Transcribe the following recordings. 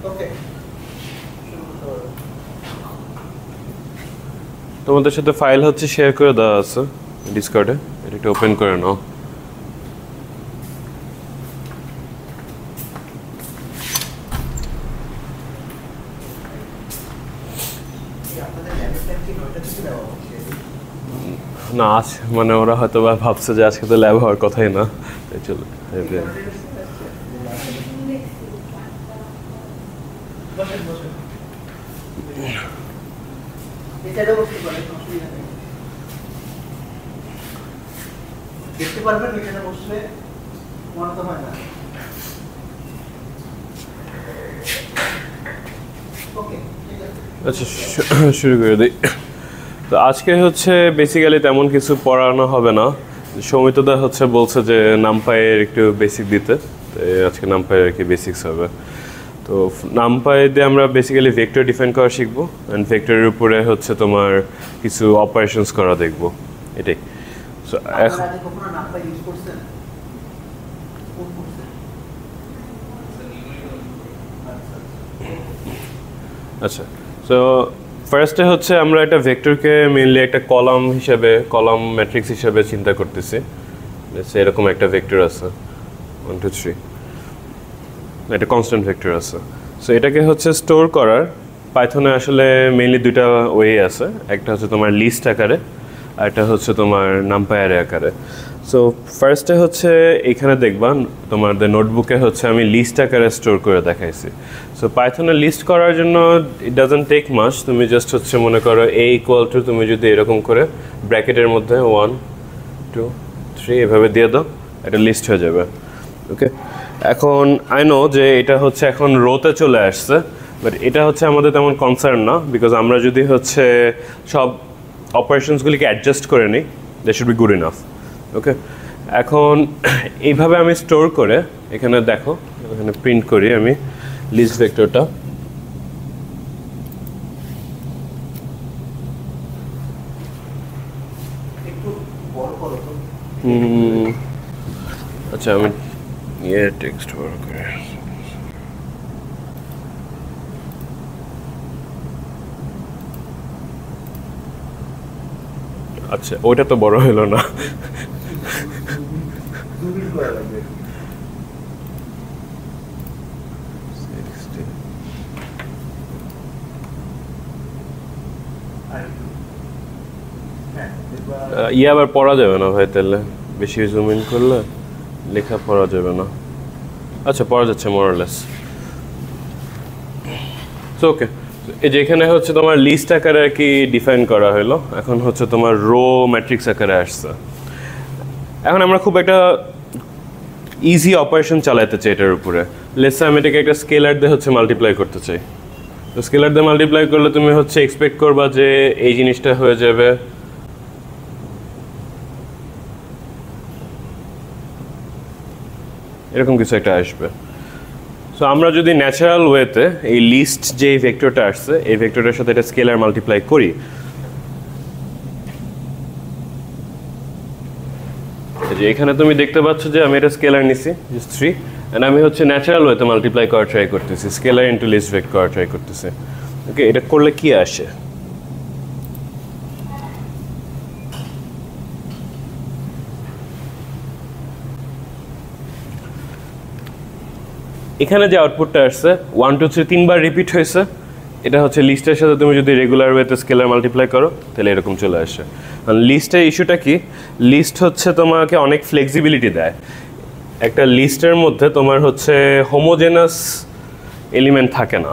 ওকে, তোমাদের সাথে ফাইল হচ্ছে শেয়ার করে দেওয়া আছে ডিসকর্ডে, এটা একটু ওপেন করে নাও। না আজ মানে ওরা হয়তো বা ভাবছে যে আজকে তো ল্যাব হওয়ার কথাই না, তাই চলো দেখতে পারবেন এখানে বসলে মনে তো হয় না। ওকে, ঠিক আছে, আচ্ছা শুরু করে দিই। তো আজকে হচ্ছে বেসিক্যালি তেমন কিছু পড়ানো হবে না। সৌমিতদা হচ্ছে বলছে যে নামপাইয়ের একটু বেসিক দিতে, তো আজকে নামপাইয়ের আর কি বেসিক্স হবে। তো নামপাই দিয়ে আমরা বেসিক্যালি ভেক্টর ডিফাইন করা শিখবো, অ্যান্ড ভেক্টরের উপরে হচ্ছে তোমার কিছু অপারেশনস করা দেখবো, এটাই। সো এখন আগে কখনো নাম্বার ইউজ করছেন? কোন করছেন? আচ্ছা, সো ফার্স্টে হচ্ছে আমরা একটা ভেক্টরকে মেইনলি একটা কলাম হিসেবে, কলাম ম্যাট্রিক্স হিসেবে চিন্তা করতেছি। এরকম একটা ভেক্টর আছে 1 2 3, একটা কনস্ট্যান্ট ভেক্টর আছে। সো এটাকে হচ্ছে স্টোর করার পাইথনে আসলে মেইনলি দুইটা ওয়ে আছে, একটা হচ্ছে তোমার লিস্ট আকারে, আর একটা হচ্ছে তোমার নামপাই অ্যারে আকারে। সো ফার্স্টে হচ্ছে এখানে দেখবা তোমাদের নোটবুকে হচ্ছে আমি লিস্ট আকারে স্টোর করে দেখাইছি। সো পাইথনে লিস্ট করার জন্য ইট ডাজন্ট টেক মাচ, তুমি জাস্ট হচ্ছে মনে করো এ ইকুয়াল টু, তুমি যদি এরকম করে ব্র্যাকেটের মধ্যে 1 2 3 এভাবে দিয়ে দাও, একটা লিস্ট হয়ে যাবে। ওকে, এখন আই নো যে এটা হচ্ছে এখন রোতে চলে আসছে, বাট এটা হচ্ছে আমাদের তেমন কনসার্ন না, বিকজ আমরা যদি হচ্ছে সব অপারেশনসগুলিকে অ্যাডজাস্ট করে নিই, that should be good enough. Okay, এখন এইভাবে আমি স্টোর করে এখানে দেখো, এখানে প্রিন্ট করি আমি লিস্ট ভেক্টরটা। একটু বড় করো তো। আচ্ছা আমি টেক্সট বড় করে, আচ্ছা ওইটা তো বড় হলো না। দুবির করা লাগবে। আর একটু। হ্যাঁ, দেখবা আবার পড়া যাবে না ভাই, তাহলে বেশি জুম ইন করলে লেখা পড়া যাবে না। আচ্ছা পড়া যাচ্ছে মোরলেস। সো ওকে, এই যে এখানে হচ্ছে তোমার লিস্ট আকারে আর কি ডিফাইন করা হলো, এখন হচ্ছে তোমার রো ম্যাট্রিক্স আকারে আসছে। এখন আমরা খুব একটা ইজি অপারেশন চালাতে চাই এটার উপরে। লেটস সে আমি এটাকে একটা স্কেলার দিয়ে হচ্ছে মাল্টিপ্লাই করতে চাই। তো স্কেলার দিয়ে মাল্টিপ্লাই করলে তুমি হচ্ছে এক্সপেক্ট করবা যে এই জিনিসটা হয়ে যাবে এরকম কিছু একটা আসবে। সো আমরা যদি ন্যাচারাল ওয়েতে এই লিস্ট যে ভেক্টরটা আসছে এই ভেক্টরটার সাথে এটা স্কেলার মাল্টিপ্লাই করি, যে এখানে তুমি দেখতে পাচ্ছ যে আমি এটা স্কেলার নিছি জাস্ট 3, এন্ড আমি হচ্ছে ন্যাচারাল ওয়েতে মাল্টিপ্লাই করা ট্রাই করতেছি, স্কেলার ইনটু লিস্ট ভেক্টর করা ট্রাই করতেছি। ওকে, এটা করলে কি আসে? এখানে যে আউটপুটটা আসছে 1 2 3 তিনবার রিপিট হয়েছে, এটা হচ্ছে লিস্টের সাথে তুমি যদি রেগুলার ওয়েতে স্কেলার মাল্টিপ্লাই করো তাহলে এরকম চলে আসে। লিস্টের ইস্যুটা কি, লিস্ট হচ্ছে তোমাকে অনেক ফ্লেক্সিবিলিটি দেয়। একটা লিস্টের মধ্যে তোমার হচ্ছে হোমোজেনাস এলিমেন্ট থাকে না,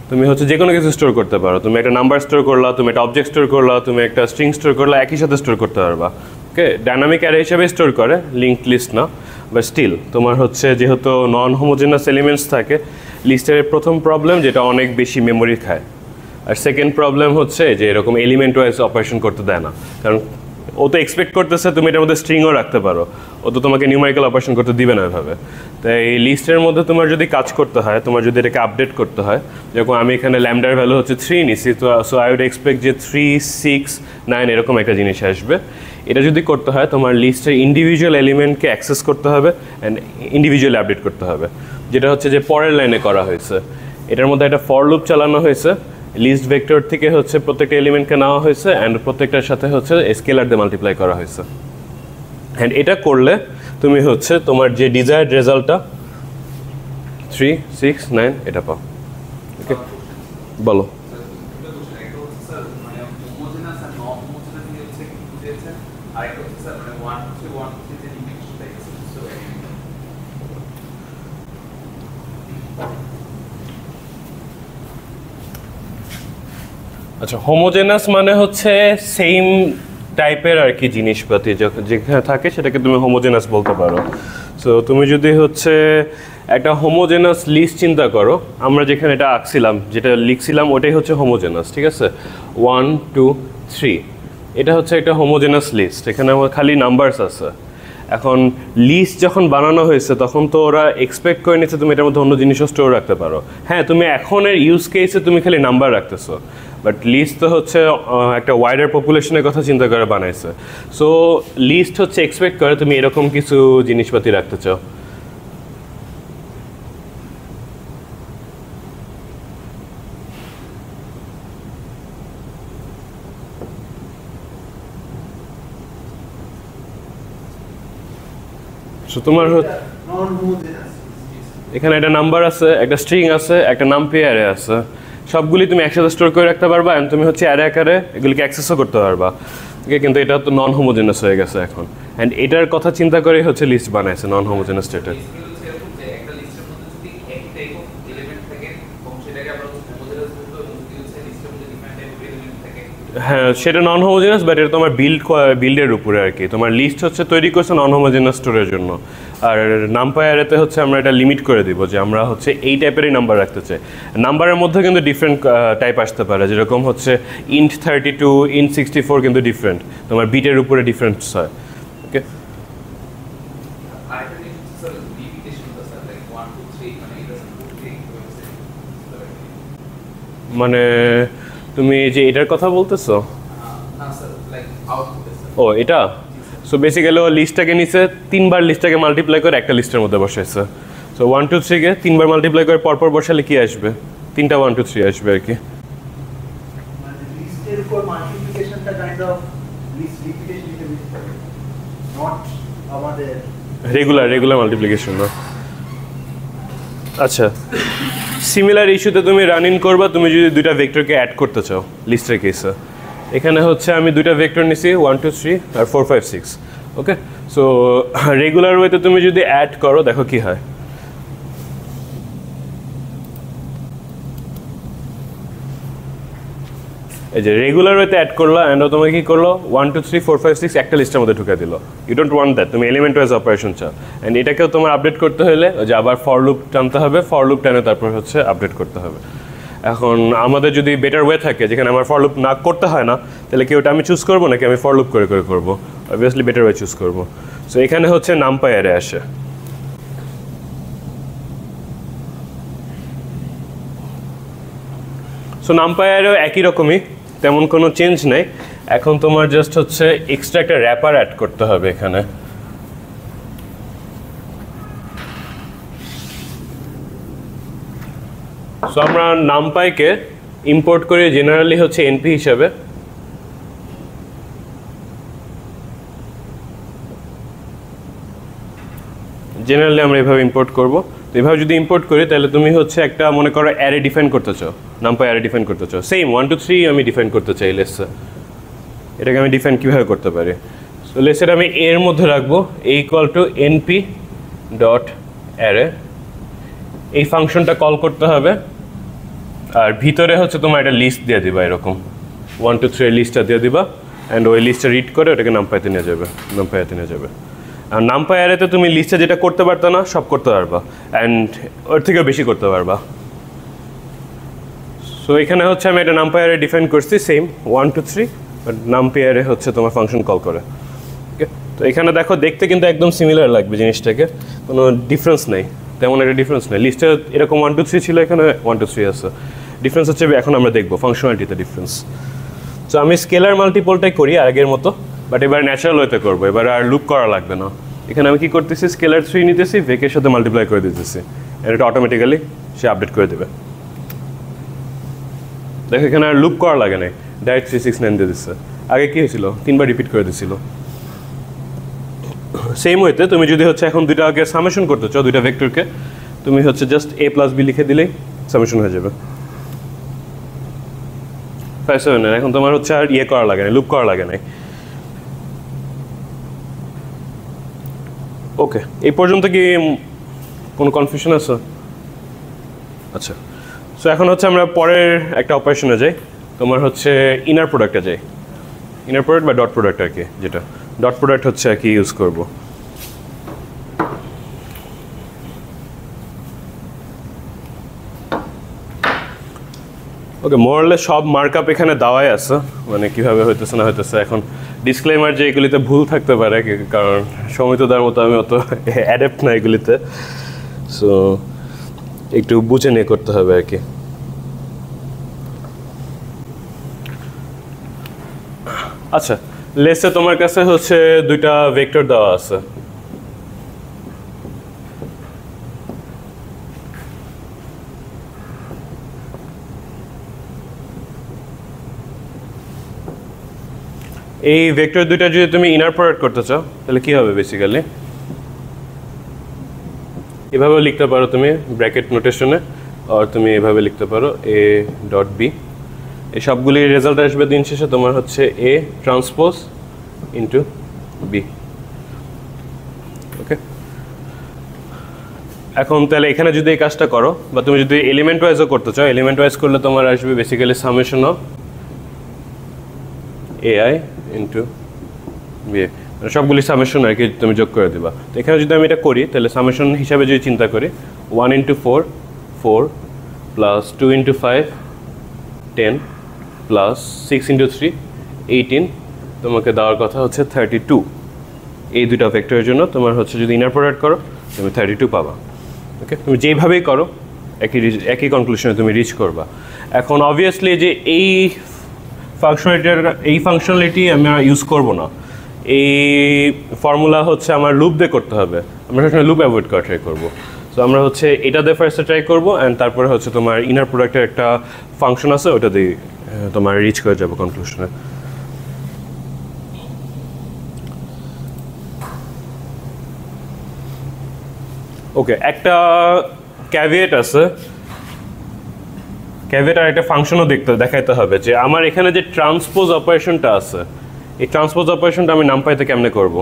তুমি হচ্ছে যে কোনো কিছু স্টোর করতে পারো। তুমি একটা নাম্বার স্টোর করলা, তুমি একটা অবজেক্ট স্টোর করলা, তুমি একটা স্ট্রিং স্টোর করলা, একই সাথে স্টোর করতে পারবা। ওকে, ডাইনামিক অ্যারে হিসেবে স্টোর করে, লিঙ্কড লিস্ট না, বাট স্টিল তোমার হচ্ছে যেহেতু নন হোমোজেনাস এলিমেন্টস থাকে, লিস্টের প্রথম প্রবলেম যেটা অনেক বেশি মেমোরি খায়, আর সেকেন্ড প্রবলেম হচ্ছে যে এরকম এলিমেন্ট ওয়াইজ অপারেশন করতে দেয় না, কারণ ও তো এক্সপেক্ট করতেছে তুমি এটার মধ্যে স্ট্রিংও রাখতে পারো, ও তো তোমাকে নিউমেরিক্যাল অপারেশন করতে দিবে না এভাবে। তাই এই লিস্টের মধ্যে তোমার যদি কাজ করতে হয়, তোমার যদি এটাকে আপডেট করতে হয়, যেরকম আমি এখানে ল্যামডার ভ্যালু হচ্ছে 3 নিছি, তো সো আই উড এক্সপেক্ট যে 3 6 9 এরকম একটা জিনিস আসবে। এটা যদি করতে হয় তোমার লিস্টের ইন্ডিভিজুয়াল এলিমেন্টকে অ্যাক্সেস করতে হবে অ্যান্ড ইন্ডিভিজুয়ালি আপডেট করতে হবে, যেটা হচ্ছে যে পরের লাইনে করা হয়েছে। এটার মধ্যে একটা ফর লুপ চালানো হয়েছে, লিস্ট ভেক্টর থেকে হচ্ছে প্রত্যেকটা এলিমেন্টকে নেওয়া হয়েছে অ্যান্ড প্রত্যেকটার সাথে হচ্ছে স্কেলার দিয়ে মাল্টিপ্লাই করা হয়েছে। অ্যান্ড এটা করলে তুমি হচ্ছে তোমার যে ডিজায়ার্ড রেজাল্টটা 3, 6, 9 এটা পাও। ওকে, বলো। আচ্ছা, হোমোজেনাস মানে হচ্ছে সেম টাইপের আর কি জিনিসপাতি যেখানে থাকে সেটাকে তুমি হোমোজেনাস বলতে পারো। সো তুমি যদি হচ্ছে একটা হোমোজেনাস লিস্ট চিন্তা করো, আমরা যেখানে এটা আঁকছিলাম যেটা লিখছিলাম ওটাই হচ্ছে হোমোজেনাস, ঠিক আছে? 1, 2, 3 এটা হচ্ছে একটা হোমোজেনাস লিস্ট, এখানে আমার খালি নাম্বারস আছে। এখন লিস্ট যখন বানানো হয়েছে তখন তো ওরা এক্সপেক্ট করে নিচ্ছে তুমি এটার মধ্যে অন্য জিনিসও স্টোর রাখতে পারো। হ্যাঁ, তুমি এখনের ইউজ কেসে তুমি খালি নাম্বার রাখতেছো, বাট লিস্ট তো হচ্ছে একটা ওয়াইডার পপুলেশনের কথা চিন্তা করে বানাইছে। সো লিস্ট হচ্ছে এক্সপেক্ট করে তুমি এরকম কিছু জিনিসপাতি রাখতে চাও। সো তোমার এখানে একটা নাম্বার আছে, একটা স্ট্রিং আছে, একটা নামপি অ্যারে আছে, সবগুলি তুমি একসাথে স্টোর করে রাখতে পারবা এন্ড তুমি হচ্ছে অ্যারে আকারে এগুলিকে অ্যাক্সেসও করতে পারবা। ওকে, কিন্তু এটা তো নন হোমোজেনাস হয়ে গেছে এখন, অ্যান্ড এটার কথা চিন্তা করে হচ্ছে লিস্ট বানাইছে নন হোমোজেনাস স্টেটের। হ্যাঁ, সেটা নন হোমোজেনাস, বাট এটা তোমার বিল্ডের উপরে আর কি। তোমার লিস্ট হচ্ছে তৈরি করছে নন হোমোজেনাস স্টোরের জন্য, আর নাম্পাই অ্যারেতে হচ্ছে আমরা এটা লিমিট করে দিব যে আমরা হচ্ছে এই টাইপেরই নাম্বার রাখতে চাই। নাম্বারের মধ্যে কিন্তু ডিফারেন্ট টাইপ আসতে পারে, যেরকম হচ্ছে ইন্ট 32, ইন্ট 64 কিন্তু ডিফারেন্ট, তোমার বিটের উপরে ডিফারেন্স হয়। ওকে, মানে তুমি যে এটার কথা বলতেছো? ও এটা, সো বেসিক্যালি ও লিস্টটাকে নিচে 3বার লিস্টটাকে মাল্টিপ্লাই করে একটা লিস্টের মধ্যে বসাইছে। সো 1, 2, 3 কে 3বার মাল্টিপ্লাই করে পরপর বসালে কি আসবে? 3টা 1, 2, 3 আসবে আর কি। মানে লিস্টের উপর মাল্টিপ্লিকেশনটা কাইন্ড অফ লিস্ট রিপিটেশন হিসেবে, নট আমাদের রেগুলার মাল্টিপ্লিকেশন না। আচ্ছা, সিমিলার ইস্যুতে তুমি রান ইন করবা তুমি যদি দুইটা ভেক্টরকে অ্যাড করতে চাও লিস্টের কেসে। এখানে হচ্ছে আমি দুইটা ভেক্টর নিছি 1, 2, 3 আর 4, 5, 6। ওকে, সো রেগুলার ওয়েতে তুমি যদি অ্যাড করো দেখো কি হয়। এই যে রেগুলার ওয়েতে অ্যাড করলো অ্যান্ড তোমাকে কি করলো 1, 2, 3, 4, 5, 6 একটা লিস্টের মধ্যে ঢুকে দিল। ইউ ডোন্ট ওয়ান্ট দ্যাট, তুমি এলিমেন্ট ওয়াইজ অপারেশন চাও। অ্যান্ড এটাকেও তোমার আপডেট করতে হলে যে আবার ফর লুপ টানতে হবে, ফর লুপ টানে তারপর হচ্ছে আপডেট করতে হবে। এখন আমাদের যদি বেটার ওয়ে থাকে যেখানে আমার ফর লুপ না করতে হয় না, তাহলে কি ওটা আমি চুজ করবো নাকি আমি ফর লুপ করে করবো? অবভিয়াসলি বেটার ওয়ে চুজ করবো। সো এখানে হচ্ছে নামপাই অ্যারে আসে। সো নামপাই অ্যারেও একই রকমই, তেমন কোনো চেঞ্জ নেই। এখন তোমার জাস্ট হচ্ছে এক্সট্রা একটা র্যাপার অ্যাড করতে হবে এখানে। সো আমরা নামপাইকে ইম্পোর্ট করি জেনারেলি হচ্ছে এনপি হিসাবে। জেনারেলি আমরা এভাবে ইম্পোর্ট করব। তো এভাবে যদি ইম্পোর্ট করি তাহলে তুমি হচ্ছে একটা মনে করো অ্যারে ডিফাইন করতে চাও, নামপাই অ্যারে ডিফাইন করতে চাও, সেম 1, 2, 3 আমি ডিফাইন করতে চাই। লেটস এটাকে আমি ডিফাইন কীভাবে করতে পারি? সো লেটস এটা আমি এর মধ্যে রাখবো =np ডট অ্যারে। এই ফাংশনটা কল করতে হবে, আর ভিতরে হচ্ছে তোমার একটা লিস্ট দিয়ে দিবা, এরকম 1, 2, 3 লিস্টটা দিয়ে দিবা অ্যান্ড ওই লিস্টটা রিড করে ওটাকে নামপাইতে নিয়ে যাবে, নামপাইতে নিয়ে যাবে। আর নামপাই অ্যারেতে তুমি লিস্টে যেটা করতে পারতো না সব করতে পারবা, অ্যান্ড ওর থেকেও বেশি করতে পারবা। সো এখানে হচ্ছে আমি একটা নামপাই অ্যারে ডিফাইন করছি সেম 1, 2, 3, বাট নামপাই অ্যারে হচ্ছে তোমার ফাংশন কল করে। ওকে, তো এখানে দেখো দেখতে কিন্তু একদম সিমিলার লাগবে জিনিসটাকে, কোনো ডিফারেন্স নেই, তেমন একটা ডিফারেন্স নেই। লিস্টে এরকম 1, 2, 3 ছিল, এখানে 1, 2, 3 আছে। ডিফারেন্স হচ্ছে এখন আমরা দেখবো ফাংশনালিটিতে ডিফারেন্স। সো আমি স্কেলার মাল্টিপলটাই করি আগের মতো, বাট এবার ন্যাচারাল ওয়েতে করবো, এবার আর লুপ করা লাগবে না। এখানে আমি কি করতেছি, স্কেলার 3 নিতেছি, ভেকের সাথে মাল্টিপ্লাই করে দিতেছি, এটা অটোমেটিক্যালি সে আপডেট করে দেবে। দেখো এখানে আর লুপ করা লাগে নাই, ডাইরেক্ট 369 দিয়ে দিচ্ছে। আগে কি হয়েছিল, 3বার রিপিট করে দিছিল। সেম ওয়েতে তুমি যদি হচ্ছে এখন দুইটাকে সামেশন করতে চাও, দুইটা ভেক্টরকে, তুমি হচ্ছে জাস্ট a প্লাস b লিখে দিলেই সামেশন হয়ে যাবে। 579 এখন তোমার হচ্ছে আর ইয়ে করা লাগে না, লুপ করা লাগে নাই। ওকে, এই পর্যন্ত কি কোনো কনফিউশন আছে? আচ্ছা, সো এখন হচ্ছে আমরা পরের একটা অপারেশনে যাই, তোমার হচ্ছে ইনার প্রোডাক্টে যাই। ইনার প্রোডাক্ট বা ডট প্রোডাক্ট আর কি, যেটা ডট প্রোডাক্ট হচ্ছে আর কি ইউজ করবো। ওকে, মোরলে সব মার্কআপ এখানে দেওয়াই আছে, মানে কীভাবে হইতেছে না হইতেছে। এখন ডিসক্লেমার যে এগুলিতে ভুল থাকতে পারে, কারণ সমিতদার মতো আমি অত অ্যাডাপ্ট না এগুলিতে, সো একটু বুঝে নিয়ে করতে হবে আর কি। আচ্ছা, লেসে তোমার কাছে হচ্ছে দুইটা ভেক্টর দেওয়া আছে। এই ভেক্টর দুইটা যদি তুমি ইনার প্রোডাক্ট করতে চাও তাহলে কি হবে? বেসিক্যালি এভাবে লিখতে পারো তুমি ব্র্যাকেট নোটেশনে, আর তুমি এভাবে লিখতে পারো a ডট বি। এই সবগুলির রেজাল্ট আসবে দিন শেষে তোমার হচ্ছে a ট্রান্সপোজ ইন্টু বি। ওকে, এখন তাহলে এখানে যদি এই কাজটা করো, বা তুমি যদি এলিমেন্ট ওয়াইজও করতে চাও, এলিমেন্ট ওয়াইজ করলে তোমার আসবে basically summation of ai into B, মানে সবগুলি সামেশন আর কি তুমি যোগ করে দিবা। তো এখানে যদি আমি এটা করি তাহলে সামেশন হিসাবে যদি চিন্তা করি 1 into 4 4 plus 2 into 5 10 plus 6 into 3 18, তোমাকে দেওয়ার কথা হচ্ছে 32। এই দুইটা ভেক্টরের জন্য তোমার হচ্ছে যদি ইনার প্রোডাক্ট করো তুমি 32 পাবা। ওকে, তুমি যেইভাবেই করো একই কনক্লুশনে তুমি রিচ করবা। এখন অবভিয়াসলি যে এই ফাংশনালিটি আমরা ইউজ করব না, এই ফর্মুলা হচ্ছে আমার লুপ দিয়ে করতে হবে, আমরা সবসময় লুপ অ্যাভয়েড করা ট্রাই করবো। সো আমরা হচ্ছে এটা দিয়ে ফার্স্টে ট্রাই করবো, অ্যান্ড তারপরে হচ্ছে তোমার ইনার প্রোডাক্টের একটা ফাংশন আছে, ওটা দিয়ে তোমার রিচ করে যাবো কনক্লুশনে। ওকে, একটা ক্যাভিয়েট আছে, ক্যাভিয়েট আর একটা ফাংশনও দেখাইতে হবে যে আমার এখানে যে ট্রান্সপোজ অপারেশনটা আছে, এই ট্রান্সপোজ অপারেশনটা আমি নামপাইতে কেমনে করবো?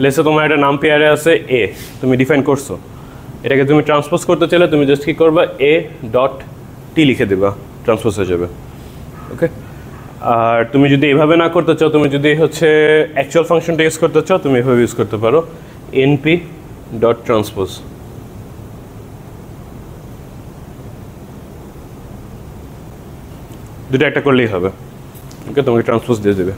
লেসে তোমার একটা নাম পেয়ারে আছে এ, তুমি ডিফাইন করছো, এটাকে তুমি ট্রান্সপোজ করতে চাইলে তুমি জাস্ট কী করবা, এ ডট টি লিখে দেবা, ট্রান্সপোজ হয়ে যাবে। ওকে, আর তুমি যদি এভাবে না করতে চাও, তুমি যদি হচ্ছে অ্যাকচুয়াল ফাংশনটা ইউজ করতে চাও, তুমি এভাবে ইউজ করতে পারো এনপি ডট ট্রান্সপোজ। দুটো একটা করলেই হবে। ওকে, তোমাকে ট্রান্সপোজ দিয়ে দেবে।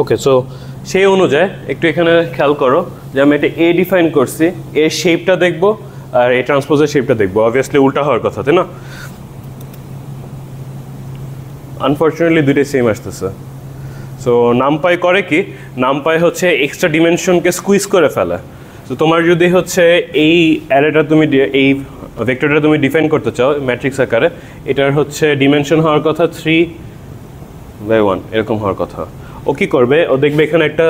ওকে, সো সেই অনুযায়ী একটু এখানে খেয়াল করো যে আমি একটা এ ডিফাইন করছি, এর শেপটা দেখবো আর এই ট্রান্সপোজের শেপটা দেখবো। অবভিয়াসলি উল্টা হওয়ার কথা, তাই না? আনফর্চুনেটলি দুইটাই সেম আসতেছে। সো নামপাই করে কি, নামপাই হচ্ছে এক্সট্রা ডিমেনশনকে স্কুইজ করে ফেলে। তো তোমার যদি হচ্ছে এই অ্যারেটা তুমি এই ভেক্টরটা তুমি ডিফাইন করতে চাও ম্যাট্রিক্স আকারে, এটার হচ্ছে ডিমেনশন হওয়ার কথা 3/1 এরকম হওয়ার কথা। ও কী করবে, ও দেখবে এখানে একটা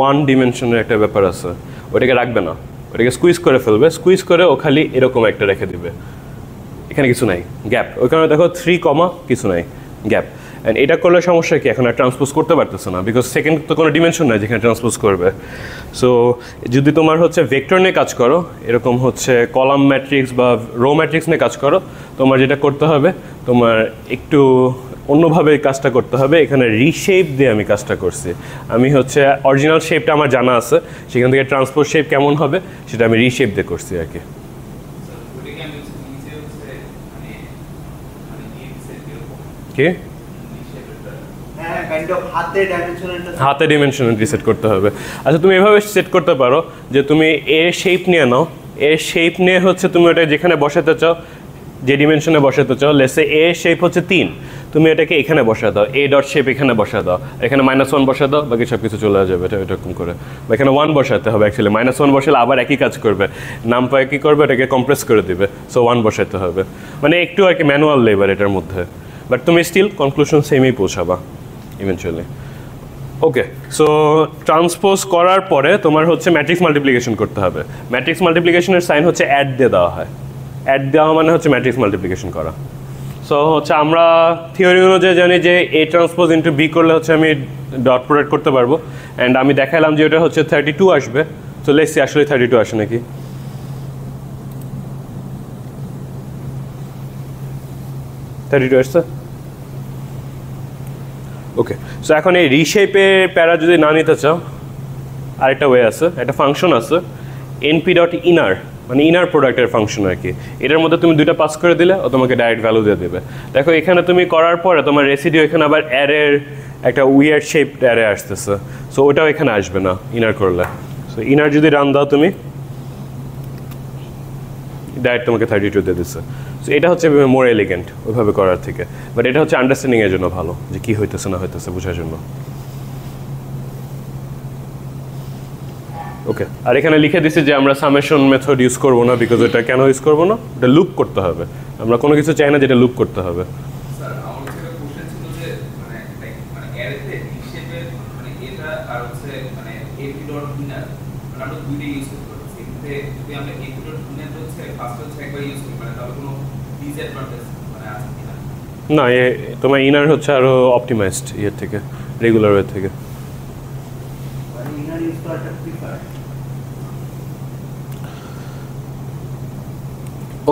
1 ডিমেনশনের একটা ব্যাপার আছে, ওটাকে রাখবে না, ওটাকে স্কুইজ করে ফেলবে। স্কুইজ করে ও খালি এরকম একটা রেখে দিবে, এখানে কিছু নাই, গ্যাপ। ওইখানে দেখো 3, কিছু নাই, গ্যাপ। অ্যান্ড এটা করলে সমস্যা কি, এখন আর ট্রান্সপোজ করতে পারতেছে না, বিকজ সেকেন্ড তো কোনো ডিমেনশন নাই যেখানে ট্রান্সপোজ করবে। সো যদি তোমার হচ্ছে ভেক্টর নিয়ে কাজ করো, এরকম হচ্ছে কলাম ম্যাট্রিক্স বা রো ম্যাট্রিক্স নিয়ে কাজ করো, তোমার যেটা করতে হবে, তোমার একটু অন্যভাবে কাজটা করতে হবে। এখানে রিশেপ দিয়ে আমি কাজটা করছি, আমি হচ্ছে অরিজিনাল শেপটা আমার জানা আছে, সেখান থেকে ট্রান্সপোজ শেপ কেমন হবে সেটা আমি রিশেপ দিয়ে করছি আর কি। কি হাতে ডিমেনশন রিসেট করতে হবে। আচ্ছা, তুমি এভাবে সেট করতে পারো যে তুমি এর শেপ নিয়ে নাও, এর শেপ নিয়ে হচ্ছে তুমি ওটা যেখানে বসাতে চাও, যে ডিমেনশনে বসাতে চাও, লেসে এ শেপ হচ্ছে 3, তুমি এটাকে এখানে বসা দাও, এ ডট শেপ এখানে বসা দাও, এখানে -1 বসা দাও, বাকি সব কিছু চলে যাবে এটা এরকম করে। বা এখানে 1 বসাতে হবে অ্যাকচুয়ালি, -1 বসালে আবার একই কাজ করবে, নামপাই কী করবে এটাকে কম্প্রেস করে দিবে, সো 1 বসাতে হবে, মানে একটু আর কি ম্যানুয়াল লেবার এটার মধ্যে, বাট তুমি স্টিল কনক্লুশন সেমই পৌঁছাবা ইভেনচুয়ালি। ওকে, সো ট্রান্সপোজ করার পরে তোমার হচ্ছে ম্যাট্রিক্স মাল্টিপ্লিকেশন করতে হবে। ম্যাট্রিক্স মাল্টিপ্লিকেশনের সাইন হচ্ছে অ্যাড দিয়ে দেওয়া হয়, অ্যাড দেওয়া মানে হচ্ছে ম্যাট্রিক্স মাল্টিপ্লিকেশন করা। সো হচ্ছে আমরা থিওরি অনুযায়ী জানি যে এ ট্রান্সপোজ ইন্টু বি করলে হচ্ছে আমি ডট প্রোডাক্ট করতে পারবো, অ্যান্ড আমি দেখালাম যে ওটা হচ্ছে 32 আসবে। সো লেটস সি আসলে 32 আসে নাকি। 32 আসছে। ওকে, সো এখন এই রিশেপের প্যারা যদি না নিতে চাও, আরেকটা ওয়ে আছে, একটা ফাংশন আছে np ডট ইনার, মানে ইনার প্রোডাক্টের ফাংশন আর কি। এটার মধ্যে তুমি দুইটা পাস করে দিলে ও তোমাকে ডাইরেক্ট ভ্যালু দিয়ে দেবে। দেখো এখানে তুমি করার পরে তোমার রেসিডিউ এখানে আবার অ্যারের একটা উইয়ার্ড শেপ অ্যারে আসতেছে, সো ওটাও এখানে আসবে না ইনার করলে। সো ইনার যদি রান দাও তুমি, ডাইরেক্ট তোমাকে 32 দিয়ে দিচ্ছে। সো এটা হচ্ছে মোর এলিগেন্ট ওইভাবে করার থেকে, বাট এটা হচ্ছে আন্ডারস্ট্যান্ডিংয়ের জন্য ভালো, যে কী হইতেছে না হইতেছে বোঝার জন্য। ওকে, আর এখানে লিখে দিছি যে আমরা সামেশন মেথড ইউজ করবো না, বিকজ এটা কেন ইউজ করবো না, এটা লুপ করতে হবে। আমরা কোনো কিছু চাই না যেটা লুপ করতে হবে। স্যার আমার একটা কোশ্চেন ছিল যে মানে অ্যারেতে রিশেপের মানে এটা আর হচ্ছে মানে এপি ডট ইনার মানে আমরা দুইটাই ইউজ করতে পারছি। এতে যদি আমরা এপি ডট ইনার হচ্ছে ফার্স্ট হচ্ছে একবার ইউজ করি মানে তাহলে কোনো ডিসঅ্যাডভান্টেজ মানে আছে কিনা? না, তোমার ইনার হচ্ছে আরো অপটিমাইজড ইয়ের থেকে, রেগুলার ওয়ে থেকে। মানে ইনার ইউজ করাটা প্রিফার।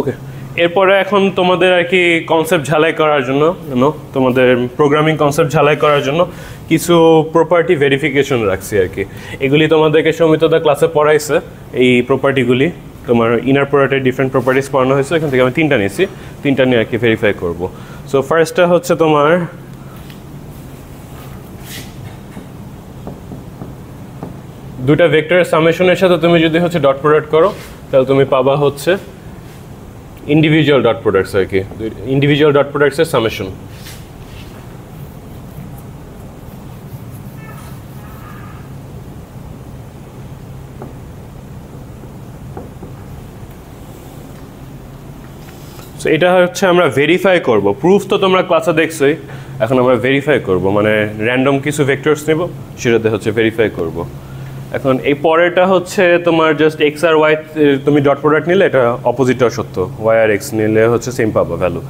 ওকে, এরপরে এখন তোমাদের আর কি কনসেপ্ট ঝালাই করার জন্য, তোমাদের প্রোগ্রামিং কনসেপ্ট ঝালাই করার জন্য কিছু প্রপার্টি ভেরিফিকেশন রাখছি আর কি। এগুলি তোমাদেরকে সৌমিতদা ক্লাসে পড়াইছে, এই প্রপার্টিগুলি তোমার ইনার প্রোডাক্টের ডিফারেন্ট প্রপার্টিস পড়ানো হয়েছে, এখান থেকে আমি 3টা নিয়েছি, 3টা নিয়ে আর কি ভেরিফাই করবো। সো ফার্স্টটা হচ্ছে তোমার দুটা ভেক্টরের সামেশনের সাথে তুমি যদি হচ্ছে ডট প্রোডাক্ট করো, তাহলে তুমি পাবা হচ্ছে ইন্ডিভিজুয়াল ডট প্রোডাক্টস আর কি, ইন্ডিভিজুয়াল ডট প্রোডাক্টসের সামেশন। সো এটা হচ্ছে আমরা ভেরিফাই করব, প্রুফ তো তোমরা ক্লাসে দেখছোই, এখন আমরা ভেরিফাই করব, মানে র্যান্ডম কিছু ভেক্টরস নেব, সেটাতে হচ্ছে ভেরিফাই করব। এখন এই পরেরটা হচ্ছে তোমার জাস্ট এক্স আর ওয়াই, তুমি ডট প্রোডাক্ট নিলে এটা অপোজিটটাও সত্য, ওয়াই আর এক্স নিলে হচ্ছে সেম পাবো ভ্যালু।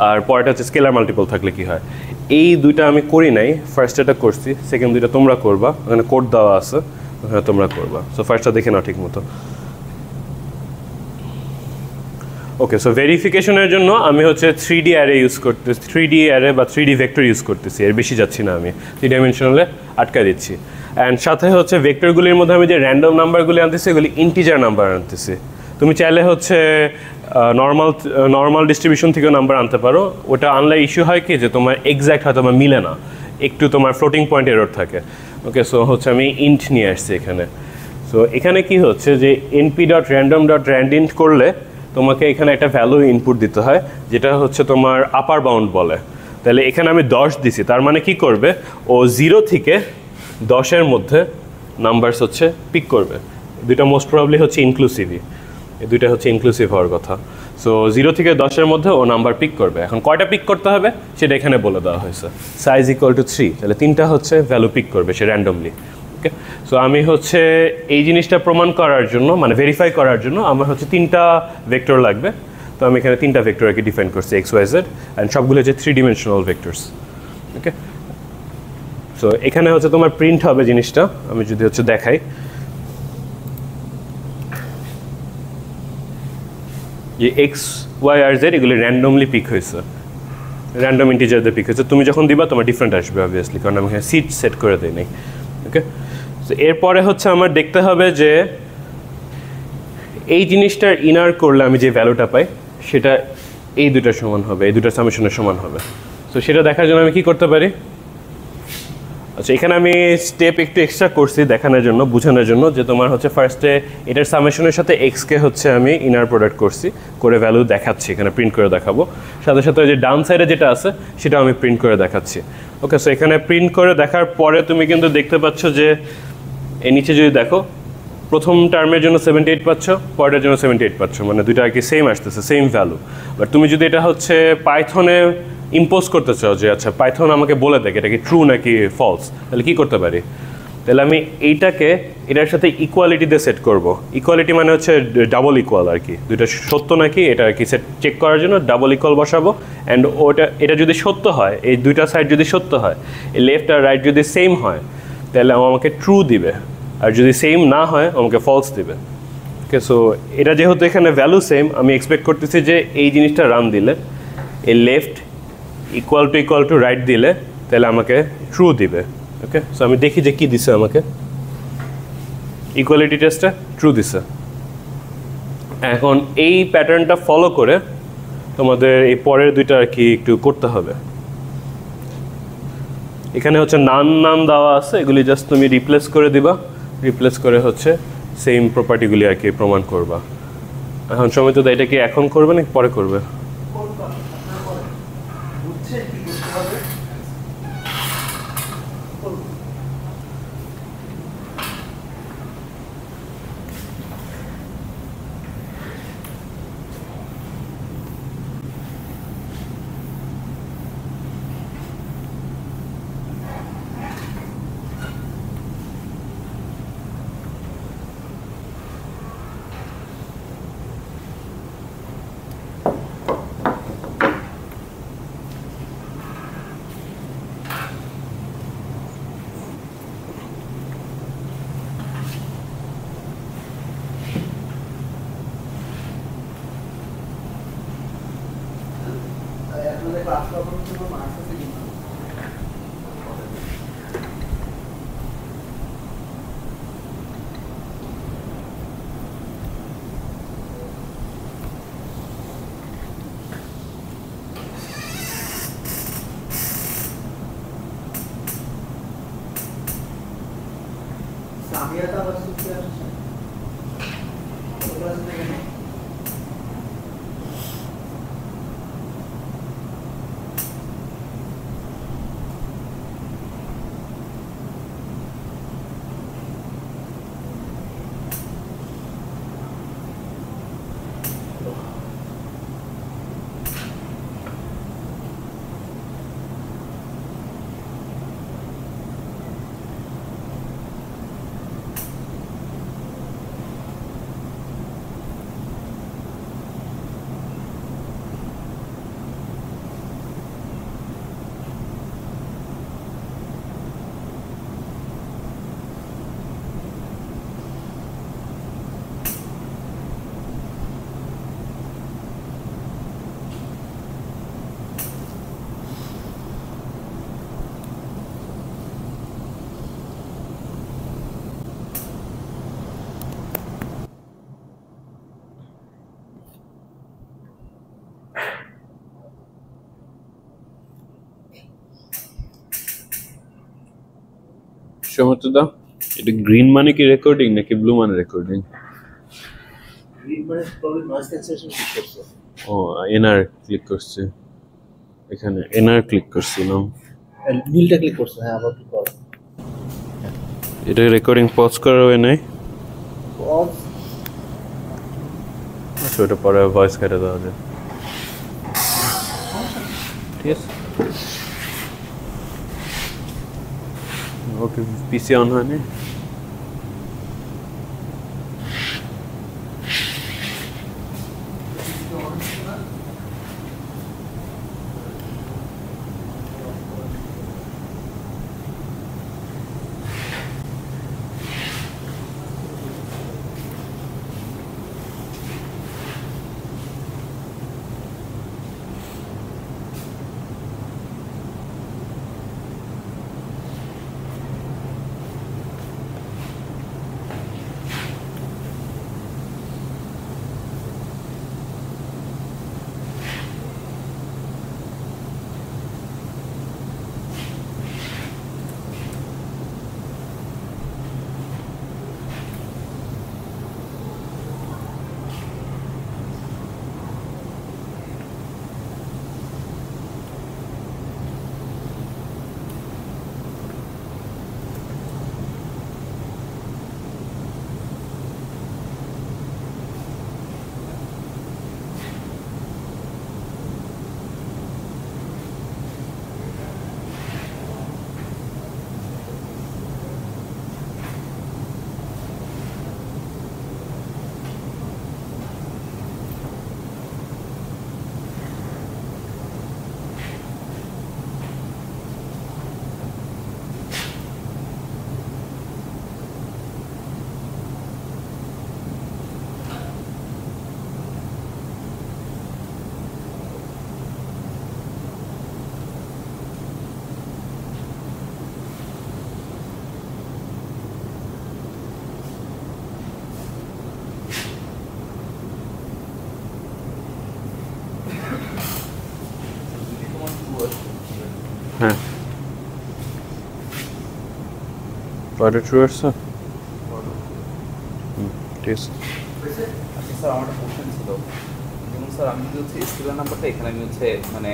আর পরেরটা হচ্ছে স্কেলার মাল্টিপল থাকলে কি হয়। এই দুইটা আমি করি নাই, ফার্স্ট এটা করছি, সেকেন্ড দুইটা তোমরা করবা, ওখানে কোড দেওয়া আছে, ওখানে তোমরা করবা। সো ফার্স্টটা দেখে নাও ঠিক মতো। ওকে, সো ভেরিফিকেশনের জন্য আমি হচ্ছে 3D অ্যারে ইউজ করতেছি, 3D অ্যারে বা 3D ভেক্টর ইউজ করতেছি, এর বেশি যাচ্ছি না, আমি 3 ডাইমেনশনালে আটকা দিচ্ছি। অ্যান্ড সাথে হচ্ছে ভেক্টরগুলির মধ্যে আমি যে র্যান্ডম নাম্বারগুলি আনতেছি এগুলি ইন্টিজার নাম্বার আনতেছি। তুমি চাইলে হচ্ছে নর্মাল ডিস্ট্রিবিউশন থেকেও নাম্বার আনতে পারো, ওটা আনলে ইস্যু হয় কি যে তোমার এক্স্যাক্ট হয়তো আমার মিলে না, একটু তোমার ফ্লোটিং পয়েন্ট এরর থাকে। ওকে, সো হচ্ছে আমি ইন্ট নিয়ে আসছি এখানে। সো এখানে কি হচ্ছে যে এনপি ডট র্যান্ডম ডট র্যান্ডিন্ট করলে তোমাকে এখানে একটা ভ্যালু ইনপুট দিতে হয়, যেটা হচ্ছে তোমার আপার বাউন্ড বলে। তাহলে এখানে আমি 10 দিছি, তার মানে কি করবে, ও 0 থেকে 10-এর মধ্যে নাম্বারস হচ্ছে পিক করবে। দুইটা মোস্ট প্রবাবলি হচ্ছে ইনক্লুসিভই, এই দুইটা হচ্ছে ইনক্লুসিভ হওয়ার কথা। সো 0 থেকে 10-এর মধ্যে ও নাম্বার পিক করবে। এখন কয়টা পিক করতে হবে সেটা এখানে বলে দেওয়া হয়েছে, সাইজ ইকুয়াল টু 3, তাহলে 3টা হচ্ছে ভ্যালু পিক করবে সে র্যান্ডমলি। ওকে, সো আমি হচ্ছে এই জিনিসটা প্রমাণ করার জন্য, মানে ভেরিফাই করার জন্য আমার হচ্ছে 3টা ভেক্টর লাগবে। তো আমি এখানে 3টা ভেক্টর আর কি ডিফাইন করছি, এক্স ওয়াই জেড, অ্যান্ড সবগুলো হচ্ছে 3 ডিমেনশনাল ভেক্টরস। ওকে, সো এখানে হচ্ছে তোমার প্রিন্ট হবে জিনিসটা, আমি যদি হচ্ছে দেখাই, যে এক্স ওয়াই আর জেড এগুলি র্যান্ডমলি পিক হয়েছে, র্যান্ডম ইন্টিজার দিয়ে পিক হয়েছে। তুমি যখন দিবা তোমার ডিফারেন্ট আসবে অবভিয়াসলি, কারণ আমি এখানে সিট সেট করে দিই নাই। ওকে, সো এরপরে হচ্ছে আমার দেখতে হবে যে এই জিনিসটার ইনার করলে আমি যে ভ্যালুটা পাই সেটা এই দুটার সমান হবে, এই দুটার সামেশনের সমান হবে। সো সেটা দেখার জন্য আমি কি করতে পারি, আচ্ছা, এখানে আমি স্টেপ একটু এক্সট্রা করছি দেখানোর জন্য, বোঝানোর জন্য, যে তোমার হচ্ছে ফার্স্টে এটার সামেশনের সাথে এক্সকে হচ্ছে আমি ইনার প্রোডাক্ট করছি, করে ভ্যালু দেখাচ্ছি, এখানে প্রিন্ট করে দেখাবো। সাথে সাথে ওই যে ডাউন সাইডে যেটা আছে সেটা আমি প্রিন্ট করে দেখাচ্ছি। ওকে, সো এখানে প্রিন্ট করে দেখার পরে তুমি কিন্তু দেখতে পাচ্ছ যে এর নিচে যদি দেখো, প্রথম টার্মের জন্য 78 পাচ্ছ, পরের জন্য 78 পাচ্ছ, মানে দুইটা আর কি সেম আসতেছে, সেম ভ্যালু। বাট তুমি যদি এটা হচ্ছে পাইথনে ইম্পোজ করতে চাও যে আচ্ছা পাইথন আমাকে বলে দেখ এটা কি ট্রু নাকি ফলস, তাহলে কী করতে পারি? তাহলে আমি এইটাকে এটার সাথে ইকুয়ালিটিতে সেট করব। ইকুয়ালিটি মানে হচ্ছে ডাবল ইকুয়াল আর কি, দুইটা সত্য নাকি এটা আর কি সেট চেক করার জন্য ডাবল ইকুয়াল বসাবো। অ্যান্ড এটা যদি সত্য হয়, এই দুইটা সাইড যদি সত্য হয়, এই লেফট আর রাইট যদি সেম হয়, তাহলে আমাকে ট্রু দিবে, আর যদি সেম না হয় আমাকে ফলস দিবে। ওকে, সো এটা যেহেতু এখানে ভ্যালু সেম, আমি এক্সপেক্ট করতেছি যে এই জিনিসটা রান দিলে, এই লেফট ইকুয়াল টু রাইট দিলে তাহলে আমাকে ট্রু দিবে। ওকে, সো আমি দেখি যে কী দিছে আমাকে। ইকুয়ালিটি টেস্টে ট্রু দিছে। এখন এই প্যাটার্নটা ফলো করে তোমাদের এই পরের দুইটা আর কি একটু করতে হবে। এখানে হচ্ছে নান দেওয়া আছে, এগুলি জাস্ট তুমি রিপ্লেস করে দিবা, রিপ্লেস করে হচ্ছে সেম প্রপার্টিগুলি আর কি প্রমাণ করবা। এখন সময় তো এটা কি এখন করবে নাকি পরে করবে? বুঝছে কি করতে হবে? আপনাদের ক্লাস করার জন্য মার্কস আছে কিনা? সামিয়াটা বাস করতে আসছে ক্লাস থেকে না? সমতুদা, এটা গ্রিন মানে কি রেকর্ডিং নাকি ব্লু মানে রেকর্ডিং? গ্রিন মানে প্রবলেম নয়েজ ক্যান্সেলেশন ঠিক করছে। ও, এনআর ক্লিক করছে, এখানে এনআর ক্লিক করছিলাম, নীলটা ক্লিক করছে। হ্যাঁ, আবার কি করো? এটা রেকর্ডিং পজ করা হয় নাই। পজ আচ্ছা, ওটা পরে ভয়েস কেটে দেওয়া যায়। ঠিক আছে, ওকে, পিসি অন হয়নি। কয়টা ট্রু আসছে? ঠিক আছে। আচ্ছা স্যার আমার একটা কোশ্চেন ছিল, যেমন স্যার আমি যদি হচ্ছে স্কেলার নাম্বারটা এখানে আমি হচ্ছে মানে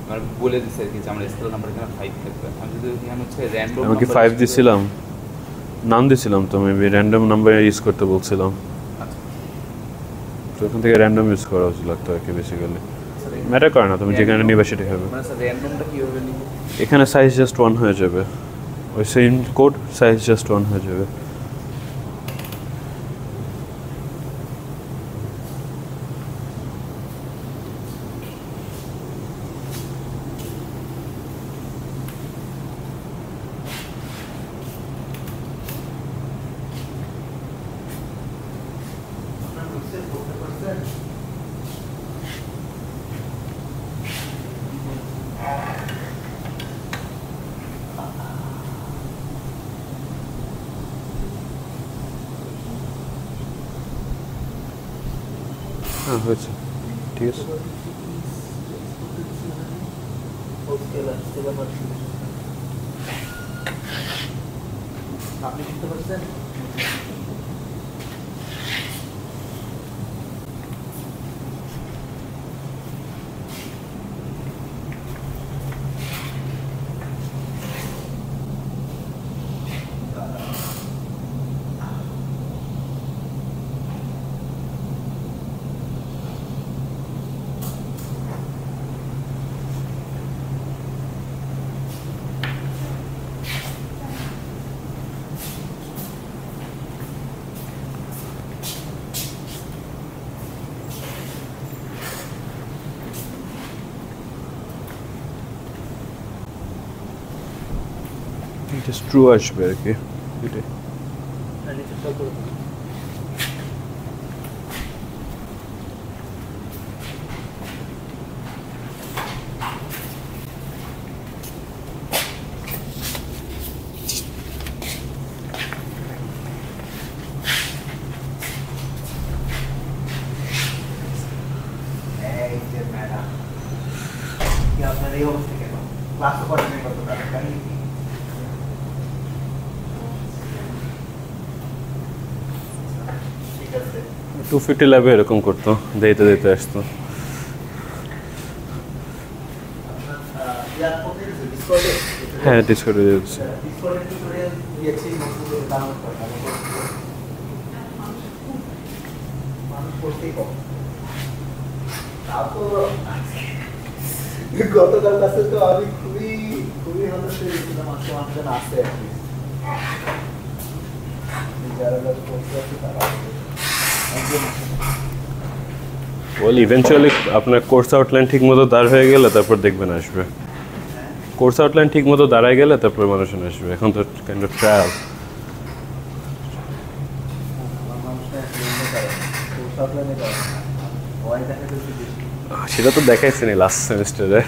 মানে বলে দিচ্ছি আর কি যে আমার স্কেলার নাম্বার এখানে 5 থাকবে, আমি যদি এখানে হচ্ছে র্যান্ডম আমি কি 5 দিছিলাম? নাম দিছিলাম তো, মেবি র্যান্ডম নাম্বার ইউজ করতে বলছিলাম। আচ্ছা তো ওখান থেকে র্যান্ডম ইউজ করা উচিত লাগতো আর কি বেসিক্যালি। ম্যাটার করে না, তুমি যেখানে নিবে সেটাই হবে। মানে স্যার র্যান্ডমটা কিভাবে নিব? এখানে সাইজ জাস্ট 1 হয়ে যাবে, ওই সেম কোড সাইজ জাস্ট 1 হয়ে যাবে। আপনার বুঝতে করতে পারছেন? হ্যাঁ হয়েছে, ঠিক আছে। আপনি বুঝতে পারছেন? এটা ট্রু আসবে আর কি, এটাই। এই যে ম্যাডাম, কি আপনার এই অবস্থা কেন? ক্লাসও করেন নাই কত টাকা জানি কি? ঠিক আছে। 250 ল্যাবে এরকম করতো, দিতে দিতে আসতো। আপনার ইয়ার কোথায় আছে? ডিসকর্ডে? হ্যাঁ ডিসকর্ডে দিচ্ছে। ডিসকর্ডে টিউটোরিয়াল দিয়েছি, নোটগুলো ডাউনলোড করতে হবে। মানুষ পড়তেই কম। তাও তো গতকাল কাছে তো আমি খুবই হতাশ হয়ে গেছিলাম, আজকে মানুষজন আসছে আর কি। যারা যারা পড়তে আছে তারা একজন আসে। ওয়েল ইভেনচুয়ালি আপনার কোর্স আউটলাইন ঠিক মতো দাঁড় হয়ে গেলে তারপর দেখবেন আসবে। কোর্স আউটলাইন ঠিক মতো দাঁড়ায় গেলে তারপর মানুষজন আসবে। এখন তো কাইন্ড অফ ট্রায়াল। সেটা তো দেখাইছেনি লাস্ট সেমিস্টারে।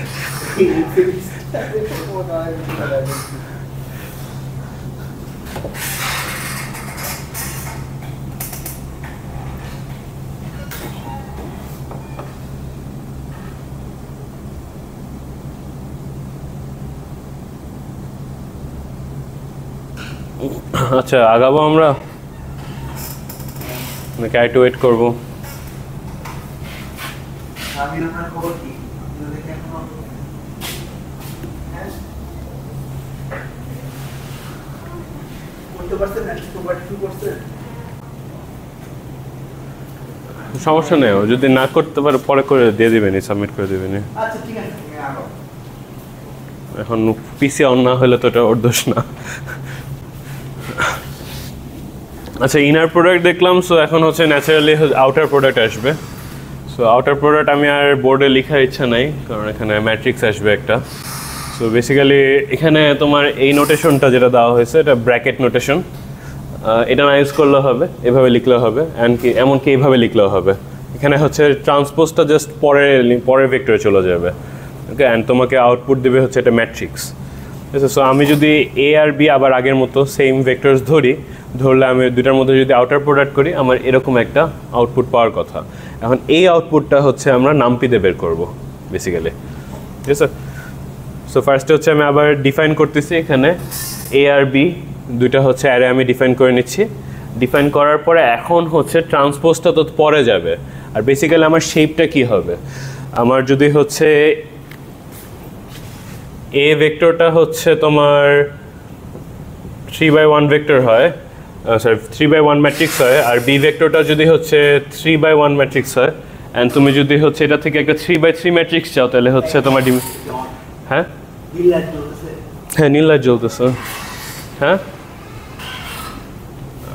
আচ্ছা আগাবো আমরা নাকি একটু ওয়েট করবো? আমি আপনার খবর কি? আপনি দেখে এখনো হ্যাঁ করতে পারছেন না? কি করছেন? সমস্যা নেই, ও যদি না করতে পারে পরে করে দিয়ে দিবেনি, সাবমিট করে দিবেনি। আচ্ছা ঠিক আছে, তুমি আগাও। এখন পিসি অন না হলে তো এটা ওর দোষ না। আচ্ছা ইনার প্রোডাক্ট দেখলাম, সো এখন হচ্ছে ন্যাচারালি আউটার প্রোডাক্ট আসবে। সো আউটার প্রোডাক্ট আমি আর বোর্ডে লেখার ইচ্ছা নাই, কারণ এখানে ম্যাট্রিক্স আসবে একটা। সো বেসিক্যালি এখানে তোমার এই নোটেশনটা যেটা দেওয়া হয়েছে এটা ব্র্যাকেট নোটেশন। এটা না ইউজ করলেও হবে, এভাবে লিখলেও হবে, এমনকি এইভাবে লিখলেও হবে। এখানে হচ্ছে ট্রান্সপোজটা জাস্ট পরের ভেক্টরে চলে যাবে, ওকে। অ্যান্ড তোমাকে আউটপুট দেবে হচ্ছে এটা ম্যাট্রিক্স, ঠিক আছে। সো আমি যদি এ আর বি আবার আগের মতো সেম ভেক্টরস ধরলে আমি দুটার মধ্যে যদি আউটার প্রোডাক্ট করি আমার এরকম একটা আউটপুট পাওয়ার কথা। এখন এই আউটপুটটা হচ্ছে আমরা নামপিতে বের করবো বেসিক্যালি, ঠিক আছে। সো ফার্স্টে হচ্ছে আমি আবার ডিফাইন করতেছি এখানে এ আর বি দুইটা হচ্ছে অ্যারে আমি ডিফাইন করে নিচ্ছি। ডিফাইন করার পরে এখন হচ্ছে ট্রান্সপোজটা তো পরে যাবে, আর বেসিক্যালি আমার শেপটা কি হবে, আমার যদি হচ্ছে এ ভেক্টরটা হচ্ছে তোমার 3/1 ভেক্টর হয়, সরি 3/1 ম্যাট্রিক্স হয়, আর বি ভেক্টরটা যদি হচ্ছে 3/1 ম্যাট্রিক্স হয়, অ্যান্ড তুমি যদি হচ্ছে এটা থেকে একটা 3/3 ম্যাট্রিক্স চাও, তাহলে হচ্ছে তোমার হ্যাঁ হ্যাঁ নীল লাইট জ্বলতেছে। হ্যাঁ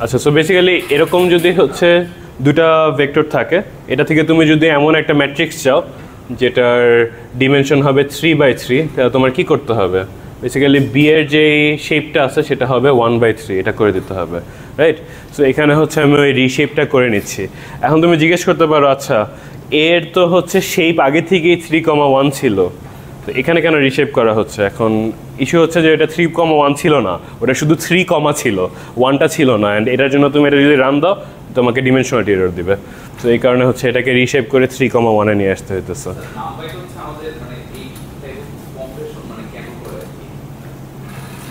আচ্ছা, সো বেসিক্যালি এরকম যদি হচ্ছে দুটা ভেক্টর থাকে, এটা থেকে তুমি যদি এমন একটা ম্যাট্রিক্স চাও যেটার ডিমেনশন হবে 3/3, তাহলে তোমার কি করতে হবে, বেসিক্যালি বি এর যে শেপটা আছে সেটা হবে 1/3, এটা করে দিতে হবে, রাইট? সো এখানে হচ্ছে আমি ওই রিশেপটা করে নিচ্ছি। এখন তুমি জিজ্ঞেস করতে পারো, আচ্ছা এর তো হচ্ছে শেপ আগে থেকেই 3,1 ছিল, তো এখানে কেন রিশেপ করা হচ্ছে? এখন ইস্যু হচ্ছে যে এটা 3,1 ছিল না, ওটা শুধু 3, ছিল, 1টা ছিল না, অ্যান্ড এটার জন্য তুমি এটা যদি রান দাও তোমাকে ডিমেনশনালিটি এরর দিবে। তো এই কারণে হচ্ছে এটাকে রিশেপ করে 3,1 নিয়ে আসতে হইতেছে।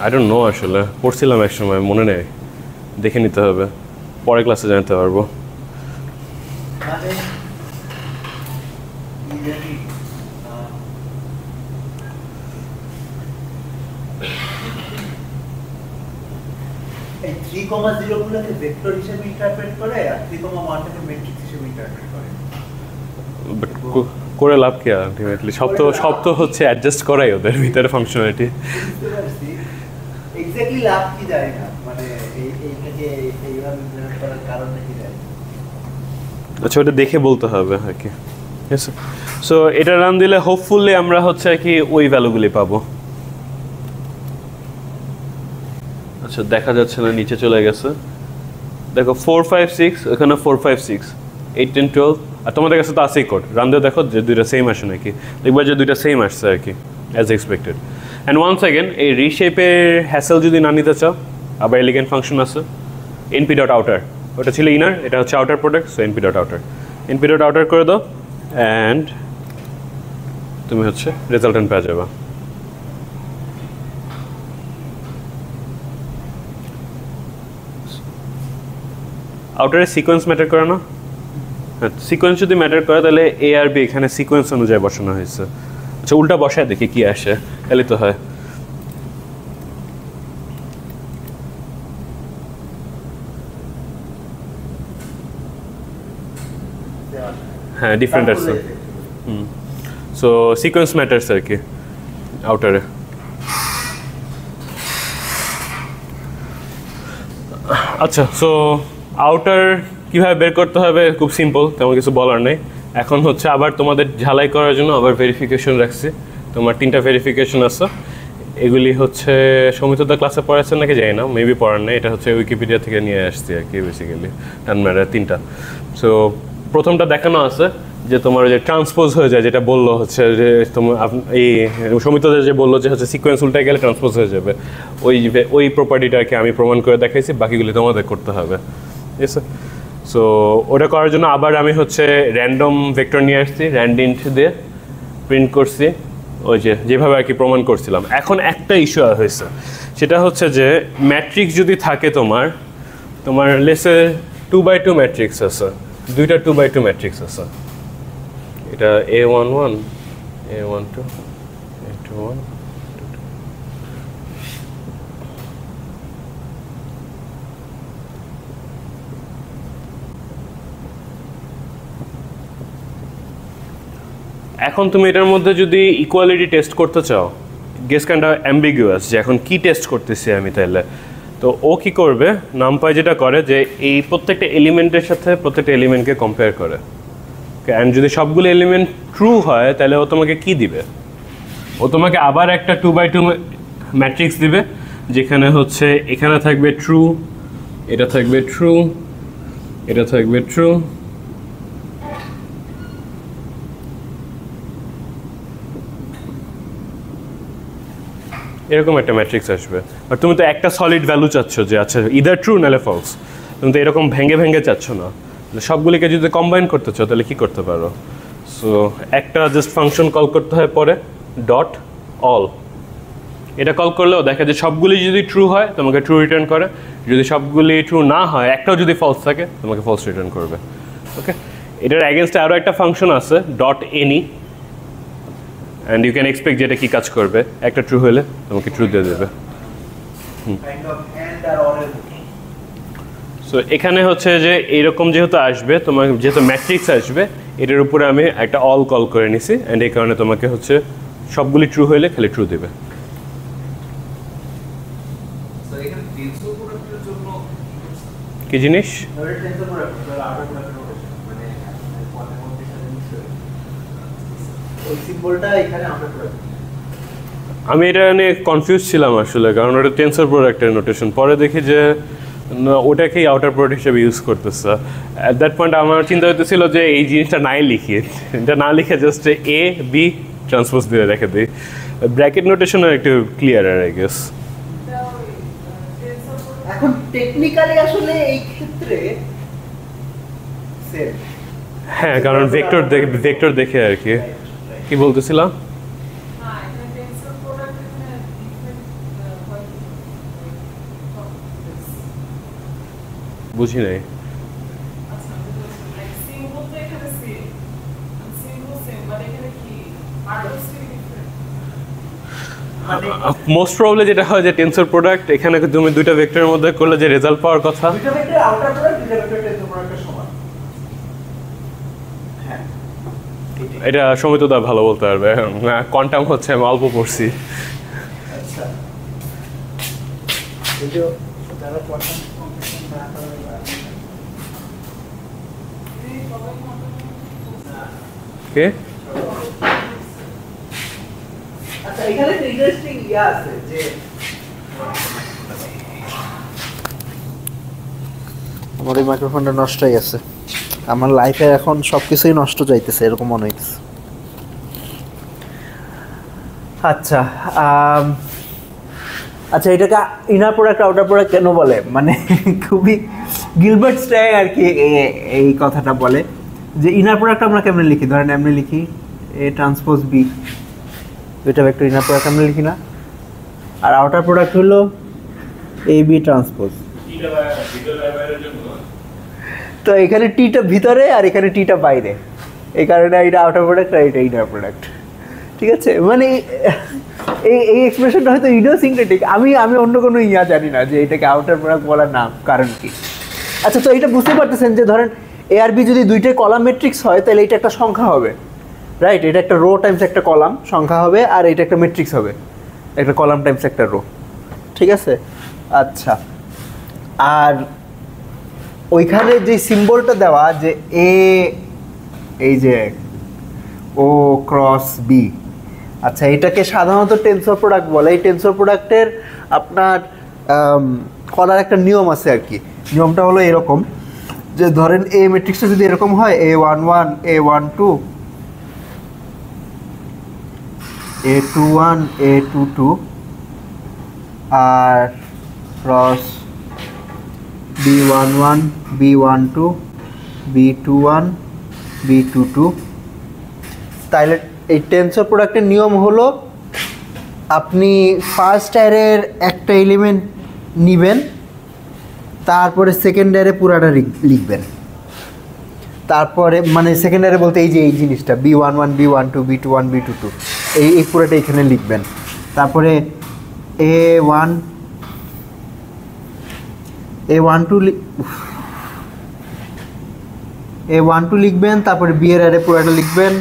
আই ডোন্ট নো, আসলে পড়ছিলাম এক সময়, মনে নেই, দেখে নিতে হবে, পরে ক্লাসে জানতে পারবো। এই 3,0 গুলোকে ভেক্টর হিসেবে ইন্টারপ্রেট করে আর 3,1টাকে ম্যাট্রিক্স হিসেবে ইন্টারপ্রেট করে। বাট করে লাভ কি আলটিমেটলি? সব তো হচ্ছে অ্যাডজাস্ট করাই ওদের ভিতরে ফাংশনালিটি। এক্স্যাক্টলি লাভ কি জানি না, মানে এইটাকে এইভাবে ইন্টারপ্রেট করার কারণটা কি জানি। আচ্ছা, ওটা দেখে বলতে হবে আর কি। সো এটা রান দিলে হোপফুলি আমরা হচ্ছে আর কি ওই ভ্যালুগুলি পাবো। আচ্ছা, দেখা যাচ্ছে না, নিচে চলে গেছে, দেখো 4, 5, 6, এখানে 4, 5, 6, 8, 10, 12, আর তোমাদের কাছে তো আছেই কোড, রান দিয়ে দেখো যে দুইটা সেম আসে নাকি, দেখবা যে দুইটা সেম আসছে আর কি, as expected. And once again এই রিশেপের হ্যাসেল যদি না নিতে চাও, আবার এলিগেন্ট ফাংশন আছে np.outer, ওটা ছিল ইনার, এটা হচ্ছে outer product, so np.outer, np.outer করে দাও, অ্যান্ড তুমি হচ্ছে রেজাল্টেন্ট পেয়ে যাবা। আউটারে সিকোয়েন্স ম্যাটার করে না? হ্যাঁ, সিকোয়েন্স যদি ম্যাটার করে তাহলে এ আর বি এখানে সিকোয়েন্স অনুযায়ী বসানো হয়েছে। আচ্ছা, উল্টা বসায় দেখি কি আসে, তাহলে তো হয়। হ্যাঁ, ডিফারেন্ট আসছে। সো সিকোয়েন্স ম্যাটার্স আর কি আউটারে। আচ্ছা, সো আউটার কীভাবে বের করতে হবে খুব সিম্পল, তেমন কিছু বলার নেই। এখন হচ্ছে আবার তোমাদের ঝালাই করার জন্য আবার ভেরিফিকেশন রাখছি, তোমার 3টা ভেরিফিকেশন আছে। এগুলি হচ্ছে সমিতদা ক্লাসে পড়াচ্ছেন নাকি জানি না, মেবি পড়ার নেই, এটা হচ্ছে উইকিপিডিয়া থেকে নিয়ে আসছি আর কি বেসিক্যালি, টানম্যারা 3টা। সো প্রথমটা দেখানো আছে যে তোমার যে ট্রান্সপোজ হয়ে যায়, যেটা বললো হচ্ছে যে তোমার এই সমিতদা যে বললো যে হচ্ছে সিকোয়েন্স উল্টে গেলে ট্রান্সপোজ হয়ে যাবে, ওই প্রপার্টিটাকে আমি প্রমাণ করে দেখাইছি, বাকিগুলি তোমাদের করতে হবে, ঠিক আছে? সো ওটা করার জন্য আবার আমি হচ্ছে র্যান্ডম ভেক্টর নিয়ে আসছি, র্যান্ডিন্ট দিয়ে প্রিন্ট করছি, ওই যেভাবে আর কি প্রমাণ করছিলাম। এখন একটা ইস্যু হয়েছে, সেটা হচ্ছে যে ম্যাট্রিক্স যদি থাকে তোমার লেসে 2x2 ম্যাট্রিক্স আছে, দুইটা 2x2 ম্যাট্রিক্স আছে, এটা A11, A12, A21, এখন তুমি এটার মধ্যে যদি ইকুয়ালিটি টেস্ট করতে চাও, গেস কাইন্ডটা অ্যাম্বিগুয়াস যে এখন কি টেস্ট করতেছি আমি, তাহলে তো ও কি করবে, নামপাই যেটা করে যে এই প্রত্যেকটা এলিমেন্টের সাথে প্রত্যেকটা এলিমেন্টকে কম্পেয়ার করে, অ্যান্ড যদি সবগুলো এলিমেন্ট ট্রু হয় তাহলে ও তোমাকে কি দিবে, ও তোমাকে আবার একটা 2x2 ম্যাট্রিক্স দিবে, যেখানে হচ্ছে এখানে থাকবে ট্রু, এটা থাকবে ট্রু, এটা থাকবে ট্রু, এরকম একটা ম্যাট্রিক্স আসবে। আর তুমি তো একটা সলিড ভ্যালু চাচ্ছ যে আচ্ছা ইদার ট্রু নাহলে ফলস, তুমি তো এরকম ভেঙে ভেঙে চাচ্ছ না, সবগুলিকে যদি কম্বাইন করতে চাও তাহলে কি করতে পারো, সো একটা জাস্ট ফাংশন কল করতে হয় পরে, ডট অল, এটা কল করলেও দেখা যায় সবগুলি যদি ট্রু হয় তোমাকে ট্রু রিটার্ন করে, যদি সবগুলি ট্রু না হয় একটাও যদি ফলস থাকে তোমাকে ফলস রিটার্ন করবে। ওকে, এটার অ্যাগেনস্টে আরও একটা ফাংশন আছে dot any, and you can expect যে এটা কী কাজ করবে। একটা ট্রু হলে তোমাকে ট্রু দিয়ে দেবে। কাইন্ড অফ এন্ড আর অর এর মতো। সো এখানে হচ্ছে যে এইরকম যেহেতু আসবে, তোমার যেহেতু ম্যাট্রিক্স আসবে, এটার উপরে আমি একটা অল কল করে নিছি, অ্যান্ড এই কারণে তোমাকে হচ্ছে সবগুলি ট্রু হইলে খালি ট্রু দেবে। স্যার এখানে টেনসর প্রোডাক্টের জন্য কি জিনিস? ধরে টেনসর প্রোডাক্ট ধরে আউটার প্রোডাক্ট মানে পদের মধ্যে সাথে মিক্স হয়ে ওই সিম্বলটা এখানে আউটার প্রোডাক্ট। আমি এটা নিয়ে কনফিউজ ছিলাম আসলে, কারণ ওটা টেনসর প্রোডাক্টের নোটেশন। পরে দেখি যে না, ওটাকেই আউটার প্রোডাক্ট হিসেবে ইউজ করতেছে। অ্যাট দ্যাট পয়েন্ট আমার চিন্তা হইতেছিল যে এই জিনিসটা নাই লিখি, এটা না লিখে জাস্ট এ বি ট্রান্সপোজ দিয়ে রেখে দিই। ব্র্যাকেট নোটেশনও একটু ক্লিয়ার আই গেস। এখন টেকনিক্যালি আসলে এই ক্ষেত্রে সেম। হ্যাঁ, কারণ ভেক্টর দেখে আর কি। কি বলতেছিলাম? বুঝি নাই। মোস্ট প্রবলি যেটা হয় যে টেনসর প্রোডাক্ট এখানে তুমি দুইটা ভেক্টরের মধ্যে করলে যে রেজাল্ট পাওয়ার কথা, দুটো ভেক্টর আউটার প্রোডাক্ট, দুটো ভেক্টর টেনসর প্রোডাক্টের সমান। হ্যাঁ, এটা সমিতদা ভালো বলতে পারবে। কোয়ান্টাম হচ্ছে আমি অল্প পড়ছি। আচ্ছা, এই যে যারা কোয়ান্টাম কম্পিউটেশন না করে কে? আচ্ছা, এখানে একটা ইন্টারেস্টিং ইয়া আছে যে আমার এই মাইক্রোফোনটা নষ্ট হয়ে গেছে। আমার লাইফে এখন সবকিছুই নষ্ট যাইতেছে, এরকম মনে হইতেছে। আচ্ছা, আচ্ছা, এটাকে ইনার প্রোডাক্ট আউটার প্রোডাক্ট কেন বলে, মানে খুবই গিলবার্ট স্ট্যাগ আর কি এই কথাটা বলে যে ইনার প্রোডাক্ট আমরা কেমনে লিখি। ধরেন এমনি লিখি এ ট্রান্সপোজ বি, দুইটা ভেক্টর ইনার প্রোডাক্ট আমরা লিখি না। আর আউটার প্রোডাক্ট হলো এ বি ট্রান্সপোজ। তো এখানে টিটা ভিতরে আর এখানে টিটা বাইরে, এই কারণে এটা আউটার প্রোডাক্ট আর এটা ইনার প্রোডাক্ট। ঠিক আছে, মানে এই এক্সপ্রেশনটা হয়তো ইডিওসিনক্রেটিক। আমি অন্য কোনো ইয়া জানি না যে এটাকে আউটার প্রোডাক্ট বলার নাম কারণ কি। আচ্ছা, তো এটা বুঝতে পারতেছেন যে ধরেন এ আর বি যদি দুইটাই কলাম ম্যাট্রিক্স হয় তাহলে এটা একটা সংখ্যা হবে, রাইট? এটা একটা রো টাইমস একটা কলাম সংখ্যা হবে, আর এটা একটা ম্যাট্রিক্স হবে, একটা কলাম টাইমস একটা রো। ঠিক আছে, আচ্ছা। আর ওইখানে যে সিম্বলটা দেওয়া যে এ, এই যে ও ক্রস বি, আচ্ছা, এটাকে সাধারণত টেনসর প্রোডাক্ট বলে। এই টেনসর প্রোডাক্টের আপনার করার একটা নিয়ম আছে আর কি। নিয়মটা হলো এরকম যে ধরেন এ ম্যাট্রিক্সটা যদি এরকম হয় A11 A12 A21 A22 আর cross B11 B12 B21 B22, তাহলে এই টেনসর প্রোডাক্টের নিয়ম হলো আপনি ফার্স্ট অ্যারের একটা এলিমেন্ট নেবেন, তারপরে সেকেন্ড অ্যারে পুরাটা লিখবেন। তারপরে মানে সেকেন্ড অ্যারে বলতে এই যে এই জিনিসটা B11 B12 B21 B22 এই পুরাটা এখানে লিখবেন। তারপরে A12 লিখবেন, তারপরে বি এর অ্যারে পুরাটা লিখবেন,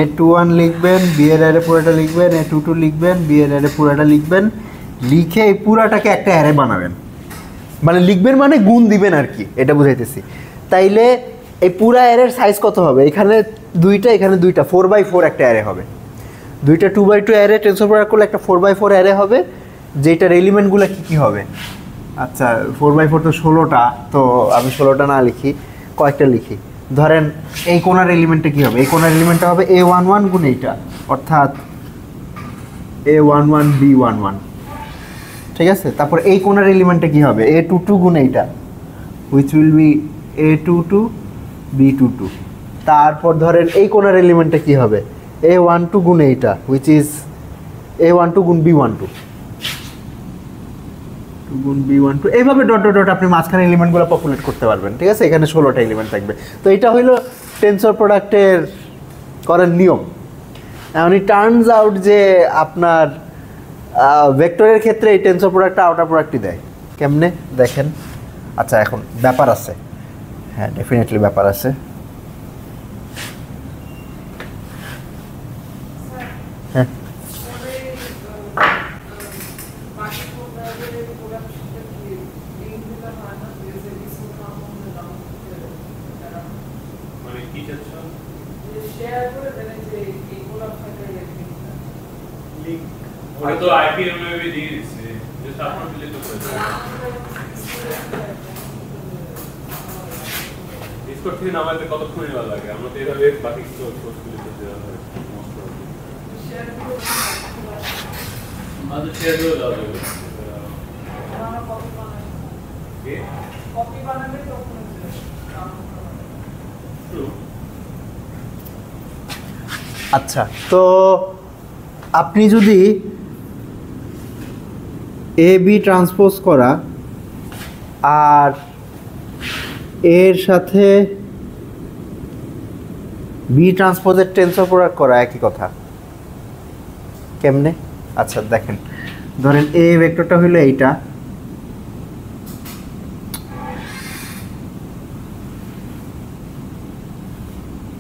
A21 লিখবেন, বি এর অ্যারে পুরাটা লিখবেন, A22 লিখবেন, বি এর অ্যারে পুরাটা লিখবেন। লিখে এই পুরাটাকে একটা অ্যারে বানাবেন, মানে লিখবেন মানে গুণ দিবেন আর কি, এটা বুঝাইতেছি। তাইলে এই পুরা অ্যারের সাইজ কত হবে? এখানে দুইটা, এখানে দুইটা, 4x4 একটা অ্যারে হবে। দুইটা 2x2 অ্যারে টেনসর প্রোডাক্ট করলে একটা 4x4 অ্যারে হবে, যেটার এলিমেন্টগুলো কী হবে। আচ্ছা, 4x4 তো 16টা, তো আমি 16টা না লিখি, কয়েকটা লিখি। ধরেন এই কোণার এলিমেন্টটা কী হবে? এই কোণার এলিমেন্টটা হবে A11 গুণ এইটা, অর্থাৎ A11 B11। ঠিক আছে, তারপর এই কোণার এলিমেন্টটা কী হবে? A22 গুণ এইটা, which will be A22 B22। তারপর ধরেন এই কোণার এলিমেন্টটা কী হবে? A12 গুণ এইটা, হুইচ ইজ A12 গুণ B12। 2 গুণ b1 2 এইভাবে ডট ডট ডট আপনি মাঝখানে এলিমেন্টগুলো পপুলেট করতে পারবেন, ঠিক আছে? এখানে 16টা এলিমেন্ট থাকবে। তো এটা হইলো টেনসর প্রোডাক্টের করার নিয়ম। এখন ইট টার্নস আউট যে আপনার ভেক্টরের ক্ষেত্রে এই টেনসর প্রোডাক্টটা আউটার প্রোডাক্টই দেয়। কেমনে দেখেন? আচ্ছা, এখন ব্যাপার আছে, হ্যাঁ ডেফিনেটলি ব্যাপার আছে। হ্যাঁ হয়তো আইপিএম এ দিয়ে দিচ্ছে, জাস্ট আপলোড দিলে তো ডিসকর্ড থেকে নামাইতে কতক্ষণ লাগে? আমরা তো এভাবে বাকি কোর্সগুলি করতে হবে। আমাদের শেয়ার করে দাও যাবে। কপি বানালে তো আচ্ছা, তো আপনি যদি এ বি ট্রান্সপোজ করা আর এর সাথে বি ট্রান্সপোজের টেনসর প্রোডাক্ট করা একই কথা। কেমনে? আচ্ছা দেখেন, ধরেন এ ভেক্টরটা হইলো এইটা,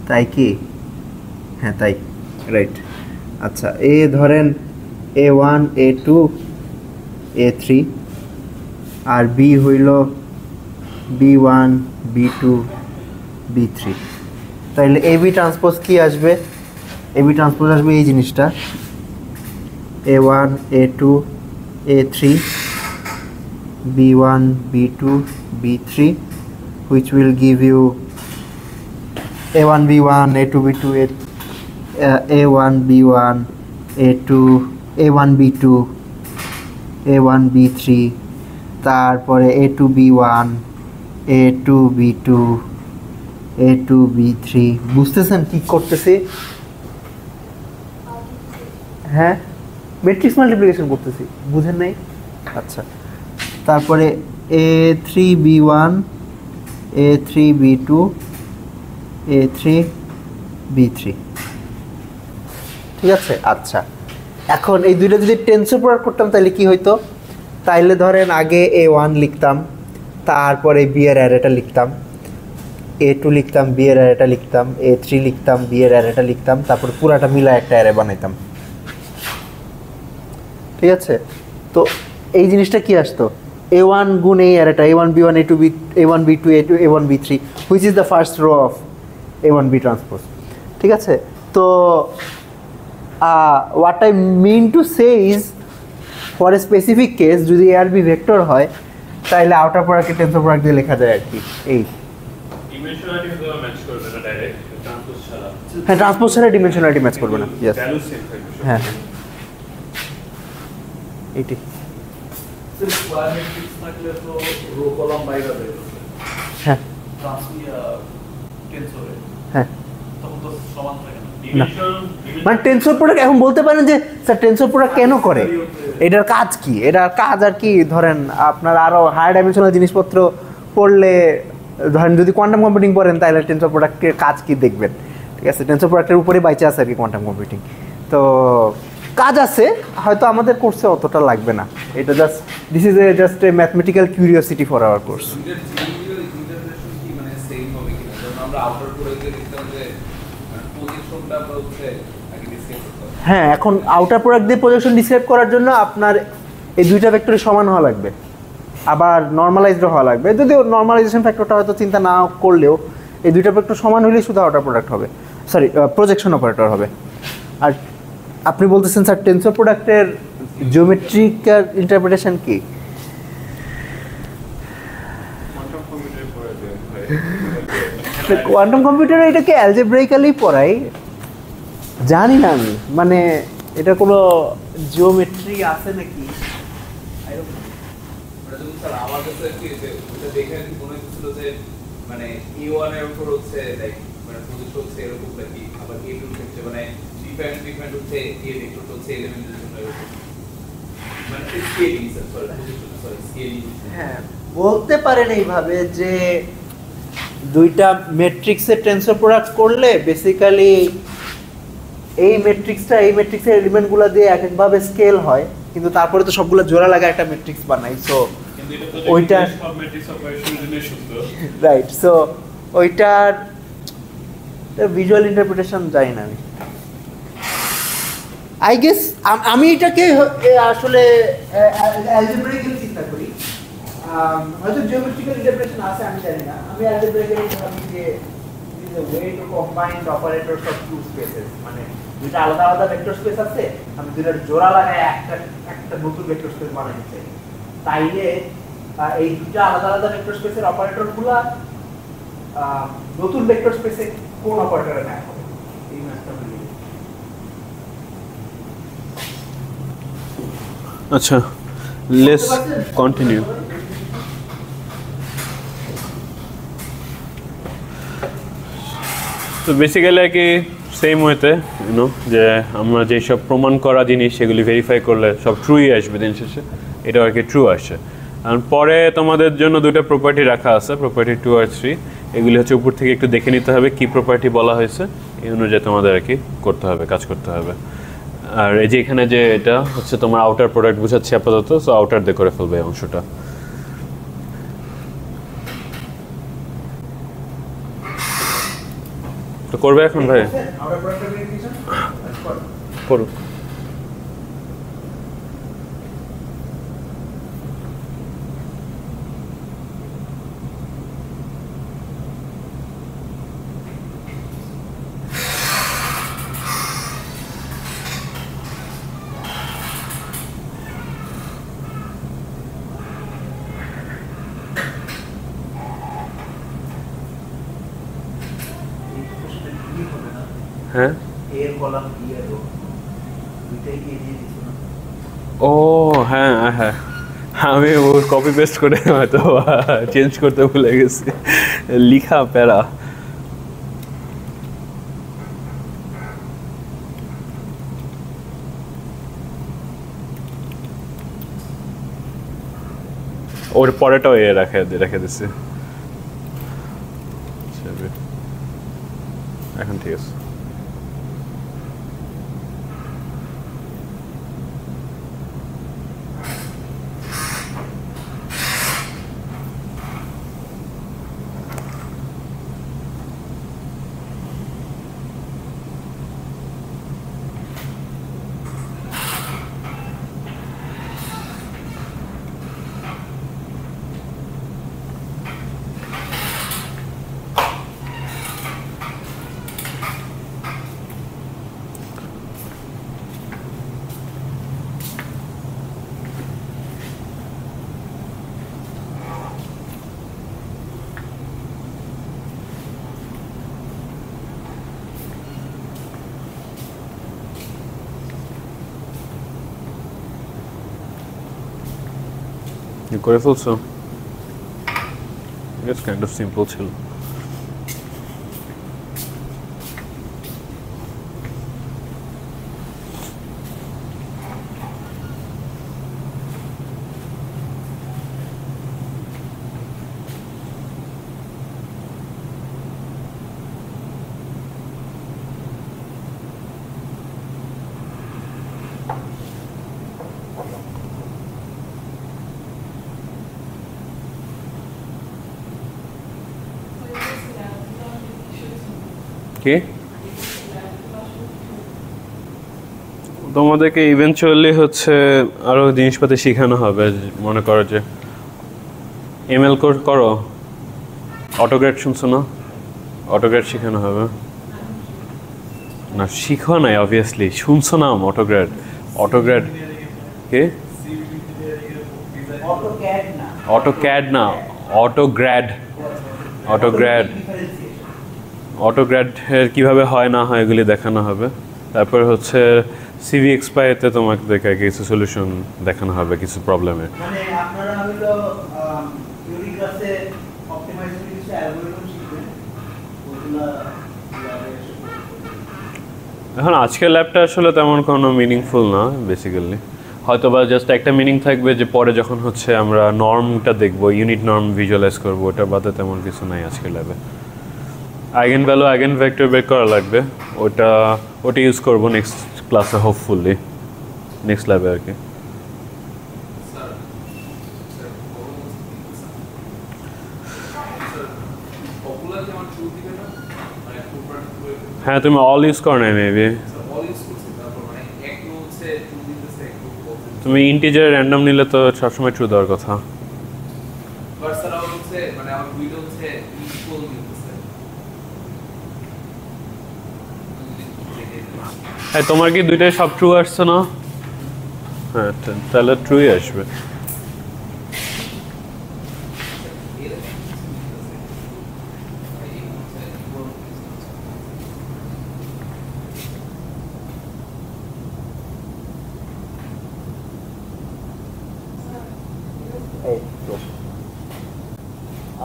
তাই কি? হ্যাঁ তাই, রাইট। আচ্ছা, এ ধরেন A1 A2 A3 আর বি হইল B1 B2 B3। তাইলে এ বি ট্রান্সপোজ কি আসবে? এ বি ট্রান্সপোজ আসবে এই জিনিসটা, A1 A2 A3 B1 B2 B3, which will give you A1 B1 A2 B2 A1 B1 A2 A1 B2 A1 B3, তারপরে A2 B1 A2 B2 A2 B3। বুঝতেছেন কি করতেছি? হ্যাঁ, ম্যাট্রিক্স মাল্টিপ্লিকেশন করতেছি, বুঝেন নাই? আচ্ছা, তারপরে A3 B1 A3 B2 A3 B3, ঠিক আছে? আচ্ছা, এখন এই দুইটা যদি টেনসর প্রোডাক্ট করতাম তাহলে কি হইতো? তাইলে ধরেন আগে A1 লিখতাম, তারপরে বি এর অ্যারেটা লিখতাম, A2 লিখতাম, বি এর অ্যারেটা লিখতাম, A3 লিখতাম, বি এর অ্যারেটা লিখতাম, তারপর পুরাটা মিলা একটা অ্যারে বানাইতাম, ঠিক আছে? তো এই জিনিসটা কি আসতো? A1 গুণ এই অ্যারেটা A1 B1 A2 B A1 B2 A2 A1 B3, which is the first row of A1 B transpose, ঠিক আছে? তো what I mean to say is, for a specific case যদি A আর B ভেক্টর হয় তাহলে outer প্রোডাক্টকে tensor product দিয়ে লেখা যায় আর কি। এই ডিমেনশনালিটি তো ম্যাচ করবে না ডাইরেক্ট, ট্রান্সপোজ ছাড়া। হ্যাঁ, ট্রান্সপোজ ছাড়া ডিমেনশনালিটি ম্যাচ করবে না। ইয়েস, ভ্যালু সেম থাকবে। হ্যাঁ এইটি। স্কয়ার ম্যাট্রিক্স থাকলে তো রো কলাম বাইরে বের হবে। হ্যাঁ টেনসরে হ্যাঁ, তখন তো সমান থাকে না। মানে টেনসর প্রোডাক্ট এখন বলতে পারেন যে স্যার টেনসর প্রোডাক্ট কেন করে, এটার কাজ কি? এটার কাজ আর কি, ধরেন আপনার আরও হায়ার ডাইমেনশনাল জিনিসপত্র পড়লে, ধরেন যদি কোয়ান্টাম কম্পিউটিং পড়েন তাহলে টেনসর প্রোডাক্টের কাজ কি দেখবেন, ঠিক আছে? টেনসর প্রোডাক্টের উপরে বাইচে আছে আর কি কোয়ান্টাম কম্পিউটিং। তো কাজ আছে, হয়তো আমাদের কোর্সে অতটা লাগবে না। এটা just this is just a mathematical curiosity for our course. Interpretation কি মানে সেম হবে কিনা? যেমন আমরা আউটার প্রোডাক্টে লিখতাম যে পজিশনটা আমরা হচ্ছে আগে ডিসকাস করতাম। হ্যাঁ, এখন আউটার প্রোডাক্ট দিয়ে প্রজেকশন ডিসক্রাইব করার জন্য আপনার এই দুইটা ভেক্টরের সমান হওয়া লাগবে, আবার নর্মালাইজড হওয়া লাগবে। যদিও নর্মালাইজেশন ফ্যাক্টরটা হয়তো চিন্তা না করলেও এই দুইটা ভেক্টর সমান হলেই শুধু আউটার প্রোডাক্ট হবে, সরি প্রজেকশন অপারেটর হবে। আর আপনি বলতেছেন স্যার টেনসর প্রোডাক্টের জিওমেট্রিক্যাল ইন্টারপ্রিটেশন কি? কোয়ান্টাম কম্পিউটারে এটাকে অ্যালজেব্রাইক্যালি পড়াই, জানি না আমি, মানে এটা কোনো জিওমেট্রি আছে নাকি? স্যার আমার কাছে কি যে ওটা দেখে মনে হচ্ছিল যে মানে A1 এর উপর হচ্ছে লাইক মানে পজিশন হচ্ছে এরকম নাকি, আবার A2 ক্ষেত্রে মানে ডিফারেন্ট হচ্ছে A ভেক্টর হচ্ছে এলিমেন্টের জন্য এরকম, মানে স্কেলিং সরি স্কেলিং হ্যাঁ বলতে পারেন এইভাবে যে দুইটা ম্যাট্রিক্সের টেন্সর প্রোডাক্ট করলে বেসিক্যালি এই ম্যাট্রিক্সের এলিমেন্টগুলো দিয়ে এক একভাবে স্কেল হয়, কিন্তু তারপরে তো সবগুলো জোড়া লাগা একটা ম্যাট্রিক্স বানাই। সো ওইটা রাইট, সো ওইটার ভিজুয়াল ইন্টারপ্রিটেশন জানি না আমি। আই গেস আমি এটাকে আসলে অ্যালজেব্রাইক্যালি চিন্তা করি, হয়তো জিওমেট্রিক্যাল ইন্টারপ্রিটেশন আছে আমি জানি না। আমি অ্যালজেব্রাইক্যালি ভাবি যে it is a way to combine operators of two spaces, মানে দুইটা আলাদা আলাদা ভেক্টর স্পেস আছে, আমি দুইটার জোড়া লাগায় একটা নতুন ভেক্টর স্পেস বানাইতে চাই। তাইলে এই দুইটা আলাদা আলাদা ভেক্টর স্পেসের অপারেটরগুলো নতুন ভেক্টর স্পেসে কোন অপারেটরে ম্যাপ হবে এই ম্যাপটা বলি। আচ্ছা, লেটস কন্টিনিউ। তো বেসিক্যালি আর কি সেম ওয়েতে যে আমরা যেসব প্রমাণ করা জিনিস সেগুলি ভেরিফাই করলে সব ট্রুই আসবে দিন শেষে, এটা আর কি ট্রু আসছে। আর পরে তোমাদের জন্য দুটো প্রপার্টি রাখা আছে, প্রপার্টি 2 আর 3। এগুলি হচ্ছে উপর থেকে একটু দেখে নিতে হবে কি প্রপার্টি বলা হয়েছে, এই অনুযায়ী তোমাদের আর কি করতে হবে, কাজ করতে হবে। আর এই যে এখানে যে এটা হচ্ছে তোমার আউটার প্রোডাক্ট বুঝাচ্ছি আপাতত, সো আউটার দিয়ে করে ফেলবে এই অংশটা। তো করবে এখন ভাই? করুক। হ্যাঁ এর কলাম বি এর রো দুইটাই কি দিয়ে দিছো না? ও হ্যাঁ হ্যাঁ, আমি ও কপি পেস্ট করে হয়তো চেঞ্জ করতে ভুলে গেছি, লিখা প্যারা। ওর পরেটাও এ রেখে দিচ্ছি। এখন ঠিক আছে। করে ফেলছো? It's kind of simple ছিল। কি তোমাদেরকে ইভেন্চুয়ালি হচ্ছে আরো জিনিসপাতি শেখানো হবে। মনে করো যে এমএল কোড করো, অটোগ্রেড শুনছো না? অটোগ্রেড শেখানো হবে না, শিখো নাই অবভিয়াসলি, শুনছো না? অটোগ্রেড কি? অটোক্যাড না, অটোক্যাড না, অটোগ্র্যাড অটোগ্র্যাডের কীভাবে হয় না হয় এগুলি দেখানো হবে। তারপর হচ্ছে সিভি এক্সপায়ারতে তোমাদেরকে কিছু সলিউশন দেখানো হবে কিছু প্রবলেমের। মানে আপনারা হলো থিওরি ক্লাসে অপটিমাইজেশন কিছু অ্যালগরিদম শিখবেন, ওগুলা এখন আজকের ল্যাবটা আসলে তেমন কোনো মিনিংফুল না বেসিক্যালি, হয়তোবা জাস্ট একটা মিনিং থাকবে যে পরে যখন হচ্ছে আমরা নর্মটা দেখবো, ইউনিট নর্ম ভিজুয়ালাইজ করবো, ওটা বাদে তেমন কিছু নাই আজকের ল্যাবে। আইগেন ভ্যালু আইগেন ভেক্টর বের করা লাগবে, ওটা ইউজ করবো নেক্সট ক্লাসে হোপফুলি, নেক্সট ল্যাবে আর কি। হ্যাঁ তুমি অল ইউজ করো না মেবি, তুমি ইন্টিজার র্যান্ডম নিলে তো সবসময় ট্রু দেওয়ার কথা। হ্যাঁ তোমার কি দুইটাই সব ট্রু আসছে না? হ্যাঁ তাহলে ট্রুই আসবে।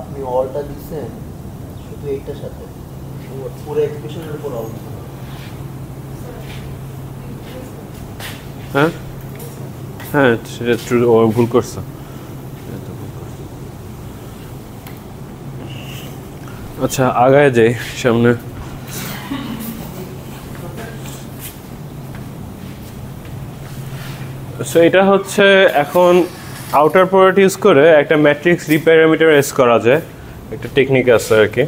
আপনি অলটা দিচ্ছেন শুধু এইটার সাথে, পুরো এক্সপ্রেশনের উপর অল। হ্যাঁ হ্যাঁ সেটা ট্রু, ও ভুল করছে। আচ্ছা আগায় যাই সামনে। সো এটা হচ্ছে এখন আউটার প্রোডাক্ট ইউজ করে একটা ম্যাট্রিক্স রিপ্যারামিটারাইজ করা যায়, একটা টেকনিক আছে আর কি।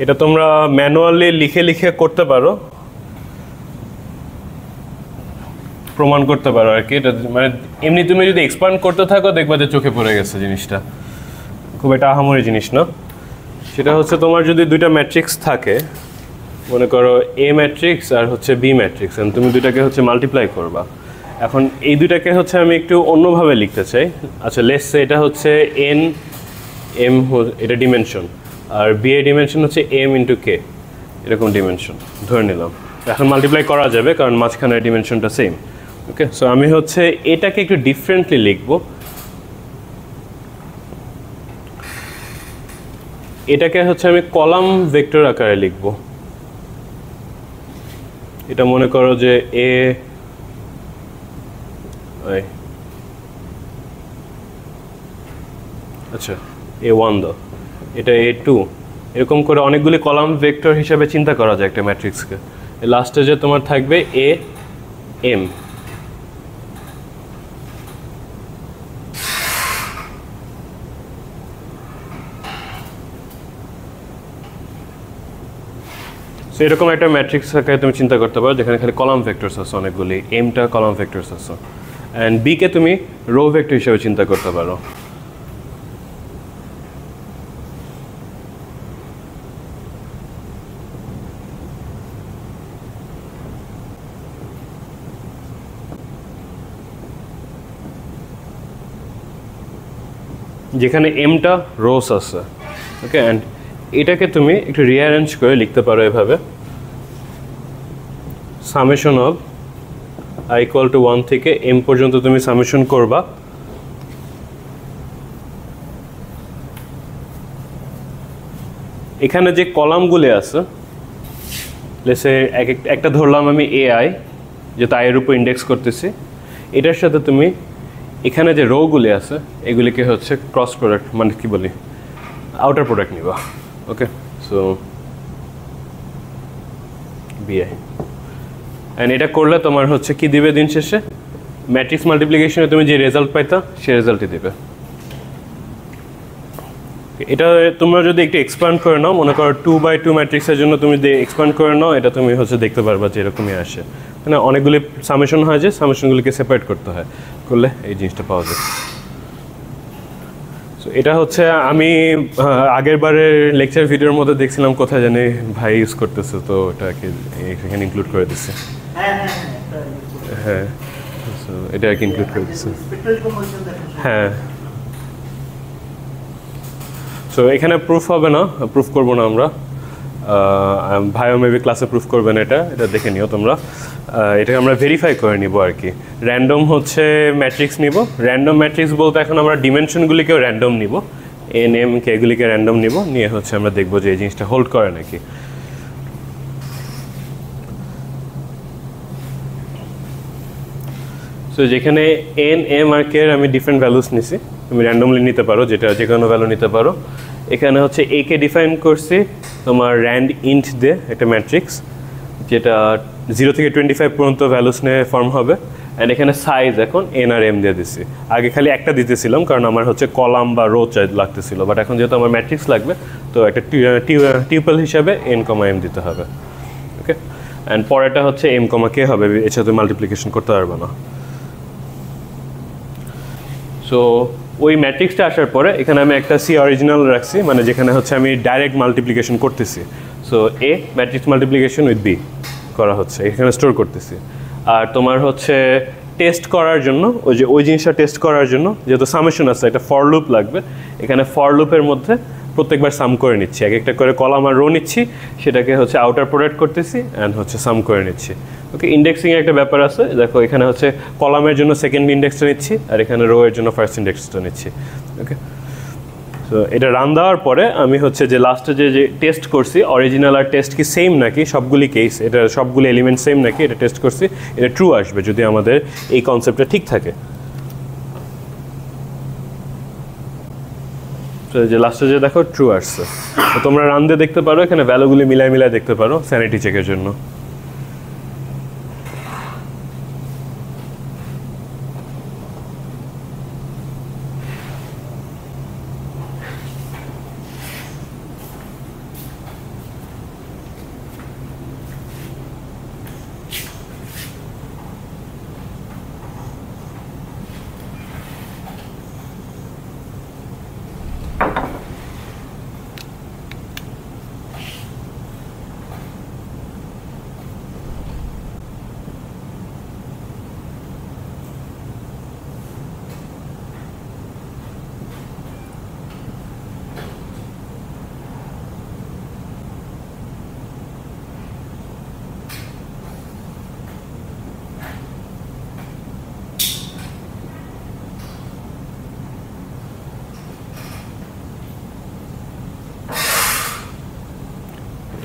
এটা তোমরা ম্যানুয়ালি লিখে লিখে করতে পারো, প্রমাণ করতে পারো আর কি। এটা মানে এমনি তুমি যদি এক্সপ্যান্ড করতে থাকো দেখবা যে চোখে পড়ে গেছে জিনিসটা, খুব একটা আহামরি জিনিস না। সেটা হচ্ছে তোমার যদি দুইটা ম্যাট্রিক্স থাকে, মনে করো এ ম্যাট্রিক্স আর হচ্ছে বি ম্যাট্রিক্স, তুমি দুইটাকে হচ্ছে মাল্টিপ্লাই করবা। এখন এই দুইটাকে হচ্ছে আমি একটু অন্যভাবে লিখতে চাই। আচ্ছা লেটস সে এটা হচ্ছে এন এম, এটা ডিমেনশন, আর বি এর ডিমেনশন হচ্ছে এম ইন্টু কে, এরকম ডিমেনশন ধরে নিলাম। এখন মাল্টিপ্লাই করা যাবে কারণ মাঝখানের ডিমেনশনটা সেম। ওকে, সো আমি হচ্ছে এটাকে একটু ডিফারেন্টলি লিখব। এটাকে হচ্ছে আমি কলাম ভেক্টর আকারে লিখব। এটা মনে করো যে এ আচ্ছা A1 দাও, এটা A2, এরকম করে অনেকগুলি কলাম ভেক্টর হিসাবে চিন্তা করা যায় একটা ম্যাট্রিক্সকে। লাস্টে যে তোমার থাকবে A M, সো এরকম একটা ম্যাট্রিক্স আকারে তুমি চিন্তা করতে পারো যেখানে খালি কলাম ভেক্টরস আছে অনেকগুলি, এমটা কলাম ভেক্টরস আছে, অ্যান্ড বিকে তুমি রো ভেক্টর হিসেবে চিন্তা করতে পারো। যেখানে এমটা রোস আছে। ওকে, অ্যান্ড এটাকে তুমি একটু রিঅ্যারেঞ্জ করে লিখতে পারো এভাবে, summation of i equal to 1 থেকে m পর্যন্ত তুমি সামেশন করবা। এখানে যে কলামগুলি আছে, লেসে একটা ধরলাম আমি ai, যে তাইয়ের উপর ইন্ডেক্স করতেছি, এটার সাথে তুমি এখানে যে রোগুলি আছে এগুলিকে হচ্ছে ক্রস প্রোডাক্ট, মানে কি বলি, আউটার প্রোডাক্ট নিবা। ওকে, সো বিআই, অ্যান্ড এটা করলে তোমার হচ্ছে কি দিবে দিন শেষে, ম্যাট্রিক্স মাল্টিপ্লিকেশনে তুমি যে রেজাল্ট পাইতা সে রেজাল্টই দিবে। এটা তোমরা যদি একটু এক্সপ্যান্ড করে নাও, মনে করো 2x2 ম্যাট্রিক্সের জন্য তুমি এক্সপ্যান্ড করে নাও, এটা তুমি হচ্ছে দেখতে পারবা যে এরকমই আসে। মানে অনেকগুলি সামেশন হয়, যে সামেশনগুলিকে সেপারেট করতে হয়, করলে এই জিনিসটা পাওয়া যায়। সো এটা হচ্ছে আমি আগের বারের লেকচার ভিডিওর মধ্যে দেখছিলাম, কোথায় জানি ভাই ইউজ করতেছে, তো এটাকে এখানে ইনক্লুড করে দিচ্ছে। হ্যাঁ, সো এটা আর কি ইনক্লুড করে দিচ্ছে। হ্যাঁ, সো এখানে প্রুফ হবে না, প্রুফ করবো না আমরা, ভাইও মেবি ক্লাসে প্রুফ করবেন, এটা দেখে নিও তোমরা। এটাকে আমরা ভেরিফাই করে নিব আর কি। র্যান্ডম হচ্ছে ম্যাট্রিক্স নিব, র্যান্ডম ম্যাট্রিক্স বলতে এখন আমরা ডিমেনশনগুলিকেও র্যান্ডম নিব, এন এম কে এগুলিকে র্যান্ডম নিব, নিয়ে হচ্ছে আমরা দেখবো যে এই জিনিসটা হোল্ড করে নাকি। সো যেখানে এন এম আর কে এর আমি ডিফারেন্ট ভ্যালুস নিছি, তুমি র্যান্ডমলি নিতে পারো, যেটা যে কোনো ভ্যালু নিতে পারো। এখানে হচ্ছে এ কে ডিফাইন করছি তোমার র্যান্ড ইন্ট দিয়ে একটা ম্যাট্রিক্স, যেটা 0 থেকে 25 পর্যন্ত ভ্যালুস নিয়ে ফর্ম হবে। অ্যান্ড এখানে সাইজ এখন এন আর এম দিয়ে দিছি। আগে খালি একটা দিতেছিলাম কারণ আমার হচ্ছে কলাম বা রো লাগতেছিল, বাট এখন যেহেতু আমার ম্যাট্রিক্স লাগবে তো একটা টিউপল হিসাবে এন কমা এম দিতে হবে। ওকে, অ্যান্ড পরেরটা হচ্ছে এম কমা কে হবে, এর সাথে মাল্টিপ্লিকেশন করতে পারবে না। সো ওই ম্যাট্রিক্সটা আসার পরে এখানে আমি একটা সি অরিজিনাল রাখছি, মানে যেখানে হচ্ছে আমি ডাইরেক্ট মাল্টিপ্লিকেশন করতেছি। So A matrix multiplication with B করা হচ্ছে, এখানে স্টোর করতেছি। আর তোমার হচ্ছে টেস্ট করার জন্য ওই জিনিসটা টেস্ট করার জন্য যেহেতু সামেশন আছে, একটা ফর লুপ লাগবে। এখানে ফর লুপের মধ্যে প্রত্যেকবার সাম করে নিচ্ছি, এক একটা করে কলাম আর রো নিচ্ছি, সেটাকে হচ্ছে আউটার প্রোডাক্ট করতেছি অ্যান্ড হচ্ছে সাম করে নিচ্ছি। ওকে, ইন্ডেক্সিংয়ের একটা ব্যাপার আছে, দেখো এখানে হচ্ছে কলামের জন্য সেকেন্ড ইন্ডেক্সটা নিচ্ছি আর এখানে রো এর জন্য ফার্স্ট ইন্ডেক্সটা নিচ্ছি। ওকে, সো এটা রান দেওয়ার পরে আমি হচ্ছে যে লাস্টে যে টেস্ট করছি অরিজিনাল আর টেস্ট কি সেম নাকি, সবগুলি কেস এটা সবগুলি এলিমেন্ট সেম নাকি এটা টেস্ট করছি, এটা ট্রু আসবে যদি আমাদের এই কনসেপ্টটা ঠিক থাকে। তো যে লাস্টে যে দেখো ট্রু আসছে, তো তোমরা রান দিয়ে দেখতে পারো, এখানে ভ্যালুগুলি মিলাই দেখতে পারো স্যানিটি চেকের জন্য।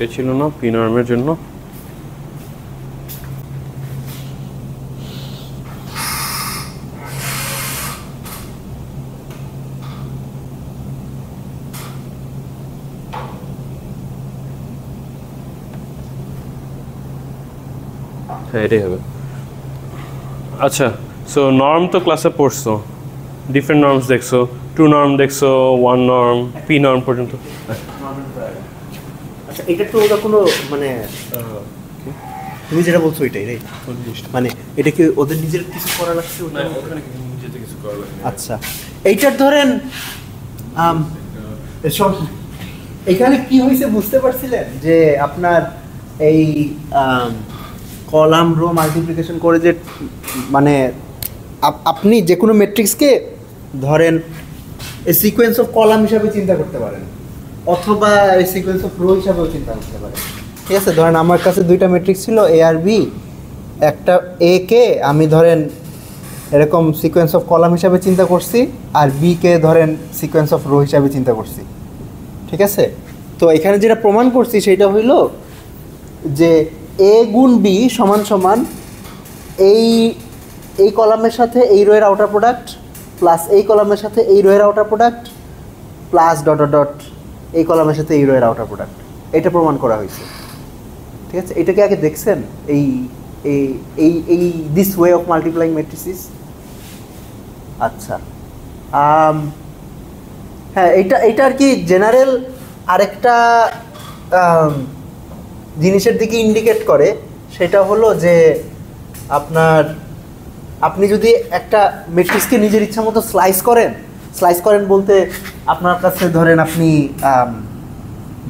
এটা ছিল না পিন আর্মের জন্য। হ্যাঁ, এটাই হবে। আচ্ছা, সো নর্ম তো ক্লাসে পড়ছো, ডিফারেন্ট নর্মস দেখছো, 2 নর্ম দেখছো, 1 নর্ম, পি নর্ম পর্যন্ত। আচ্ছা, এটা তো ওটা কোনো মানে তুমি যেটা বলছো ওইটাই রাইট, মানে এটা কি ওদের নিজের কিছু করা লাগছে ওটা? আচ্ছা, এইটার ধরেন এখানে কি হয়েছে বুঝতে পারছিলেন যে আপনার এই কলাম রো মাল্টিপ্লিকেশন করে যে মানে আপনি যে কোনো ম্যাট্রিক্সকে ধরেন এই সিকোয়েন্স অফ কলাম হিসাবে চিন্তা করতে পারেন অথবা এই সিকোয়েন্স অফ রো হিসাবেও চিন্তা করতে পারেন। ঠিক আছে, ধরেন আমার কাছে দুইটা ম্যাট্রিক্স ছিল এ আর বি, একটা এ কে আমি ধরেন এরকম সিকোয়েন্স অফ কলাম হিসাবে চিন্তা করছি আর বি কে ধরেন সিকোয়েন্স অফ রো হিসাবে চিন্তা করছি। ঠিক আছে, তো এখানে যেটা প্রমাণ করছি সেটা হইল যে এ গুণ বি সমান সমান এই কলামের সাথে এই রো এর আউটার প্রোডাক্ট প্লাস এই কলামের সাথে এই রো এর outer product plus dot dot এই কলামের সাথে এই রো এর আউটার প্রোডাক্ট, এটা প্রমাণ করা হয়েছে। ঠিক আছে, এটাকে আগে দেখছেন এই এই এই এই দিস ওয়ে অফ মাল্টিপ্লাইং ম্যাট্রিসিস? আচ্ছা, হ্যাঁ, এইটা আর কি জেনারেল আরেকটা জিনিসের দিকে ইন্ডিকেট করে, সেটা হলো যে আপনি যদি একটা ম্যাট্রিক্সকে নিজের ইচ্ছা মতো স্লাইস করেন বলতে আপনার কাছে ধরেন আপনি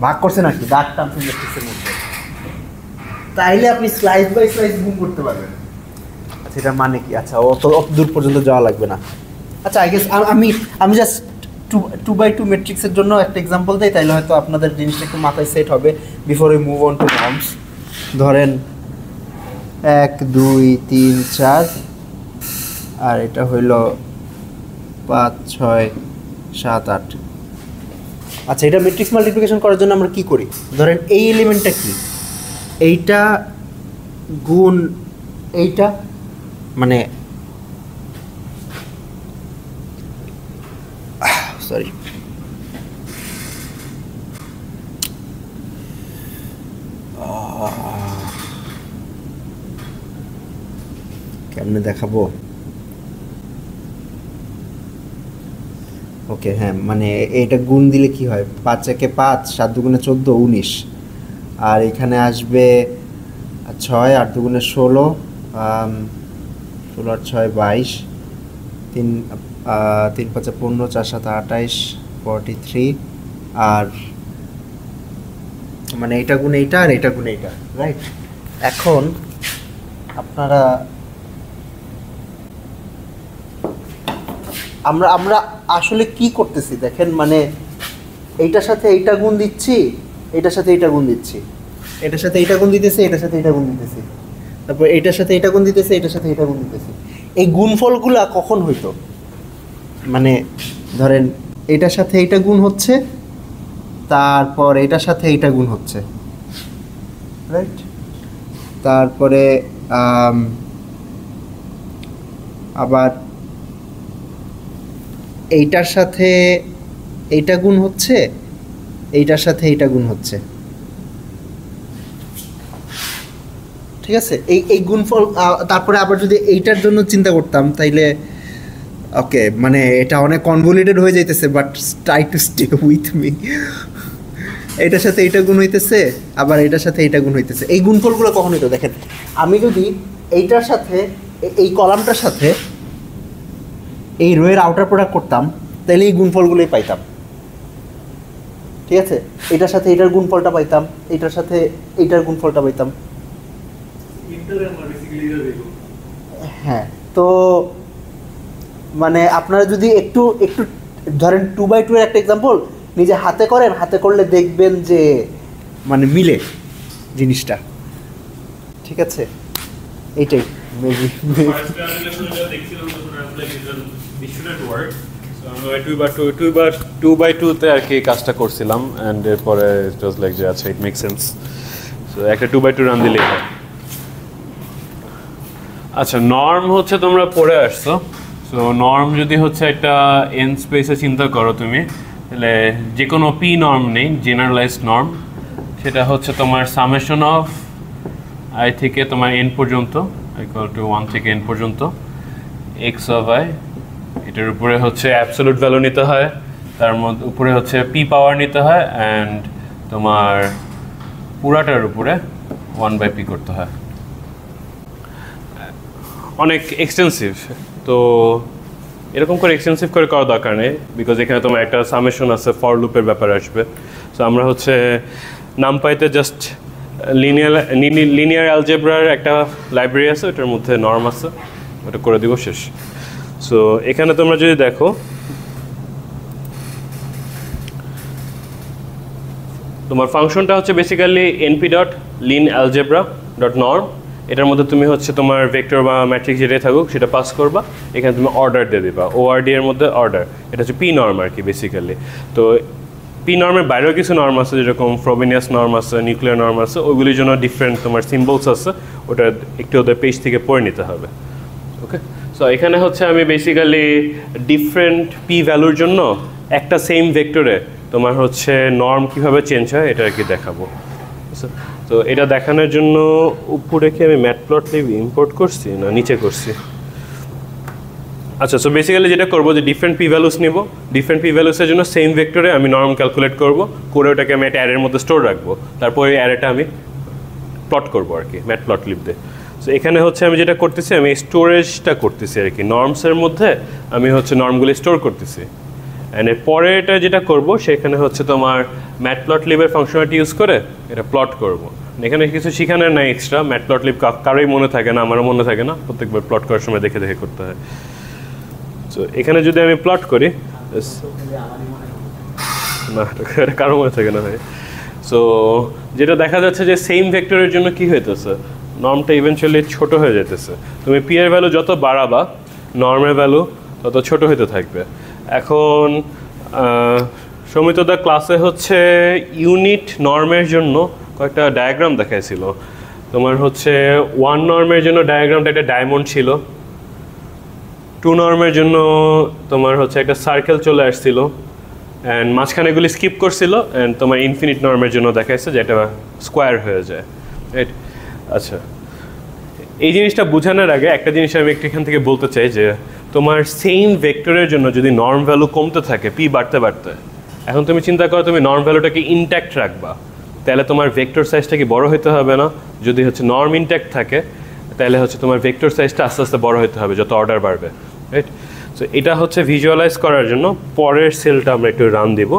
ভাগ করছেন আর কি দাগ টানছেন ম্যাট্রিক্সের মধ্যে, তাইলে আপনি স্লাইস বাই স্লাইস গুণ করতে পারবেন। আচ্ছা, এটা মানে কি? আচ্ছা, অত দূর পর্যন্ত যাওয়া লাগবে না। আচ্ছা, আই গেস আমি জাস্ট 2x2 ম্যাট্রিক্সের জন্য একটা এক্সাম্পল দিই, তাইলে হয়তো আপনাদের জিনিসটা একটু মাথায় সেট হবে before we move on to norms. ধরেন 1 2 3 4 আর এটা হইল 5 6 7 8। আচ্ছা, এটা ম্যাট্রিক্স মাল্টিপ্লিকেশন করার জন্য আমরা কি করি? ধরেন এই এলিমেন্টটা কি, এইটা গুণ এইটা, মানে সরি। কেমনে দেখাবো? ওকে, হ্যাঁ, মানে এটা গুণ দিলে কি হয়, 5 একে 5, 7 দুগুণে 14, 19, আর এখানে আসবে 6, 8 দুগুণে 16, 16 আর 6 22, 3 5 15, 4 7 28, 43, আর মানে এইটা গুণ এইটা আর এইটা গুণ এইটা, রাইট? এখন আপনারা আমরা আসলে কি করতেছি দেখেন, মানে এইটার সাথে এইটা গুণ দিচ্ছি, এইটার সাথে এইটা গুণ দিচ্ছি, এটার সাথে এইটা গুণ দিতেছি, এটার সাথে এইটা গুণ দিতেছি, তারপর এইটার সাথে এইটা গুণ দিতেছি, এটার সাথে এইটা গুণ দিতেছি। এই গুণফলগুলা কখন হইতো? মানে ধরেন এটার সাথে এইটা গুণ হচ্ছে, তারপর এটার সাথে এইটা গুণ হচ্ছে, রাইট? তারপরে আবার এইটার সাথে এইটা গুণ হচ্ছে, এইটার সাথে এইটা গুণ হচ্ছে, ঠিক আছে? এই গুণফল। তারপরে আবার যদি এইটার জন্য চিন্তা করতাম তাইলে ওকে, মানে এটা অনেক কনভলিউটেড হয়ে যাইতেছে, but try to stay with me. এটার সাথে এইটা গুণ হইতেছে, আবার এটার সাথে এইটা গুণ হইতেছে। এই গুণফলগুলো কখন হইতো দেখেন, আমি যদি এইটার সাথে এই কলামটার সাথে এই রোয়ের আউটার প্রোডাক্ট করতাম, তাহলে এই গুণফলগুলোই পাইতাম, ঠিক আছে? এটার সাথে এটার গুণফলটা পাইতাম, এটার সাথে এইটার গুণফলটা পাইতাম। হ্যাঁ, তো মানে আপনারা যদি একটু একটু ধরেন 2x2 এর একটা এক্সাম্পল নিজে হাতে করেন, হাতে করলে দেখবেন যে মানে মিলে জিনিসটা, ঠিক আছে? এইটাই মেবি। টু বাই টুতে আর কি কাজটা করছিলাম, অ্যান্ড এরপরে ইট ওয়াজ লাইক যে আচ্ছা ইট মেক সেন্স, সো একটা 2x2 রান দিলেই হয়। আচ্ছা, নর্ম হচ্ছে তোমরা পড়ে আসছো। সো নর্ম যদি হচ্ছে একটা এন স্পেসে চিন্তা করো তুমি, তাহলে যে কোনো পি নর্ম নেই, জেনারেলাইজড নর্ম, সেটা হচ্ছে তোমার সামেশন অফ আই থেকে তোমার এন পর্যন্ত, ইকুয়াল টু 1 থেকে এন পর্যন্ত, এক্স অফ আই, এটার উপরে হচ্ছে অ্যাবসলিউট ভ্যালু নিতে হয়, তার মধ্যে উপরে হচ্ছে পি পাওয়ার নিতে হয়, অ্যান্ড তোমার পুরাটার উপরে 1/p করতে হয়। অনেক এক্সটেন্সিভ, তো এরকম করে এক্সটেন্সিভ করে করার দরকার নেই, বিকজ এখানে তোমার একটা সামেশন আছে, ফর লুপের ব্যাপার আসবে। সো আমরা হচ্ছে নামপাইতে জাস্ট লিনিয়ার অ্যালজেব্রার একটা লাইব্রেরি আছে, ওটার মধ্যে নর্ম আছে, ওটা করে দিব, শেষ। সো এখানে তোমরা যদি দেখো, তোমার ফাংশনটা হচ্ছে basically np dot lin algebra dot norm. এটার মধ্যে তুমি হচ্ছে তোমার ভেক্টর বা ম্যাট্রিক্স যেটাই থাকুক সেটা পাস করবা, এখানে তুমি অর্ডার দিয়ে দিবা, ওআরডি এর মধ্যে অর্ডার, এটা হচ্ছে পি নর্ম আর কি বেসিক্যালি। তো পি নর্মের বাইরেও কিছু নর্ম আছে, যেরকম ফ্রোবেনিয়াস নর্ম আছে, নিউক্লিয়ার নর্ম আছে, ওইগুলির জন্য ডিফারেন্ট তোমার সিম্বলস আছে, ওটা একটু ওদের পেজ থেকে পড়ে নিতে হবে। ওকে, সো এখানে হচ্ছে আমি বেসিক্যালি ডিফারেন্ট পি ভ্যালুর জন্য একটা সেম ভেক্টরে তোমার হচ্ছে নর্ম কীভাবে চেঞ্জ হয় এটা আর কি দেখাবো। তো এটা দেখানোর জন্য উপরে কি আমি ম্যাটপ্লটলিব ইম্পোর্ট করছি না নিচে করছি? আচ্ছা, সো বেসিক্যালি যেটা করবো যে ডিফারেন্ট পি ভ্যালুস নিব, ডিফারেন্ট পি ভ্যালুসের জন্য সেম ভেক্টরে আমি নর্ম ক্যালকুলেট করবো, করে ওটাকে আমি একটা অ্যারের মধ্যে স্টোর রাখবো, তারপর এই অ্যারেটা আমি প্লট করবো আর কি ম্যাটপ্লটলিব দিয়ে। সো এখানে হচ্ছে আমি যেটা করতেছি, আমি স্টোরেজটা করতেছি আর কি, নর্মসের মধ্যে আমি হচ্ছে নর্মগুলি স্টোর করতেছি, অ্যান্ড এর পরে এটা যেটা করবো সেখানে হচ্ছে তোমার ম্যাটপ্লটলিবের ফাংশনালিটি ইউজ করে এটা প্লট করবো। এখানে কিছু শিখানোর নাই এক্সট্রা, ম্যাটপ্লটলিব কারোই মনে থাকে না, আমারও মনে থাকে না, প্রত্যেকবার প্লট করার সময় দেখে দেখে করতে হয়। সো এখানে যদি আমি প্লট করি, না এটা কারো মনে থাকে না ভাই। সো যেটা দেখা যাচ্ছে যে সেম ভেক্টরের জন্য কি হইতেছে, নর্মটা ইভেনচুয়ালি ছোট হয়ে যেতেছে। তুমি পি এর ভ্যালু যত বাড়াবা, নর্মের ভ্যালু তত ছোট হতে থাকবে। এখন সৌমিতদা ক্লাসে হচ্ছে ইউনিট নর্মের জন্য কয়েকটা ডায়াগ্রাম দেখাইছিল। তোমার হচ্ছে 1 নর্মের জন্য ডায়াগ্রামটা একটা ডায়মন্ড ছিল, 2 নর্মের জন্য তোমার হচ্ছে একটা সার্কেল চলে আসছিল, অ্যান্ড মাঝখানে এগুলি স্কিপ করছিল অ্যান্ড তোমার ইনফিনিট নর্মের জন্য দেখাইছে যে এটা স্কোয়ার হয়ে যায়, রাইট? আচ্ছা, এই জিনিসটা বোঝানোর আগে একটা জিনিস আমি একটু এখান থেকে বলতে চাই যে তোমার সেম ভেক্টরের জন্য যদি নর্ম ভ্যালু কমতে থাকে, পি বাড়তে বাড়তে, এখন তুমি চিন্তা করো তুমি নর্ম ভ্যালুটাকে ইনট্যাক্ট রাখবা, তাহলে তোমার ভেক্টর সাইজটা কি বড় হতে হবে না? যদি হচ্ছে নর্ম ইনট্যাক্ট থাকে তাহলে হচ্ছে তোমার ভেক্টর সাইজটা আস্তে আস্তে বড় হতে হবে যত অর্ডার বাড়বে, রাইট? সো এটা হচ্ছে ভিজুয়ালাইজ করার জন্য পরের সেলটা আমরা একটু রান দিব।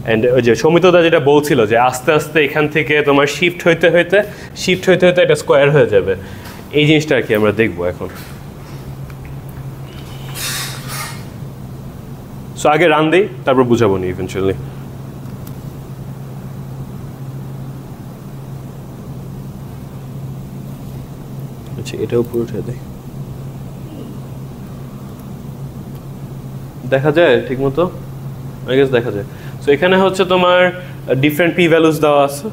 অ্যান্ড ওই যে সৌমিতদা যেটা বলছিল যে আস্তে আস্তে এখান থেকে তোমার শিফট হইতে হইতে এটা স্কোয়ার হয়ে যাবে, এই জিনিসটা আর কি আমরা দেখবো এখন। সো আগে রান দিই, তারপর বুঝাবো নি ইভেনচুয়ালি। আচ্ছা, এটাও পুরো উঠে দেয়, দেখা যায় ঠিক মতো? আই গেস দেখা যায়। সো এখানে হচ্ছে তোমার ডিফারেন্ট পি ভ্যালুস দেওয়া আছে,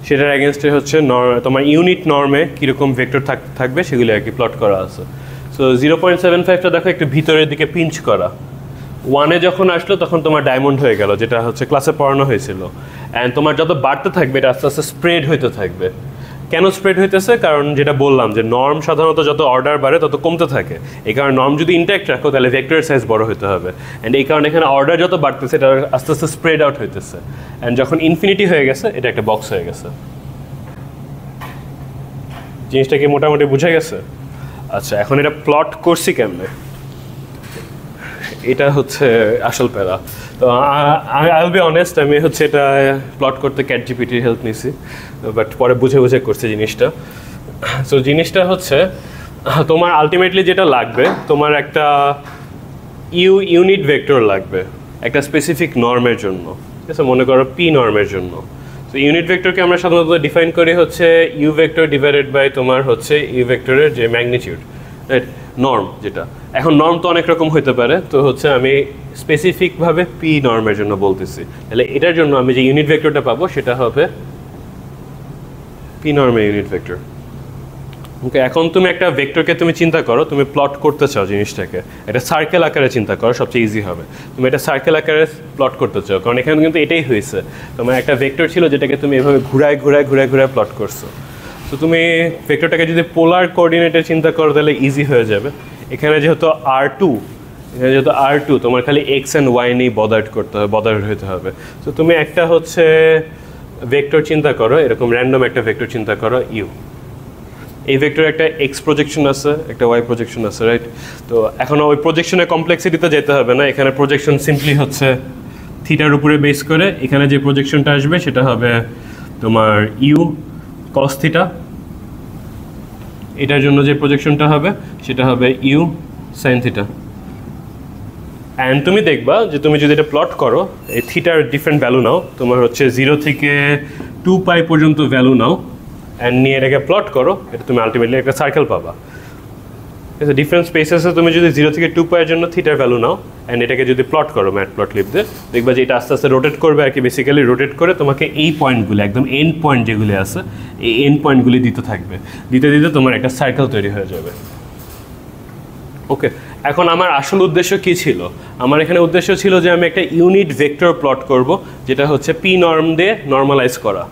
সেটার অ্যাগেনস্টে হচ্ছে তোমার ইউনিট নর্মে কীরকম ভেক্টর থাকবে সেগুলি আর কি প্লট করা আছে। সো 0.75টা দেখো একটু ভিতরের দিকে পিঞ্চ করা, 1-এ যখন আসলো তখন তোমার ডায়মন্ড হয়ে গেল, যেটা হচ্ছে ক্লাসে পড়ানো হয়েছিল। অ্যান্ড তোমার যত বাড়তে থাকবে এটা আস্তে আস্তে স্প্রেড হইতে থাকবে। কেন স্প্রেড হইতেছে? কারণ যেটা বললাম যে নর্ম সাধারণত যত অর্ডার বাড়ে তত কমতে থাকে, এই কারণে নর্ম যদি ইনট্যাক্ট রাখো তাহলে ভেক্টরের সাইজ বড় হতে হবে। অ্যান্ড এই কারণে এখানে অর্ডার যত বাড়তেছে এটা আস্তে আস্তে স্প্রেড আউট হইতেছে। অ্যান্ড যখন ইনফিনিটি হয়ে গেছে এটা একটা বক্স হয়ে গেছে। জিনিসটা কি মোটামুটি বুঝে গেছে? আচ্ছা, এখন এটা প্লট করছি কেমনে, এটা হচ্ছে আসল প্যারা। তো আই উইল বি অনেস্ট, আমি হচ্ছে এটা প্লট করতে ChatGPT-র হেল্প নিছি, বাট পরে বুঝে বুঝে করছি জিনিসটা। সো জিনিসটা হচ্ছে তোমার আলটিমেটলি যেটা লাগবে, তোমার একটা ইউনিট ভেক্টর লাগবে একটা স্পেসিফিক নর্মের জন্য, ঠিক আছে? মনে করো পি নর্মের জন্য। তো ইউনিট ভেক্টরকে আমরা সাধারণত ডিফাইন করি হচ্ছে ইউ ভেক্টর ডিভাইডেড বাই তোমার হচ্ছে ইউ ভেক্টরের যে ম্যাগনিটিউড, রাইট? নর্ম যেটা, এখন নর্ম তো অনেক রকম হতে পারে, তো হচ্ছে আমি স্পেসিফিকভাবে পি নর্মের জন্য বলতেছি। তাহলে এটার জন্য আমি যে ইউনিট ভেক্টরটা পাবো সেটা হবে পি নর্মের ইউনিট ভেক্টর। ওকে, এখন তুমি একটা ভেক্টরকে তুমি চিন্তা করো, তুমি প্লট করতে চাও জিনিসটাকে, এটা সার্কেল আকারে চিন্তা করো, সবচেয়ে ইজি হবে। তুমি এটা সার্কেল আকারে প্লট করতে চাও, কারণ এখানে কিন্তু এটাই হয়েছে, তোমার একটা ভেক্টর ছিল যেটাকে তুমি এভাবে ঘুরায় প্লট করছো। তো তুমি ভেক্টরটাকে যদি পোলার কোঅর্ডিনেটে চিন্তা করো তাহলে ইজি হয়ে যাবে। এখানে যেহেতু R2 তোমার খালি এক্স অ্যান্ড ওয়াই নিয়ে বদার হতে হবে। তো তুমি একটা হচ্ছে ভেক্টর চিন্তা করো, এরকম র্যান্ডম একটা ভেক্টর চিন্তা করো ইউ। এই ভেক্টর একটা এক্স প্রজেকশন আছে, একটা ওয়াই প্রজেকশন আছে, রাইট? তো এখন ওই প্রজেকশনের কমপ্লেক্সিটিতে যেতে হবে না, এখানে প্রজেকশন সিম্পলি হচ্ছে থিটার উপরে বেস করে এখানে যে প্রজেকশনটা আসবে সেটা হবে তোমার ইউ কস থিটা, এটার জন্য যে প্রজেকশনটা হবে সেটা হবে ইউ সাইন থিটা। অ্যান্ড তুমি দেখবা যে তুমি যদি এটা প্লট করো, এই থিটার ডিফারেন্ট ভ্যালু নাও, তোমার হচ্ছে 0 থেকে 2π পর্যন্ত ভ্যালু নাও, অ্যান্ড নিয়ে এটাকে প্লট করো, এটা তুমি আলটিমেটলি একটা সার্কেল পাবা। ঠিক আছে, ডিফারেন্ট স্পেসেসে তুমি যদি 0 থেকে 2π এর জন্য থিটার ভ্যালু নাও অ্যান্ড এটাকে যদি প্লট করো ম্যাটপ্লটলিব দিয়ে, দেখবা যে এটা আস্তে আস্তে রোটেট করবে আর কি, বেসিক্যালি রোটেট করে তোমাকে এই পয়েন্টগুলো একদম এন্ড পয়েন্ট যেগুলি আছে এই এন্ড পয়েন্টগুলি দিতে থাকবে, দিতে তোমার একটা সার্কেল তৈরি হয়ে যাবে। ওকে, এখন আমার আসল উদ্দেশ্য কী ছিল? আমার এখানে উদ্দেশ্য ছিল যে আমি একটা ইউনিট ভেক্টর প্লট করব, যেটা হচ্ছে পি নর্ম দিয়ে নর্মালাইজ করা,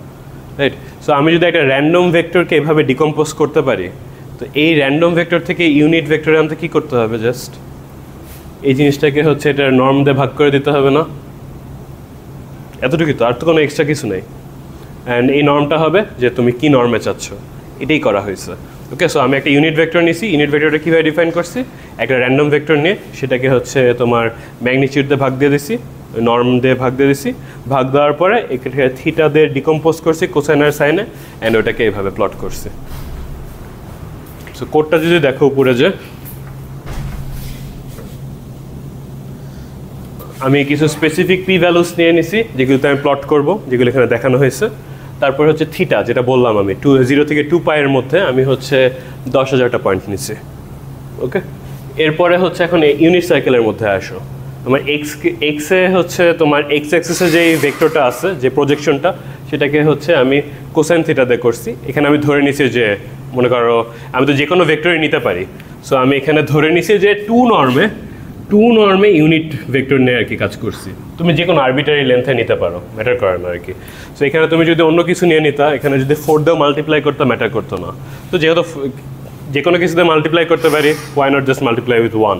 রাইট? সো আমি যদি একটা র্যান্ডম ভেক্টরকে এভাবে ডিকম্পোজ করতে পারি, তো এই র্যান্ডম ভেক্টর থেকে ইউনিট ভেক্টরে আনতে কী করতে হবে? জাস্ট এই জিনিসটাকে হচ্ছে এটা নর্ম দিয়ে ভাগ করে দিতে হবে না? এতটুকুই তো, আর তো কোনো এক্সট্রা কিছু নেই। অ্যান্ড এই নর্মটা হবে যে তুমি কি নর্মে চাচ্ছ, এটাই করা হয়েছে। ওকে, সো আমি একটা ইউনিট ভেক্টর নিয়েছি, ইউনিট ভেক্টরটা কীভাবে ডিফাইন করছি? একটা র্যান্ডম ভেক্টর নিয়ে সেটাকে হচ্ছে তোমার ম্যাগনিটিউড দিয়ে ভাগ দিয়ে দিছি, নর্ম দিয়ে ভাগ দিয়ে দিছি, ভাগ দেওয়ার পরে এখানে থিটা দিয়ে ডিকম্পোজ করছি কোসাইন আর সাইনে, অ্যান্ড ওটাকে এইভাবে প্লট করছি। সো কোডটা যদি দেখো উপরে, যে আমি কিছু স্পেসিফিক পি ভ্যালুস নিয়ে নিছি যেগুলোতে আমি প্লট করব, যেগুলো এখানে দেখানো হয়েছে। তারপর হচ্ছে থিটা, যেটা বললাম আমি 0 থেকে 2π এর মধ্যে আমি হচ্ছে 10,000টা পয়েন্ট নিছি। ওকে, এরপরে হচ্ছে এখন ইউনিট সার্কেলের মধ্যে আসো। তোমার এক্সে হচ্ছে তোমার এক্স অ্যাক্সিসে যেই ভেক্টরটা আছে, যে প্রজেকশনটা, সেটাকে হচ্ছে আমি কোসাইন থিটা দিয়ে করছি। এখানে আমি ধরে নিছি যে, মনে করো আমি তো যে কোনো ভেক্টরই নিতে পারি, সো আমি এখানে ধরে নিছি যে 2 নর্মে টু নর্মে ইউনিট ভেক্টর নিয়ে আর কি কাজ করছি। তুমি যে কোনো আরবিটারি লেন্থে নিতে পারো, ম্যাটার করে না আর কি। সো এখানে তুমি যদি অন্য কিছু নিয়ে নিতা, এখানে যদি 4 দিয়ে মাল্টিপ্লাই করতে ম্যাটার করতো না। তো যেহেতু যে কোনো কিছুতে মাল্টিপ্লাই করতে পারি, why not just multiply with 1।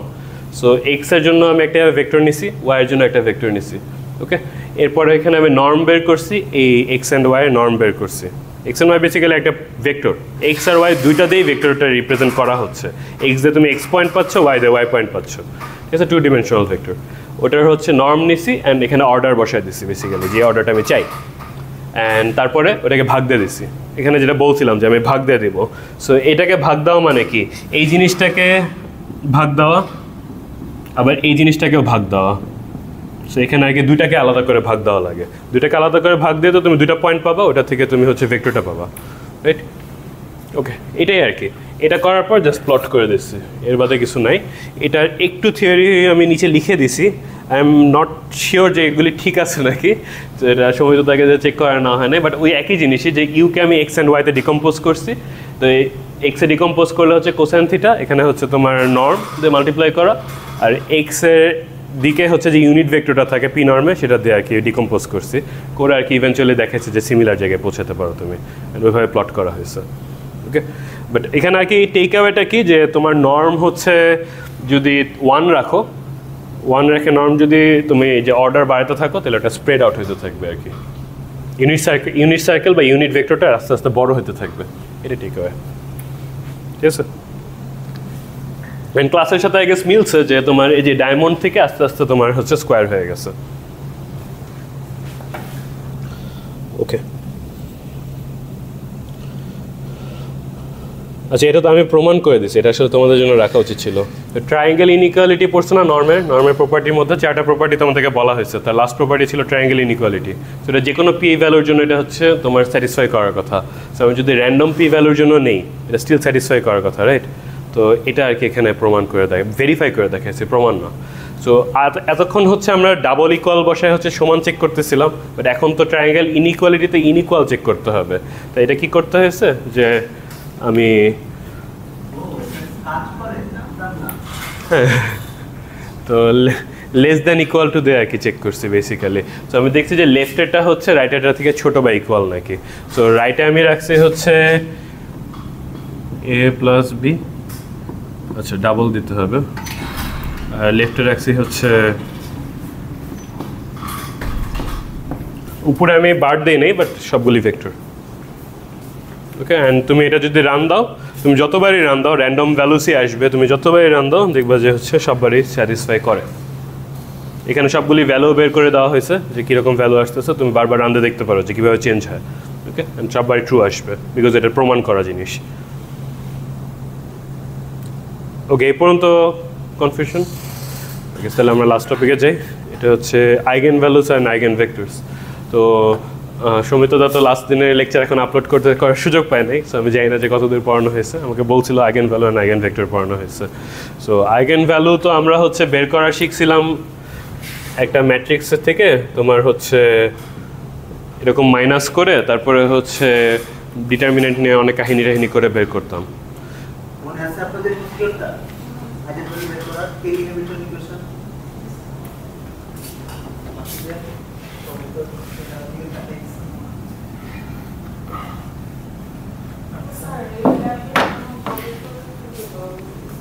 So এক্সের জন্য আমি একটা ভেক্টর নিছি, ওয়াইয়ের জন্য একটা ভেক্টর নিছি। ওকে, এরপরে এখানে আমি নর্ম বের করছি, এই এক্স অ্যান্ড ওয়াই নর্ম বের করছি। এক্স অ্যান্ড ওয়াই বেসিক্যালি একটা ভেক্টর, এক্স আর ওয়াই দুইটা দিয়েই ভেক্টরটা রিপ্রেজেন্ট করা হচ্ছে। এক্স দিয়ে তুমি এক্স পয়েন্ট পাচ্ছ, ওয়াই দিয়ে ওয়াই পয়েন্ট পাচ্ছ, ঠিক আছে, 2 ডিমেনশনাল ভেক্টর। ওটার হচ্ছে নর্ম নিছি অ্যান্ড এখানে অর্ডার বসায় দিচ্ছি বেসিক্যালি, যে অর্ডারটা আমি চাই। অ্যান্ড তারপরে ওটাকে ভাগ দিয়ে দিচ্ছি, এখানে যেটা বলছিলাম যে আমি ভাগ দিয়ে দিব। সো এটাকে ভাগ দেওয়া মানে কি, এই জিনিসটাকে ভাগ দেওয়া, আবার এই জিনিসটাকেও ভাগ দেওয়া। সো এখানে আগে দুইটাকে আলাদা করে ভাগ দেওয়া লাগে, দুইটাকে আলাদা করে ভাগ দিয়ে তো তুমি দুইটা পয়েন্ট পাবা, ওটা থেকে তুমি হচ্ছে ভেক্টরটা পাবা, রাইট? ওকে, এটাই আর কি। এটা করার পর জাস্ট প্লট করে দিচ্ছি, এর বাদে কিছু নাই। এটার একটু থিওরি আমি নিচে লিখে দিছি, আই এম নট শিওর যে এগুলি ঠিক আছে নাকি, তো এটা সময় তো তাকে চেক করা না হয় না, বাট ওই একই জিনিসই যে ইউকে আমি এক্স অ্যান্ড ওয়াইতে ডিকম্পোজ করছি। তো এক্সে ডিকম্পোজ করলে হচ্ছে কোসাইন থিটা, এখানে হচ্ছে তোমার নর্ম দিয়ে মাল্টিপ্লাই করা, আর এক্সের দিকে হচ্ছে যে ইউনিট ভেক্টরটা থাকে পি নর্মে, সেটা দিয়ে আর কি ডিকম্পোজ করছি, করে আর কি ইভেনচুয়ালি দেখাচ্ছে যে সিমিলার জায়গায় পৌঁছাতে পারো তুমি, ওইভাবে প্লট করা হয়েছে। ওকে, বাট এখানে আর কি টেক অ্যাওয়েটা কি, যে তোমার নর্ম হচ্ছে যদি 1 রাখো, 1 রেখে নর্ম যদি তুমি যে অর্ডার বাড়াতে থাকো, তাহলে ওটা স্প্রেড আউট হতে থাকবে আর কি। ইউনিট সার্কেল বা ইউনিট ভেক্টরটা আস্তে আস্তে বড় হতে থাকবে, এটা টেক অ্যাওয়ে, ঠিক আছে। ক্লাসের সাথে আই গেস মিলছে যে তোমার এই যে ডায়মন্ড থেকে আস্তে আস্তে তোমার হচ্ছে স্কোয়ার হয়ে গেছে। ওকে, আচ্ছা, এটা তো আমি প্রমাণ করে দিচ্ছি, এটা আসলে তোমাদের জন্য রাখা উচিত ছিল। ট্রায়াঙ্গেল ইনইকুয়ালিটি পড়ছে না নর্মের প্রপার্টির মধ্যে 4টা প্রপার্টি তোমাদেরকে বলা হয়েছে, তার লাস্ট প্রপার্টি ছিল ট্রায়াঙ্গেল ইনইকুয়ালিটি। তো এটা যে কোনো পি ভ্যালুর জন্য এটা হচ্ছে তোমার স্যাটিসফাই করার কথা। সো আমি যদি র্যান্ডম পি ভ্যালুর জন্য নেই, এটা স্টিল স্যাটিসফাই করার কথা, রাইট? তো এটা আর কি এখানে প্রমাণ করে দেয়, ভেরিফাই করে দেখাচ্ছে, প্রমাণ না। সো এতক্ষণ হচ্ছে আমরা ডাবল ইকুয়াল বসায় হচ্ছে সমান চেক করতেছিলাম, বাট এখন তো ট্রায়াঙ্গেল ইনইকুয়ালিটিতে ইনইকুয়াল চেক করতে হবে। তো এটা কি করতে হয়েছে যে আমি হ্যাঁ, তো লেস দ্যান ইকুয়াল টু দিয়ে আর কি চেক করছি বেসিক্যালি। সো আমি দেখছি যে লেফটেরটা হচ্ছে রাইটেরটা থেকে ছোটো বা ইকুয়াল নাকি। সো রাইটে আমি রাখছি হচ্ছে এ প্লাস বি, আচ্ছা ডাবল দিতে হবে, আর লেফটে রাখছি হচ্ছে, উপরে আমি বার দিই নেই বাট সবগুলি ভেক্টর। ওকে, অ্যান্ড তুমি এটা যদি রান দাও, তুমি যতবারই রান দাও র্যান্ডম ভ্যালুসই আসবে, তুমি যতবারই রান দাও দেখবা যে হচ্ছে সববারই স্যাটিসফাই করে। এখানে সবগুলি ভ্যালু বের করে দেওয়া হয়েছে যে কীরকম ভ্যালু আসতেছে, তুমি বারবার রান দিয়ে দেখতে পারো যে কীভাবে চেঞ্জ হয়। ওকে, অ্যান্ড সববারই ট্রু আসবে, বিকজ এটা প্রমাণ করা জিনিস। ওকে, এই পর্যন্ত কনফিউশন? ওকে, তাহলে আমরা লাস্ট টপিকে যাই। এটা হচ্ছে eigen values and eigen vectors. তো সৌমিতদা তো লাস্ট দিনের লেকচার এখন আপলোড করার সুযোগ পায় নাই, সো আমি জানি না যে কতদূর পড়ানো হয়েছে। আমাকে বলছিল eigen value and eigen vector পড়ানো হয়েছে। সো আইগেন ভ্যালু তো আমরা হচ্ছে বের করা শিখছিলাম একটা ম্যাট্রিক্সের থেকে, তোমার হচ্ছে এরকম মাইনাস করে তারপরে হচ্ছে ডিটারমিনেন্ট নিয়ে অনেক কাহিনী টাহিনী করে বের করতাম। মনে আছে আপনাদের ইকুয়েশনটা আইগেন ভ্যালু বের করার কে ইনহিবিটর ইকুয়েশন?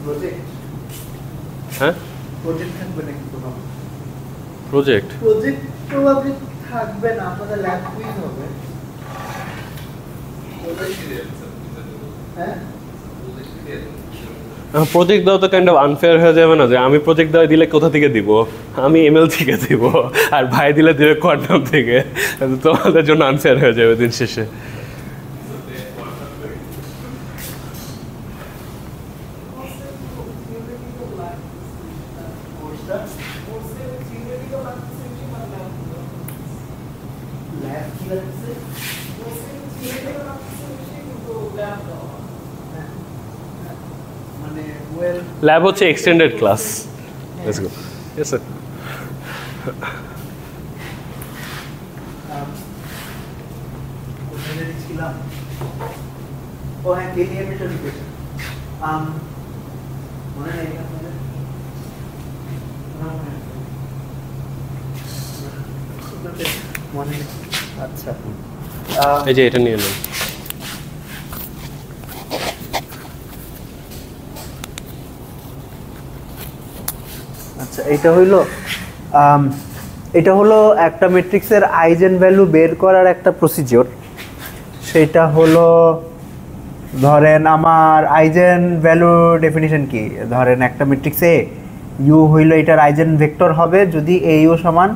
প্রজেক্ট, হ্যাঁ প্রজেক্ট থাকবে নাকি কোনো? প্রজেক্ট প্রবাবলি থাকবে না, আপনাদের ল্যাব কুইজ হবে। হ্যাঁ, প্রজেক্ট দেওয়া তো কাইন্ড অফ আনফেয়ার হয়ে যাবে না, যে আমি প্রজেক্ট দেওয়া দিলে কোথা থেকে দিব? আমি এমএল থেকে দিব, আর ভাই দিলে দিবে কোয়ান্টাম থেকে। তোমাদের জন্য আনফেয়ার হয়ে যাবে দিন শেষে। ল্যাব কি আছে? মানে ওয়েল ল্যাব হচ্ছে extended class. Let's go. Yes sir. কোথায় ছিলাম? ও হ্যাঁ, কে ইনহিবিটর ইকুয়েশন। মনে নেই আপনাদের? আচ্ছা এই যে এটা নিয়ে নেন। আচ্ছা এটা হলো একটা ম্যাট্রিক্সের আইজেন ভ্যালু বের করার একটা প্রসিজিওর। সেটা হলো ধরেন আমার আইজেন ভ্যালু ডেফিনিশন কি, ধরেন একটা ম্যাট্রিক্সে ইউ হইল এটার আইজেন ভেক্টর হবে যদি এ ইউ সমান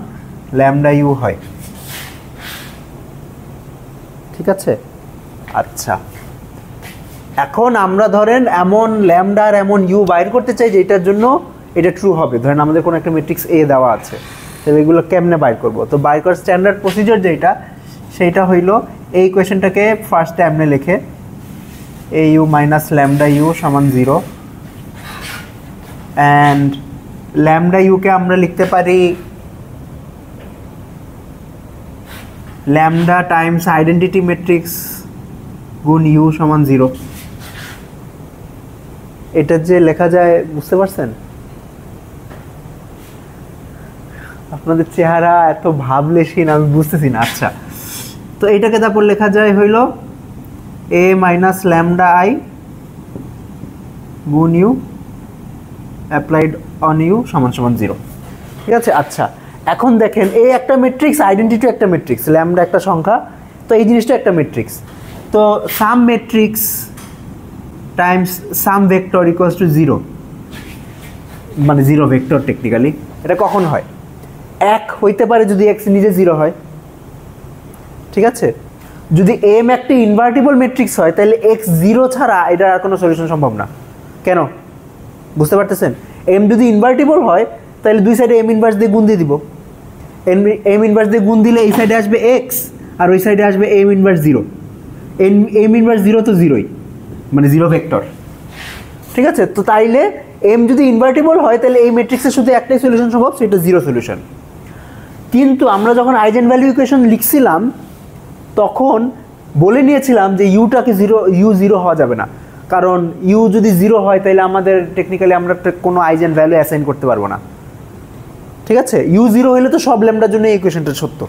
ল্যামডা ইউ হয়, ঠিক আছে। আচ্ছা এখন আমরা ধরেন এমন ল্যামডা আর এমন ইউ বাইর করতে চাই যে এটার জন্য এটা ট্রু হবে। ধরেন আমাদের কোনো একটা ম্যাট্রিক্স এ দেওয়া আছে, তাহলে এগুলো কেমনে বাইর করব? তো বাইর করার স্ট্যান্ডার্ড প্রসিজার যেটা সেইটা হইল এই ইকুয়েশনটাকে ফার্স্টে এমনে লিখে এ ইউ মাইনাস ল্যামডা ইউ সমান 0 অ্যান্ড ল্যামডা ইউকে আমরা লিখতে পারি ল্যামডা টাইমস আইডেন্টিটি ম্যাট্রিক্স গুণ ইউ সমান 0। এটা যে লেখা যায় বুঝতে পারছেন? আপনাদের চেহারা এত ভাবলেশীন আমি বুঝতেছি না। আচ্ছা তো এইটাকে তারপর লেখা যায় হইল এ মাইনাস ল্যামডা আই গুণ ইউ অ্যাপ্লাইড অন ইউ সমান সমান 0, ঠিক আছে। আচ্ছা এখন দেখেন এই একটা ম্যাট্রিক্স, আইডেন্টিটি একটা ম্যাট্রিক্স, ল্যামডা একটা সংখ্যা, তো এই জিনিসটা একটা ম্যাট্রিক্স। তো some matrix times some vector equals to 0, মানে 0 ভেক্টর টেকনিক্যালি। এটা কখন হয়? 1 হইতে পারে যদি x নিজে 0 হয়, ঠিক আছে। যদি m একটা ইনভার্টিবল ম্যাট্রিক্স হয় তাহলে x 0 ছাড়া এটার আর কোনো সলিউশন সম্ভব না। কেন বুঝতে পারতেছেন? m যদি ইনভার্টিবল হয় তাহলে দুই সাইডে m ইনভার্স দিয়ে গুণ দিয়ে দিব। m ইনভার্স দিয়ে গুণ দিলে এই সাইডে আসবে x আর ওই সাইডে আসবে m ইনভার্স 0। m ইনভার্স 0 তো 0ই, মানে 0 ভেক্টর, ঠিক আছে। তো তাইলে m যদি ইনভার্টিবল হয় তাহলে এই ম্যাট্রিক্সের শুধু একটাই সলিউশন সম্ভব, সেটা 0 সলিউশন। কিন্তু আমরা যখন আইজেন ভ্যালু ইকুয়েশন লিখছিলাম তখন বলে নিয়েছিলাম যে ইউটাকে 0 হওয়া যাবে না, কারণ ইউ যদি 0 হয় তাহলে আমাদের টেকনিক্যালি আমরা কোনো আইজেন ভ্যালু অ্যাসাইন করতে পারবো না, ঠিক আছে। ইউ 0 হলে তো সব ল্যামডার জন্য এই ইকুয়েশনটা সত্য।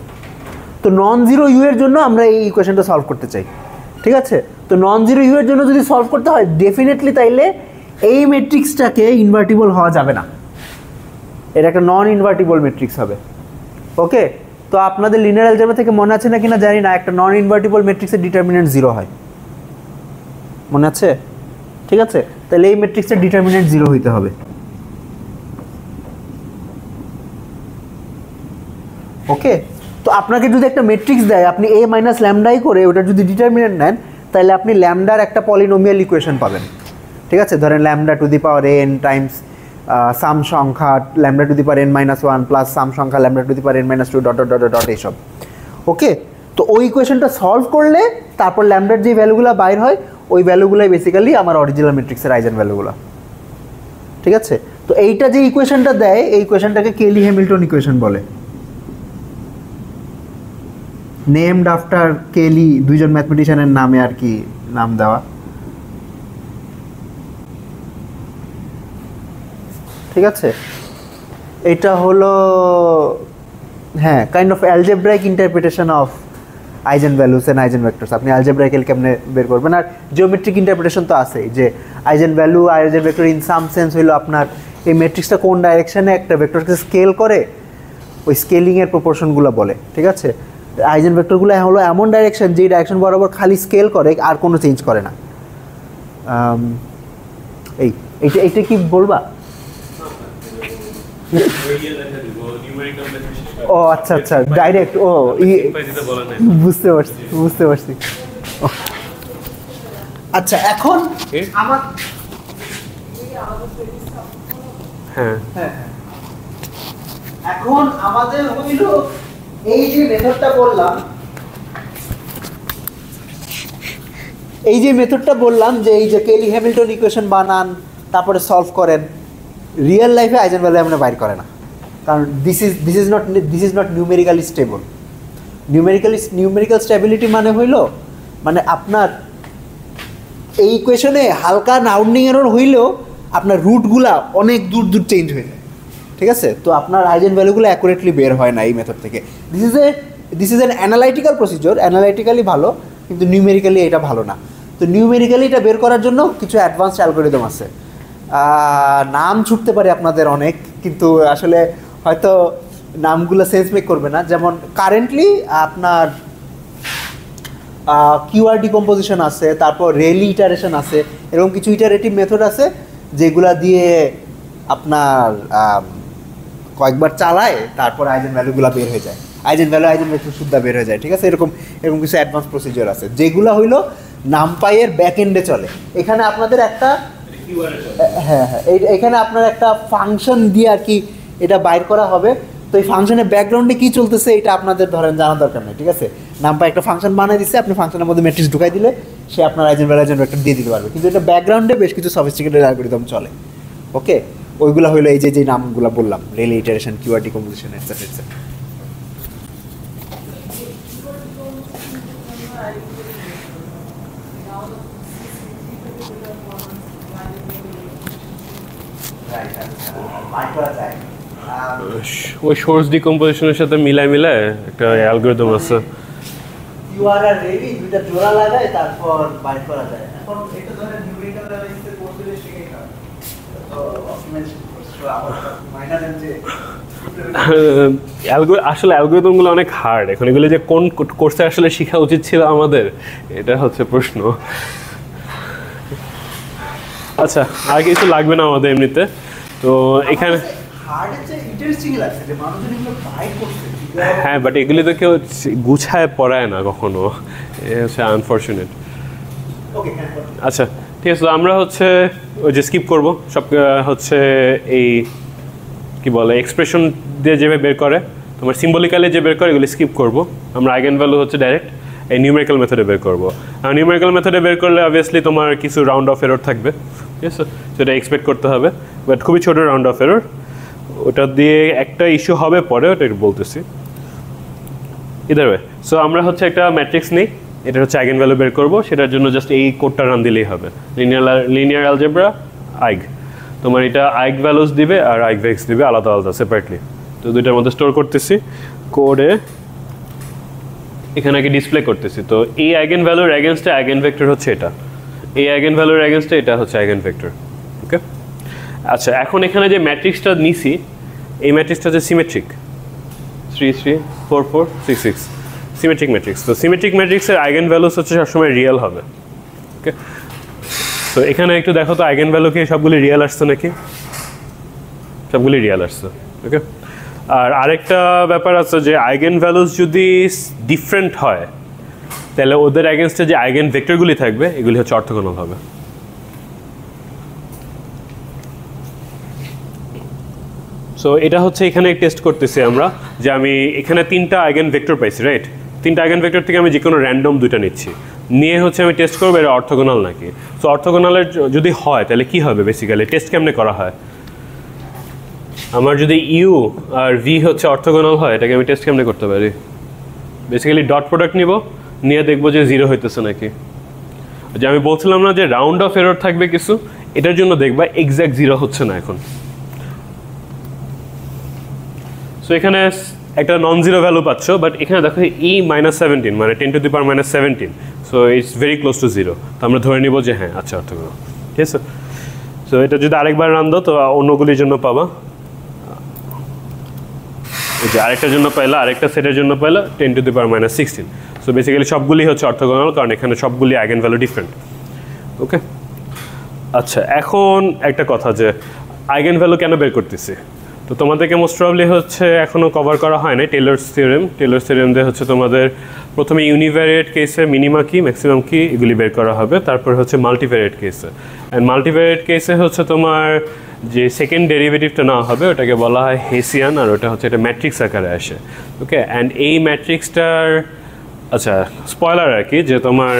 তো নন জিরো ইউ এর জন্য আমরা এই ইকুয়েশনটা সলভ করতে চাই, ঠিক আছে। তো নন জিরো ইউ এর জন্য যদি সলভ করতে হয় ডেফিনেটলি তাইলে এই ম্যাট্রিক্সটাকে ইনভার্টিবল হওয়া যাবে না, এটা একটা নন ইনভার্টিবল ম্যাট্রিক্স হবে। ওকে, তো আপনাদের লিনিয়ার অ্যালজেব্রা থেকে মনে আছে না কিনা জানি না, একটা নন ইনভার্টিবল ম্যাট্রিক্সের ডিটারমিনেন্ট 0 হয়, মনে আছে? ঠিক আছে, তাহলে এই ম্যাট্রিক্সের ডিটারমিনেন্ট 0 হইতে হবে। ওকে, তো আপনাকে যদি একটা ম্যাট্রিক্স দেয় আপনি a মাইনাস ল্যামডাই করে ওটা যদি ডিটারমিনেন্ট নেন তাহলে আপনি ল্যামডার একটা পলিনোমিয়াল ইকুয়েশন পাবেন, ঠিক আছে। ধরেন lambda to the power n times some সংখ্যা lambda to the power n minus 1 plus some সংখ্যা lambda to the power n minus 2 dot dot dot dot এইসব। ওকে, তো ওই ইকুয়েশনটা সলভ করলে তারপর ল্যামডার যে ভ্যালুগুলো বাইর হয় ওই ভ্যালুগুলোই বেসিক্যালি আমার অরিজিনাল ম্যাট্রিক্সের আইজেন ভ্যালুগুলো, ঠিক আছে। তো এইটা যে ইকুয়েশনটা দেয় এই ইকুয়েশনটাকে কেলি হ্যামিল্টন ইকুয়েশন বলে, নেমড আফটার কেলি, দুইজন ম্যাথমেটিশিয়ানের নামে আর কি নাম দেওয়া, ঠিক আছে। এটা হলো হ্যাঁ kind of algebraic interpretation of eigen values and eigen vectors. আপনি অ্যালজেব্রাইক্যাল কেমনে বের করবেন, আর জিওমেট্রিক ইন্টারপ্রিটেশন তো আছেই, যে eigen value eigen vector in some sense হলো আপনার এই ম্যাট্রিক্সটা কোন ডাইরেকশনে একটা ভেক্টরকে স্কেল করে ওই স্কেলিংয়ের প্রপোর্শনগুলো বলে, ঠিক আছে। আইজেন ভেক্টরগুলো হলো এমন ডাইরেকশন যেই ডাইরেকশন বরাবর খালি স্কেল করে আর কোনো চেঞ্জ করে না। এইটা কি বলবা? ও আচ্ছা আচ্ছা, ডাইরেক্ট, ও বুঝতে পারছি। আচ্ছা এখন আমার হ্যাঁ এখন আমাদের হইল এই যে মেথডটা বললাম, যে এই যে কেলি হ্যামিল্টন ইকুয়েশন বানান তারপরে সলভ করেন, রিয়েল লাইফে আইজেন ভ্যালু আমরা বাইর করে না, কারণ this is not numerically stable. Numerical stability মানে হইল মানে আপনার এই ইকুয়েশনে হালকা রাউন্ডিং এরর হইলেও আপনার রুটগুলা অনেক দূর চেঞ্জ হয়ে যায়, ঠিক আছে? তো আপনার আইজেন ভ্যালুগুলো অ্যাকুরেটলি বের হয় না এই মেথড থেকে। This is an analytical procedure, analytically ভালো কিন্তু নিউমেরিক্যালি এটা ভালো না। তো নিউমেরিক্যালি এটা বের করার জন্য কিছু অ্যাডভান্সড অ্যালগোরিদম আছে, নাম ছুটতে পারে আপনাদের অনেক, কিন্তু আসলে হয়তো নামগুলো সেন্স মেক করবে না। যেমন কারেন্টলি আপনার কিউআর ডিকম্পোজিশন আছে, তারপর রেলি ইটারেশন আছে, এরকম কিছু ইটারেটিভ মেথড আছে যেগুলা দিয়ে আপনার কয়েকবার চালায় তারপর আইজেন ভ্যালুগুলো বের হয়ে যায়, আইজেন ভেক্টর শুদ্ধা বের হয়ে যায়। ঠিক আছে? এরকম কিছু অ্যাডভান্স প্রসিজিওর আছে যেগুলো হইলো নামপাইয়ের ব্যাক এন্ডে চলে। এখানে আপনাদের একটা হ্যাঁ, এখানে আপনার একটা ফাংশন দিয়ে আর কি এটা বাইর করা হবে। তো এই ফাংশনের ব্যাকগ্রাউন্ডে কী চলতেছে এটা আপনাদের ধরেন জানা দরকার নেই। ঠিক আছে? নামপাই একটা ফাংশন বানিয়ে দিচ্ছে, আপনি ফাংশনের মধ্যে ম্যাট্রিক্স ঢুকাই দিলে সে আপনার আইজেন ভেক্টর দিয়ে দিতে পারবে, কিন্তু এটা ব্যাকগ্রাউন্ডে বেশ কিছু সফিস্টিকেটেড অ্যালগরিদম চলে। ওকে, ওইগুলো হইলো এই যে নামগুলো বললাম, Rayleigh iteration, QR decomposition, etcetera etcetera. ওই সোর্স ডিকম্পোজিশনের সাথে মিলায় একটা অ্যালগরিদম আছে। কিউআর আর রেলি দুইটা জোড়া লাগায় তারপর বাইট করা যায়। এখন এটা ধরে নিউমেরিক্যাল অ্যানালাইসিসের কোর্স দিলে শিখে গেলাম, তো অপটিমাইজেশন কোর্স আমার মাইনার যে আসলে অ্যালগরিদমগুলো অনেক হার্ড। এখন এগুলো যে কোন কোর্সে আসলে শেখা উচিত ছিল আমাদের, এটা হচ্ছে প্রশ্ন। আচ্ছা, আর কিছু লাগবে না আমাদের এমনিতে। তো এখানে হ্যাঁ, বাট এগুলি তো কেউ গুছায় পড়ায় না কখনো, এ হচ্ছে আনফর্চুনেট। আচ্ছা ঠিক আছে, তো আমরা হচ্ছে ওই যে স্কিপ করবো সব, হচ্ছে এই কি বলে এক্সপ্রেশন দিয়ে যেভাবে বের করে, তোমার সিম্বলিক্যালি যে বের করে এগুলি স্কিপ করবো। আমরা আইগেন ভ্যালু হচ্ছে ডাইরেক্ট এই নিউমেরিক্যাল মেথডে বের করবো। আর নিউমেরিক্যাল মেথডে বের করলে অবভিয়াসলি তোমার কিছু রাউন্ড অফ এরর থাকবে, ঠিক আছে? সেটা এক্সপেক্ট করতে হবে, বাট খুবই ছোটো রাউন্ড অফ এরর। ওটা দিয়ে একটা ইস্যু হবে পরে, ওটা একটু বলতেছি ইদার ওয়ে। সো আমরা হচ্ছে একটা ম্যাট্রিক্স নিই, এটা হচ্ছে আইগেন ভ্যালু বের করবো, সেটার জন্য জাস্ট এই কোডটা রান দিলেই হবে। লিনিয়ার অ্যালজেব্রা আইগ, তোমার এটা আইগ ভ্যালুস দিবে আর আইগ ভেক্স দিবে আলাদা আলাদা সেপারেটলি। তো দুইটার মধ্যে স্টোর করতেছি কোডে, এখানে আগে ডিসপ্লে করতেছি। তো এই আইগেন ভ্যালুর অ্যাগেনস্টে আইগেন ভেক্টর হচ্ছে এটা, এই আইগেন ভ্যালুর অ্যাগেনস্টে এটা হচ্ছে আইগেন ভেক্টর। ওকে, আচ্ছা এখন এখানে যে ম্যাট্রিক্সটা নিছি, এই ম্যাট্রিক্সটা হচ্ছে সিমেট্রিক, 3 3 4 4 6 6 সিমেট্রিক ম্যাট্রিক্স। তো সিমেট্রিক ম্যাট্রিক্সের আইগেন ভ্যালুস হচ্ছে সবসময় রিয়েল হবে। ওকে, তো এখানে একটু দেখো তো আইগেন ভ্যালু কি সবগুলি রিয়েল আসছে নাকি? সবগুলি রিয়েল আসছে। ওকে, আর আরেকটা ব্যাপার আছে যে আইগেন ভ্যালুস যদি ডিফারেন্ট হয় তাহলে ওদের অ্যাগেনস্টে যে আইগেন ভেক্টরগুলি থাকবে এগুলি হচ্ছে অর্থোগোনাল হবে। সো এটা হচ্ছে এখানে টেস্ট করতেছি আমরা যে আমি এখানে 3টা আইগেন ভেক্টর পাইছি, রাইট? 3টা আইগেন ভেক্টর থেকে আমি যে কোনো র্যান্ডম 2টা নিচ্ছি, নিয়ে হচ্ছে আমি টেস্ট করবো এটা অর্থোগোনাল নাকি। সো অর্থোগোনালের যদি হয় তাহলে কি হবে, বেসিক্যালি টেস্ট কেমনে করা হয়? আমার যদি ইউ আর ভি হচ্ছে অর্থোগোনাল হয়, এটাকে আমি টেস্ট কেমনে করতে পারি? বেসিক্যালি ডট প্রোডাক্ট নিব, নিয়ে দেখবো যে 0 হইতেছে নাকি। যে আমি বলছিলাম না যে রাউন্ড অফ এরর থাকবে কিছু, এটার জন্য দেখবা এক্স্যাক্ট 0 হচ্ছে না এখন। সো এখানে একটা নন জিরো ভ্যালু পাচ্ছ, বাট এখানে দেখো ই -17 মানে 10 two the power -17, so it's very close two 0। তো আমরা ধরে নিব যে হ্যাঁ আচ্ছা অর্থোগোনাল, ঠিক আছে? সো এটা যদি আরেকবার রান দাও তো অন্যগুলির জন্য পাবা, এই যে আরেকটার জন্য পাইলা, আরেকটা সেটের জন্য পাইলা 10 two the power -16। So basically সবগুলি হচ্ছে অর্থোগোনাল, কারণ এখানে সবগুলি আইগেন ভ্যালু ডিফারেন্ট। ওকে, আচ্ছা এখন একটা কথা যে আইগেন ভ্যালু কেন বের করতেছি, তো তোমাদেরকে মোস্ট প্রবলি হচ্ছে এখনও কভার করা হয় না টেলরস থিওরেম। টেলরস থিওরেম দিয়ে হচ্ছে তোমাদের প্রথমে ইউনিভ্যারিয়েট কেসে মিনিমা কি ম্যাক্সিমাম কি এগুলি বের করা হবে, তারপর হচ্ছে মাল্টিভ্যারিয়েট কেসে। অ্যান্ড মাল্টিভ্যারিয়েট কেসে হচ্ছে তোমার যে সেকেন্ড ডেরিভেটিভটা নেওয়া হবে ওটাকে বলা হয় হেসিয়ান, আর ওটা হচ্ছে একটা ম্যাট্রিক্স আকারে আসে। ওকে, অ্যান্ড এই ম্যাট্রিক্সটার আচ্ছা স্পয়লার আর কি, যে তোমার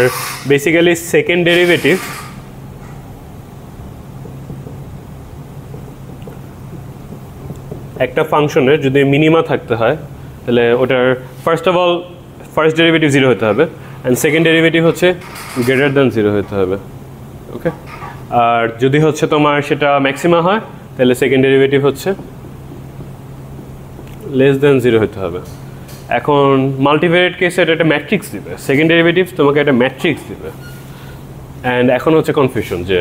বেসিক্যালি সেকেন্ড ডেরিভেটিভ একটা ফাংশনের যদি মিনিমা থাকতে হয় তাহলে ওটার first of all first derivative 0 হতে হবে, অ্যান্ড সেকেন্ড ডেরিভেটিভ হচ্ছে গ্রেটার দ্যান 0 হতে হবে। ওকে, আর যদি হচ্ছে তোমার সেটা ম্যাক্সিমা হয় তাহলে সেকেন্ড ডেরিভেটিভ হচ্ছে লেস দেন 0 হতে হবে। এখন মাল্টিভেরিয়েট কেসে এটা একটা ম্যাট্রিক্স দিবে, সেকেন্ড ডেরিভেটিভস তোমাকে একটা ম্যাট্রিক্স দিবে। অ্যান্ড এখন হচ্ছে কনফিউশন যে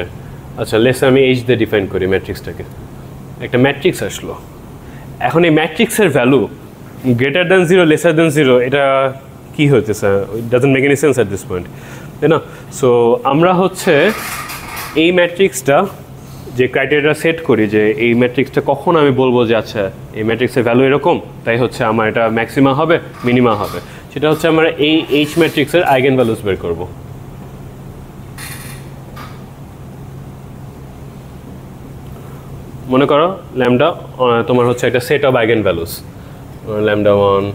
আচ্ছা লেস আমি এইচ দিয়ে ডিফাইন করি ম্যাট্রিক্সটাকে, একটা ম্যাট্রিক্স আসলো। এখন এই ম্যাট্রিক্সের value greater than 0 lesser than 0 এটা কী হইতেছে, it doesn't make any sense at this point, তাই না? সো আমরা হচ্ছে এই ম্যাট্রিক্সটা যে ক্রাইটেরিয়া সেট করি যে এই ম্যাট্রিক্সটা কখন আমি বলবো যে আচ্ছা এই ম্যাট্রিক্সের ভ্যালু এরকম, তাই হচ্ছে আমার এটা ম্যাক্সিমা হবে মিনিমা হবে, সেটা হচ্ছে আমরা এই এইচ ম্যাট্রিক্সের আইগেন ভ্যালুস বের করব। মনে করো ল্যামডা তোমার হচ্ছে একটা set of eigen values, lambda 1,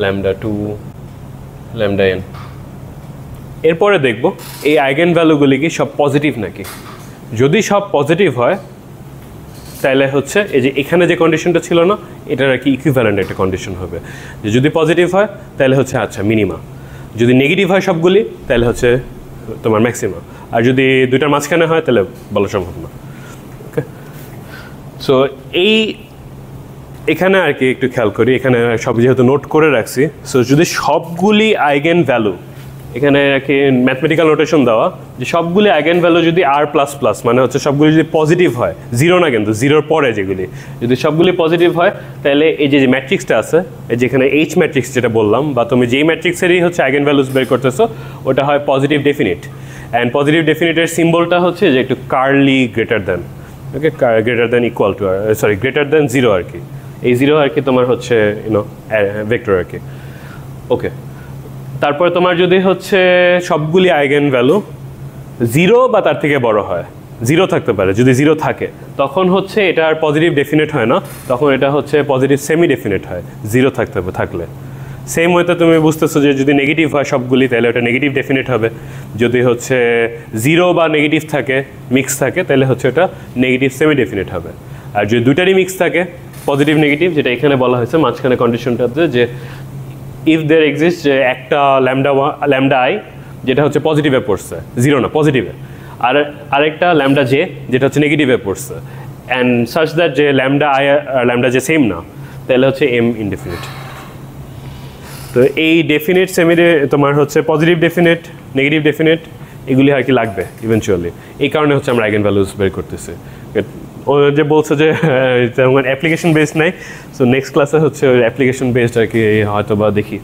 lambda 2, lambda n। এরপরে দেখব এই আইগেন ভ্যালুগুলি কি সব পজিটিভ নাকি। যদি সব পজিটিভ হয় তাহলে হচ্ছে এই যে এখানে যে কন্ডিশনটা ছিল না এটার আর কি ইকুইভ্যালেন্ট একটা কন্ডিশন হবে, যে যদি পজিটিভ হয় তাহলে হচ্ছে আচ্ছা মিনিমা, যদি নেগেটিভ হয় সবগুলি তাহলে হচ্ছে তোমার ম্যাক্সিমা, আর যদি দুইটার মাঝখানে হয় তাহলে বলা সম্ভব না। ওকে, সো এখানে আর কি একটু খেয়াল করি, এখানে সব যেহেতু নোট করে রাখছি, সো যদি সবগুলি আইগেন ভ্যালু, এখানে আর কি ম্যাথমেটিক্যাল নোটেশন দেওয়া যে সবগুলি আইগেন ভ্যালু যদি আর প্লাস প্লাস মানে হচ্ছে সবগুলি যদি পজিটিভ হয়, 0 না কিন্তু 0-র পরে যেগুলি যদি সবগুলি পজিটিভ হয় তাহলে এই যে ম্যাট্রিক্সটা আছে এই যেখানে এইচ ম্যাট্রিক্স যেটা বললাম, বা তুমি যেই ম্যাট্রিক্সেরই হচ্ছে আইগেন ভ্যালুস বের করতেছো ওটা হয় পজিটিভ ডেফিনিট। অ্যান্ড পজিটিভ ডেফিনিটের সিম্বলটা হচ্ছে যে একটু curly greater than, okay, greater than equal to sorry greater than 0 আর কি, এই 0 আর কি তোমার হচ্ছে ভেক্টর আর কি। ওকে, তারপরে তোমার যদি হচ্ছে সবগুলি আইগেন ভ্যালু 0 বা তার থেকে বড় হয়, 0 থাকতে পারে, যদি 0 থাকে তখন হচ্ছে এটা আর পজিটিভ ডেফিনেট হয় না, তখন এটা হচ্ছে পজিটিভ সেমি ডেফিনেট হয় 0 থাকলে। সেম ওয়েতে তুমি বুঝতেছো যে যদি নেগেটিভ হয় সবগুলি তাহলে ওটা নেগেটিভ ডেফিনেট হবে, যদি হচ্ছে 0 বা নেগেটিভ থাকে মিক্স থাকে তাহলে হচ্ছে ওটা নেগেটিভ সেমি ডেফিনেট হবে। আর যদি দুইটারই মিক্স থাকে পজিটিভ নেগেটিভ, যেটা এখানে বলা হয়েছে মাঝখানে কন্ডিশনটাতে যে ইফ দেয়ার এক্সিস্ট যে একটা ল্যামডা আই যেটা হচ্ছে পজিটিভে পড়ছে, 0 না পজিটিভে, আর আরেকটা ল্যামডা জে যেটা হচ্ছে নেগেটিভে পড়ছে, অ্যান্ড সাচ দ্যাট যে ল্যামডা আই আর ল্যামডা জে সেম না, তাহলে হচ্ছে এম ইনডেফিনিট। তো এই ডেফিনিট সেমি তোমার হচ্ছে পজিটিভ ডেফিনিট নেগেটিভ ডেফিনিট এগুলি আর কি লাগবে ইভেনচুয়ালি, এই কারণে হচ্ছে আমরা আইগেন ভ্যালুস বের করতেছি। ও যে বলছে যে তেমন অ্যাপ্লিকেশন বেসড নাই, সো নেক্সট ক্লাসে হচ্ছে ওই অ্যাপ্লিকেশন বেসড আর কি হয়তো বা দেখি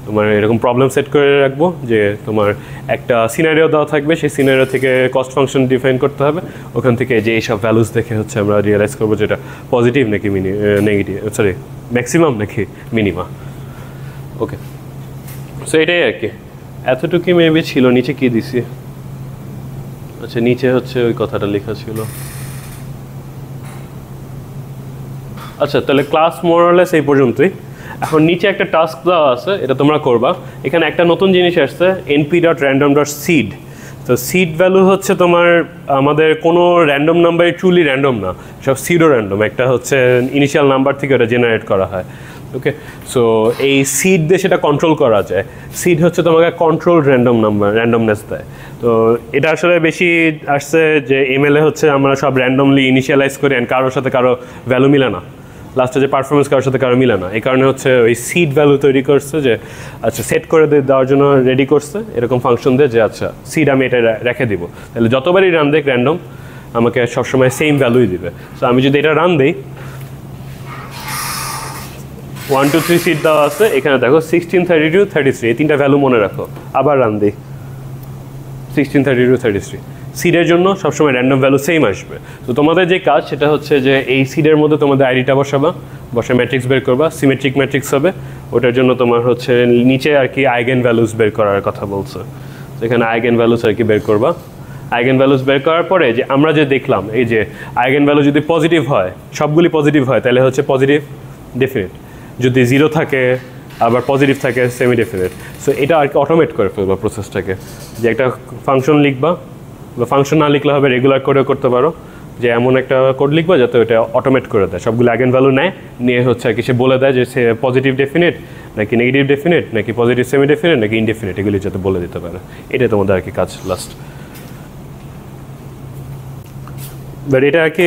তোমার এরকম প্রবলেম সেট করে রাখবো যে তোমার একটা সিনারিও দেওয়া থাকবে, সেই সিনারিও থেকে কস্ট ফাংশন ডিফাইন করতে হবে, ওখান থেকে যে এইসব ভ্যালুস দেখে হচ্ছে আমরা রিয়েলাইজ করবো যেটা পজিটিভ নাকি নেগেটিভ সরি ম্যাক্সিমাম নাকি মিনিমা। ওকে, সো এটাই আর কি, এতটুকুই মেবি ছিল। নিচে কি দিছি, আচ্ছা নিচে হচ্ছে ওই কথাটা লেখা ছিল। আচ্ছা তাহলে ক্লাস মোরালেস এই পর্যন্তই। এখন নিচে একটা টাস্ক দেওয়া আছে, এটা তোমরা করবা। এখানে একটা নতুন জিনিস আসছে np.random.seed। তো সিড ভ্যালু হচ্ছে তোমার আমাদের কোনো র্যান্ডম নাম্বারই ট্রুলি র্যান্ডম না, সব সিডো র্যান্ডম, একটা হচ্ছে ইনিশিয়াল নাম্বার থেকে ওটা জেনারেট করা হয়। ওকে, সো এই সিড দিয়ে সেটা কন্ট্রোল করা যায়। সিড হচ্ছে তোমাকে কন্ট্রোল র্যান্ডমনেস দেয়। তো এটা আসলে বেশি আসছে যে এমএলএ হচ্ছে আমরা সব র্যান্ডমলি ইনিশিয়ালাইজ করি অ্যান্ড কারোর সাথে কারো ভ্যালু মিলে না, লাস্টে যে পারফরমেন্স কারোর সাথে কারো মিলে না, এই কারণে হচ্ছে ওই সিড ভ্যালু তৈরি করছে যে আচ্ছা সেট করে দেওয়ার জন্য রেডি করছে এরকম ফাংশন দিয়ে যে আচ্ছা সিড আমি এটা রেখে দিব, তাহলে যতবারই রান দেখ র্যান্ডম আমাকে সবসময় সেম ভ্যালুই দিবে। সো আমি যদি এটা রান দিই 1 2 3 সিট দেওয়া আছে, এখানে দেখো 16 32 33, এই তিনটা ভ্যালু মনে রাখো। আবার রান দিই 16 32 33, সিডের জন্য সবসময় র্যান্ডম ভ্যালু সেম আসবে। তো তোমাদের যে কাজ সেটা হচ্ছে যে এই সিডের মধ্যে তোমাদের আইডিটা বসে ম্যাট্রিক্স বের করবা, সিমেট্রিক ম্যাট্রিক্স হবে, ওটার জন্য তোমার হচ্ছে নিচে আর কি আইগেন ভ্যালুস বের করার কথা বলছে। তো এখানে আইগেন ভ্যালুস আর কি বের করবা। আইগেন ভ্যালুস বের করার পরে যে আমরা যে দেখলাম এই যে আইগেন ভ্যালু যদি পজিটিভ হয়, সবগুলি পজিটিভ হয়, তাহলে হচ্ছে পজিটিভ ডেফিনিট, যদি 0 থাকে আবার পজিটিভ থাকে সেমি ডেফিনিট। সো এটা আর কি অটোমেট করে ফেলবা প্রসেসটাকে, যে একটা ফাংশন লিখবা বা ফাংশন না লিখলে হবে রেগুলার কোডেও করতে পারো, যে এমন একটা কোড লিখবা যাতে ওটা অটোমেট করে দেয়, সবগুলো আইগেন ভ্যালু নেয়, নিয়ে হচ্ছে আর কি সে বলে দেয় যে সে পজিটিভ ডেফিনিট নাকি নেগেটিভ ডেফিনিট নাকি পজিটিভ সেমি ডেফিনিট নাকি ইনডেফিনিট, এগুলি যাতে বলে দিতে পারে। এটাই তোমাদের আর কি কাজ লাস্ট। বাট এটা আর কি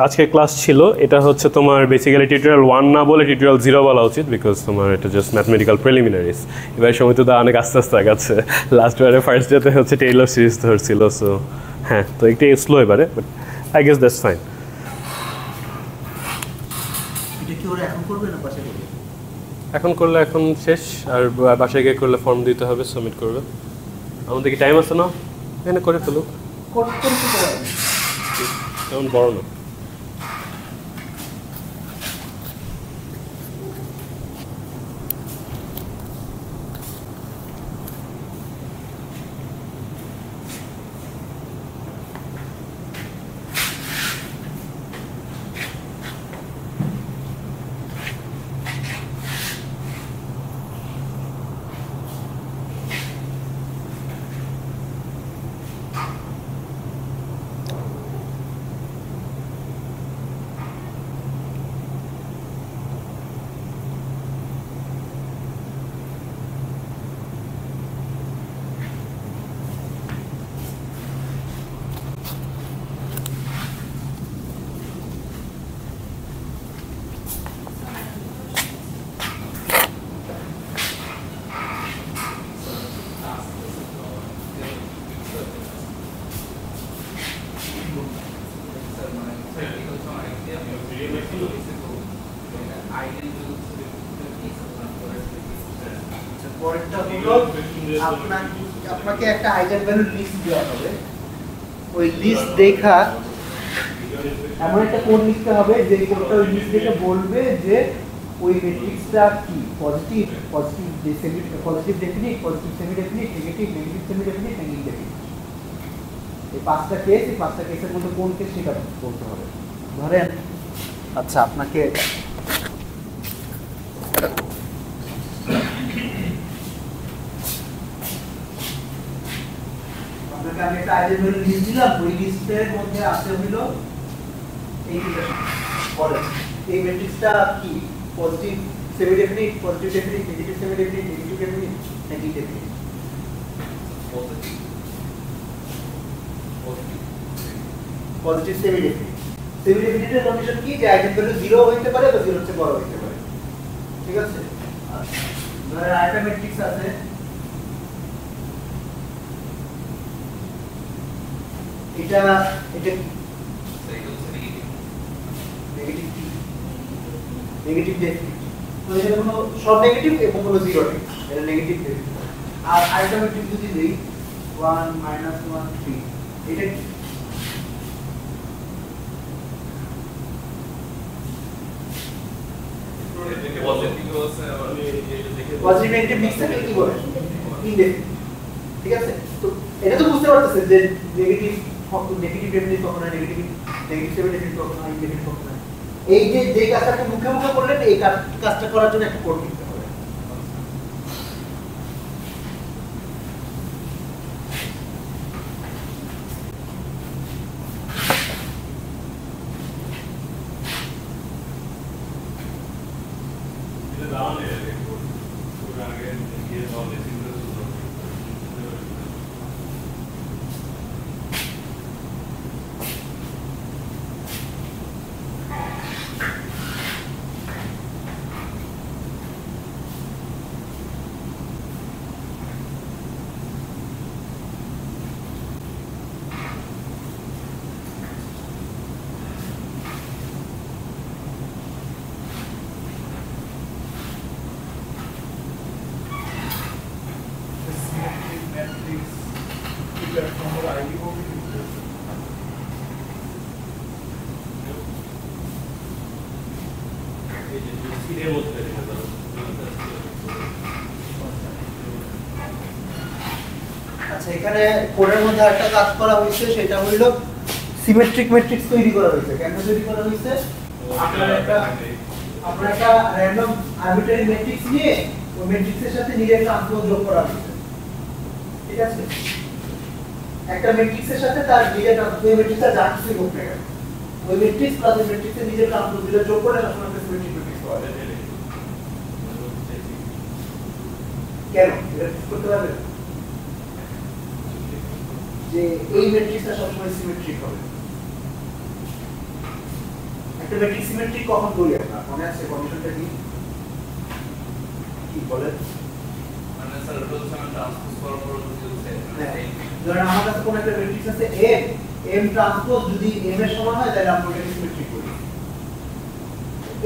আজকে ক্লাস ছিল, এটা হচ্ছে তোমার বেসিক্যালি টিউটোরিয়াল 1 না বলে টিউটোরিয়াল 0 বলা উচিত, বিকজ তোমার এটা জাস্ট ম্যাথমেটিক্যাল প্রিলিমিনারিজ। এবার সময় তো অনেক আস্তে আস্তে আগাচ্ছে, লাস্ট বারে ফার্স্ট ডেতে হচ্ছে টেইলর সিরিজ ধরছিল, সো হ্যাঁ তো একটু স্লো এবারে, but I guess that's fine. এটা কি ওরা এখন করবে না পাশে করবে? এখন করলে এখন শেষ, আর বাসায় গিয়ে করলে ফর্ম দিতে হবে, সাবমিট করবে। আমাদের কি টাইম আছে না? এখানে করে ফেলুক, করতে পারে। তেমন বড় না। পরেরটা হলো আপনাকে একটা আইগেন ভ্যালুর লিস্ট দেওয়া হবে। ওই লিস্ট দেখা এমন একটা কোড লিখতে হবে যে কোডটা ওই লিস্ট দেখে বলবে যে ওই ম্যাট্রিক্সটা কি, positive, positive positive definite, positive semi definite, negative, negative semi definite, negative definite. এই পাঁচটা কেস, এই পাঁচটা কেসের মধ্যে কোন কেস সেটা বলতে হবে। ধরেন আচ্ছা আপনাকে আমি একটা আইডেন ভ্যালু লিস্ট দিলাম, ওই লিস্টের মধ্যে আছে হলো এই দুটো বলে এই ম্যাট্রিক্সটা কি, positive semi definite, positive definite, negative semi definite, negative definite, negative definite. Positive semi definite, semi ডেফিনিটের কন্ডিশন কি যে আইডেন ভ্যালু 0 হইতে পারে বা 0 এর চেয়ে বড় হইতে পারে। ঠিক আছে, আচ্ছা ধরেন আরেকটা ম্যাট্রিক্স আছে, এটা নেগেটিভ কি, নেগেটিভ ডেফিনিট। তো এটা কোনো সব নেগেটিভ এবং কোনো জিরো নেই, এটা নেগেটিভ ডেফিনিট। আর আরেকটা ম্যাট্রিক্স যদি দেই 1 -1 3, এটা কি পজিটিভ নেগেটিভ মিক্স থাকে কি বলে ইনডেফিনিট। ঠিক আছে, তো এটা তো বুঝতে পারতেছেন যে নেগেটিভ নেগেটিভ ডেফিনিট কখনো নেগেটিভ, নেগেটিভ সেমি ডেফিনিট কখনো, ইনডেফিনিট কখনো। এই যে কাজটা আপনি মুখে মুখে করলেন, এই কাজটা করার জন্য একটা কোড লিখতে হবে। আচ্ছা এখানে কোডের মধ্যে একটা কাজ করা হয়েছে, সেটা হলো সিমেট্রিক ম্যাট্রিক্স তৈরি করা হয়েছে। কেন তৈরি করা হয়েছে? আপনারা একটা র‍্যান্ডম আরবিটারি ম্যাট্রিক্স নিয়ে ওই ম্যাট্রিক্সের সাথে নিজের ট্রান্সপোজ যোগ করা হয়েছে। ঠিক আছে, একটা ম্যাট্রিক্সের সাথে তার নিজের ট্রান্সপোজ, ওই ম্যাট্রিক্সটা যা কিছু হোক না কেন, ওই ম্যাট্রিক্স প্লাস ওই ম্যাট্রিক্সের নিজের ট্রান্সপোজ দিলে যোগ করে তখন একটা সিমেট্রিক ম্যাট্রিক্স পাওয়া যায়। কেন এটা করতে পারবেন যে এই ম্যাট্রিক্সটা সবসময় সিমেট্রিক হবে। একটা ম্যাট্রিক্স সিমেট্রিক কখন বলি আমরা মনে আছে কন্ডিশনটা কি বলেন মানে স্যার ওটা হচ্ছে আমরা ট্রান্সপোজ করার পর যদি হচ্ছে ধরেন আমার কাছে কোন একটা ম্যাট্রিক্স আছে m m ট্রান্সপোজ যদি m এর সমান হয় তাহলে আমরা ওটাকে সিমেট্রিক বলি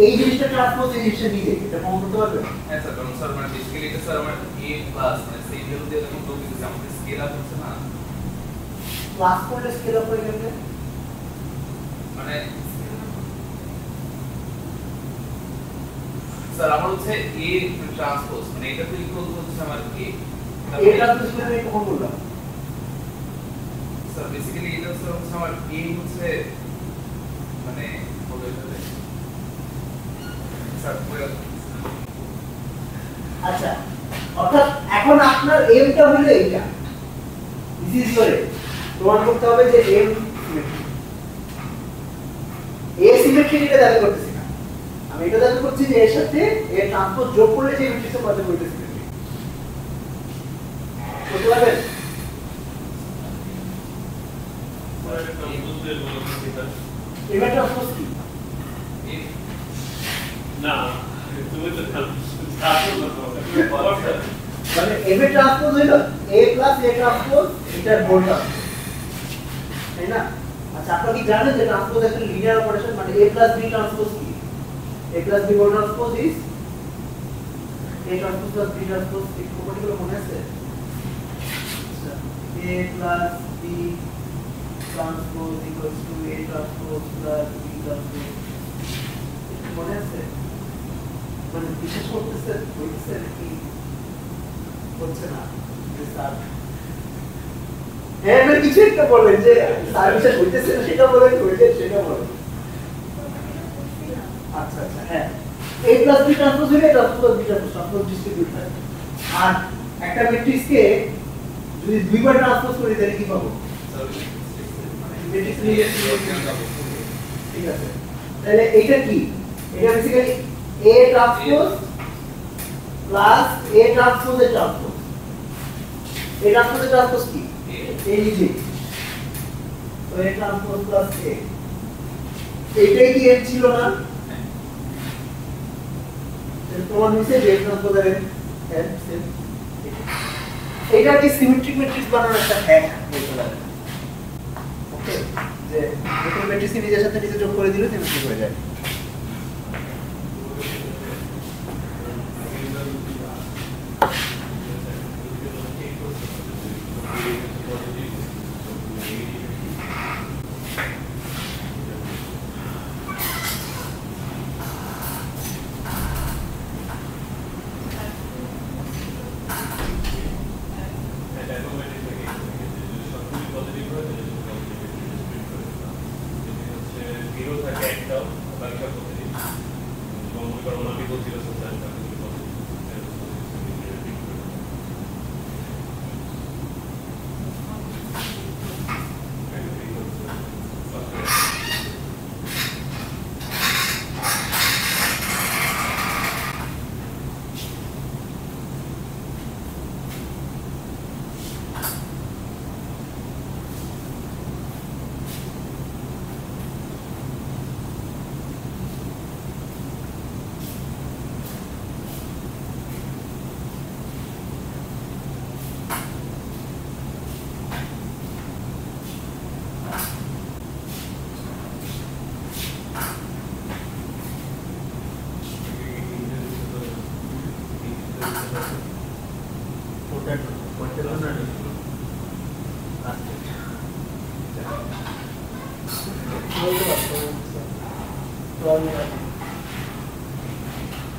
এই জিনিসটা ট্রান্সপোজ এই জিনিসটা নিজে এটা প্রমাণ করতে পারবে হ্যাঁ স্যার কারণ স্যার মানে বেসিক্যালি এটা স্যার আমার a প্লাস মানে সেম ভ্যালু দিয়ে যখন লোক দিতেছে আমাদের স্কেল আপ হচ্ছে না ক্লাস করলে স্কেল আপ হয়ে গেলে মানে স্যার আমার হচ্ছে a ট্রান্সপোজ মানে এটা তো ইকুয়াল হচ্ছে আমার a এটা তো স্কেল আমি কখন বললাম স্যার বেসিক্যালি এটা স্যার হচ্ছে আমার a হচ্ছে মানে হবে স্যার আচ্ছা অর্থাৎ এখন আপনার m টা হলো এইটা দিস ইজ ইওর প্রমাণ করতে হবে যে m সিমেট্রিক এটা দাবি করতেছি না আমি এটা দাবি করছি যে এর সাথে এর ট্রান্সপোজ যোগ করলে যে ম্যাট্রিক্সের পদে বলতে সিমেট্রিক বুঝতে পারবেন এবার ট্রান্সপোজ কি না তুমি তো মানে m এর ট্রান্সপোজ হলো a + a ট্রান্সপোজ এটার বোর্ড তাই না আচ্ছা আপনারা কি জানেন যে ট্রান্সপোজ একটা লিনিয়ার অপারেশন মানে a + b ট্রান্সপোজ কি a + b board transpose is a transpose + b transpose এই প্রপার্টিগুলো মনে আছে আচ্ছা a + b transpose = a transpose + b transpose মনে আছে মানে বিশেষ করতেছে বলতেছে কি হচ্ছে না যে স্যার হ্যাঁ মানে কিছু একটা বলেন যে স্যার বিশেষ হইতেছে না সেটা বলেন হইতে সেটা বলেন আচ্ছা আচ্ছা হ্যাঁ a + b ট্রান্সপোজ হলে ট্রান্সপোজ b ট্রান্সপোজ ডিস্ট্রিবিউট হয় আর একটা ম্যাট্রিক্সকে যদি দুইবার ট্রান্সপোজ করি তাহলে কি পাবো ম্যাট্রিক্স নিয়ে ঠিক আছে তাহলে এটা কি এটা basically a transpose plus a transpose এর ট্রান্সপোজ a ট্রান্সপোজ এর ট্রান্সপোজ কি a লিখি তো a ট্রান্সপোজ প্লাস a এইটাই কি m ছিল না এর প্রমাণ হইছে যে a ট্রান্সপোজ এর m সেম এটা কি সিমেট্রিক ম্যাট্রিক্স বানানোর একটা হ্যাক বলতে পারেন ওকে যে দুটো ম্যাট্রিক্স নিজের সাথে নিজে যোগ করে দিলে সিমেট্রিক হয়ে যায়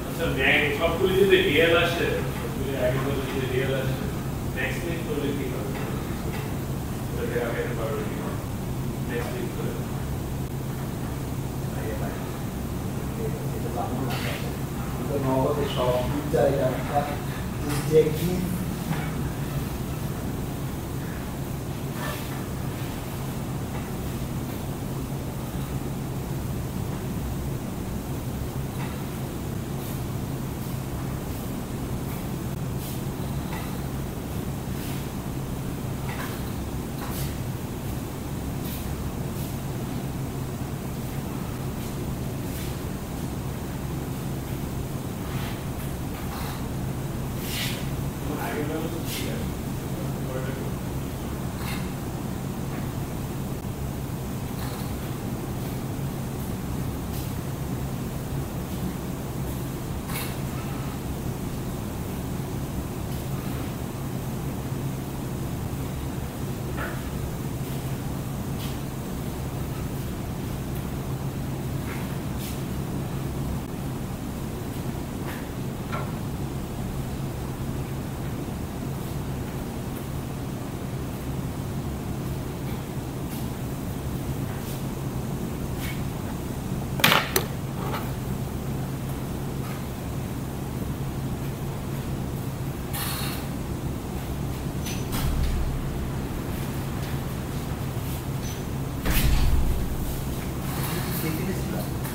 আচ্ছা সবগুলি যদি রিয়েল আসে সবগুলি আগে বলে যদি রিয়েল আসে নেক্সট উইক করলে কি হবে ওটা আগে পারবে কি নেক্সট উইক করে সব জায়গা যে কি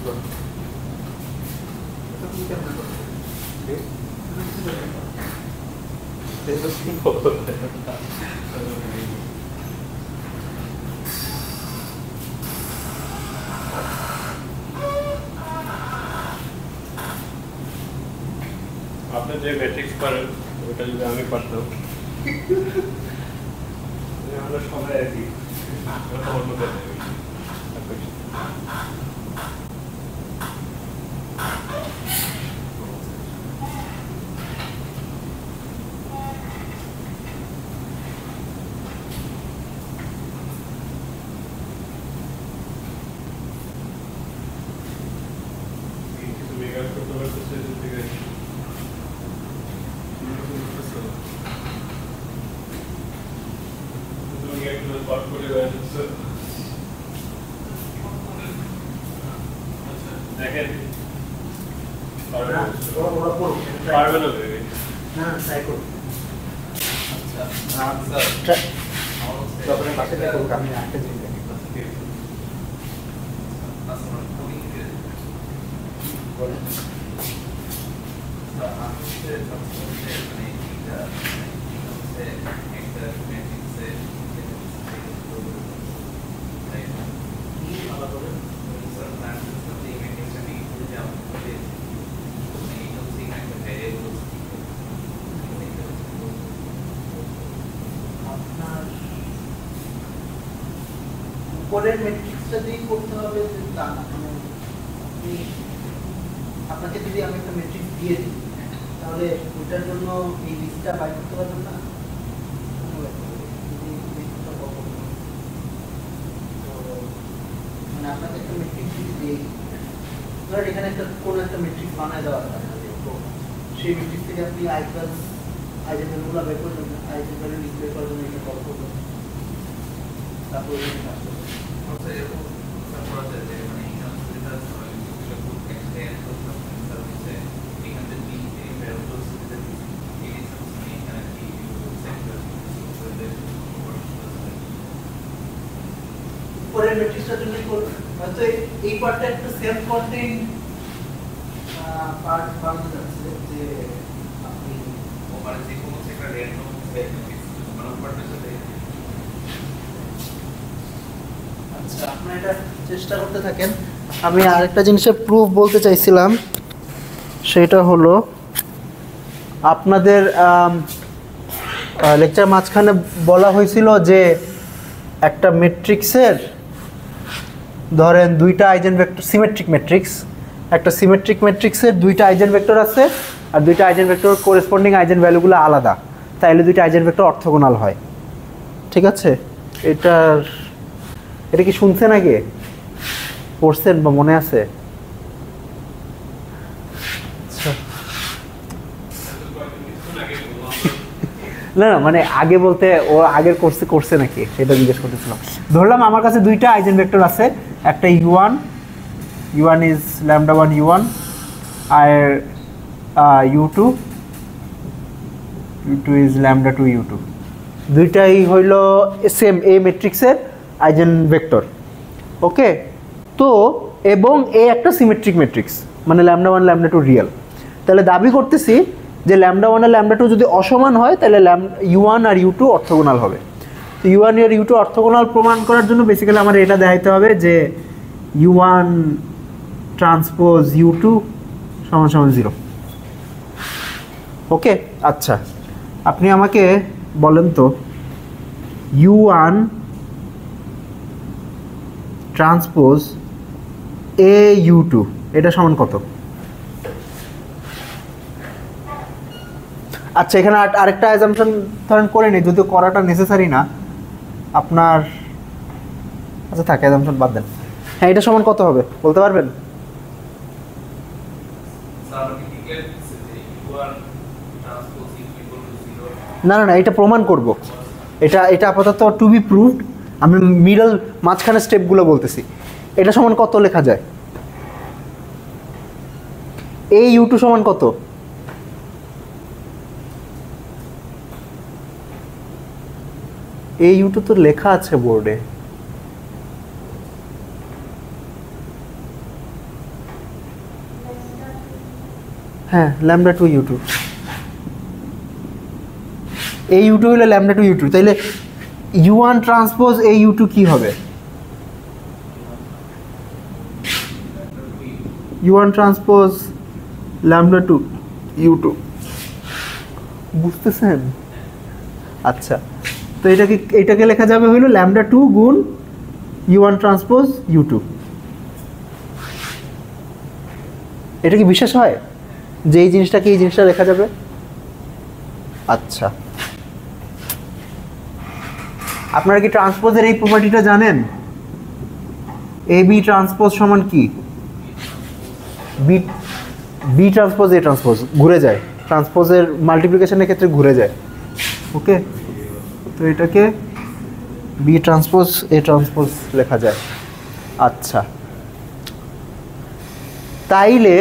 আপনি যে ম্যাট্রিক্স পারেন ওটা যদি আমি পারতাম আমরা সবাই একই আমার মতো কিছু মেকআপ করতে পারতেছে থেকে দেখেন পারবে না ভেবে না ট্রাই করুন আচ্ছা যখন পাশে ট্রাই করুন আমি একটা জিনিস দেখি আপনার উপরের ম্যাট্রিক্সটা দিয়ে করতে হবে যে তা না মানে আপনাকে যদি আমি একটা ম্যাট্রিক্স দিয়ে দিই তাহলে ওটার জন্য এই লিস্টটা বাই করতে পারবেন না মানে আপনাকে একটা ম্যাট্রিক্স যদি দিই ধরেন এখানে একটা কোনো একটা ম্যাট্রিক্স বানায় দেওয়া আছে সেই ম্যাট্রিক্স থেকে আপনি আইজেন ভ্যালুগুলো বের করবেন আইজেন ভ্যালু ডিসপ্লে করার জন্য এটা কল করবেন তারপর কাজ করবেন পরের ম্যাট্রিক্সটার জন্য করবেন হয়তো এই পার্টটা একটা সেলফ কন্টেইন পার্ট বানানো যাচ্ছে যে আপনি ওখানে যে কোনো একটা র্যান্ডম মানে উপরটা সাথে আচ্ছা আপনারা এটা চেষ্টা করতে থাকেন আমি আরেকটা জিনিসের প্রুফ বলতে চাইছিলাম সেটা হলো আপনাদের লেকচার মাঝখানে বলা হয়েছিল যে একটা ম্যাট্রিক্সের ধরেন দুইটা আইজেন ভেক্টর সিমেট্রিক ম্যাট্রিক্স একটা সিমেট্রিক ম্যাট্রিক্সের দুইটা আইজেন ভেক্টর আছে আর দুইটা আইজেন ভেক্টর কোরেসপন্ডিং আইজেন ভ্যালুগুলো আলাদা তাইলে দুইটা আইজেন ভেক্টর অর্থগোনাল হয় ঠিক আছে এটা কি শুনছেন আগে পড়ছেন বা মনে আছে আচ্ছা না না মানে আগে বলতে ও আগের কোর্সে করছে নাকি সেটা জিজ্ঞেস করতেছিলাম ধরলাম আমার কাছে দুইটা আইজেন ভেক্টর আছে একটা u1 is λ1 u1 R u2 is λ2 u2 দুইটাই হইল সেম এই ম্যাট্রিক্সের আইজেন ভেক্টর ওকে তো এবং এ একটা সিমেট্রিক ম্যাট্রিক্স মানে λ1 λ2 রিয়েল তাহলে দাবি করতেছি যে λ1 আর λ2 যদি অসমান হয় তাহলে u1 আর u2 অর্থগোনাল হবে তো u1 আর u2 অর্থগোনাল প্রমাণ করার জন্য বেসিক্যালি আমার এটা দেখাইতে হবে যে u1 ট্রান্সপোজ u2 সমান সমান 0 ওকে আচ্ছা আপনি আমাকে বলেন তো u1 ট্রান্সপোজ au2 এটা সমান কত আচ্ছা এখানে আরেকটা অ্যাজাম্পশন ধরেন করে নিই যদিও করাটা নেসেসারি না আপনার আচ্ছা থাকে অ্যাজাম্পশন বাদ দেন হ্যাঁ এটা সমান কত হবে বলতে পারবেন না না না এটা প্রমাণ করব এটা আপাতত টু বি প্রুভড আমি মিডল মাঝখানে স্টেপগুলো বলতেছি এটা সমান কত লেখা যায় এই u2 সমান কত এই u2 তো লেখা আছে বোর্ডে হ্যাঁ ল্যামডা টু ইউ টু, এই ইউ টু হলো ল্যামডা টু ইউ টু, তাইলে ইউ ওয়ান ট্রান্সপোজ এই ইউ টু কী হবে? U one transpose lambda two u two, বুঝতেছেন? আচ্ছা, তো এটাকে লেখা যাবে হইলো ল্যামডা টু গুণ u one transpose you two. এটা কি বিশ্বাস হয় যে এই জিনিসটাকে এই জিনিসটা লেখা যাবে? আচ্ছা, আপনারা কি ট্রান্সপোজের এই প্রপার্টিটা জানেন? এ বি ট্রান্সপোজ সমান কি? B B transpose A transpose ঘুরে যায়, ট্রান্সপোজের মাল্টিপ্লিকেশনের ক্ষেত্রে ঘুরে যায়। ওকে, তো এটাকে বি ট্রান্সপোজ এ ট্রান্সপোজ লেখা যায়। আচ্ছা, তাইলে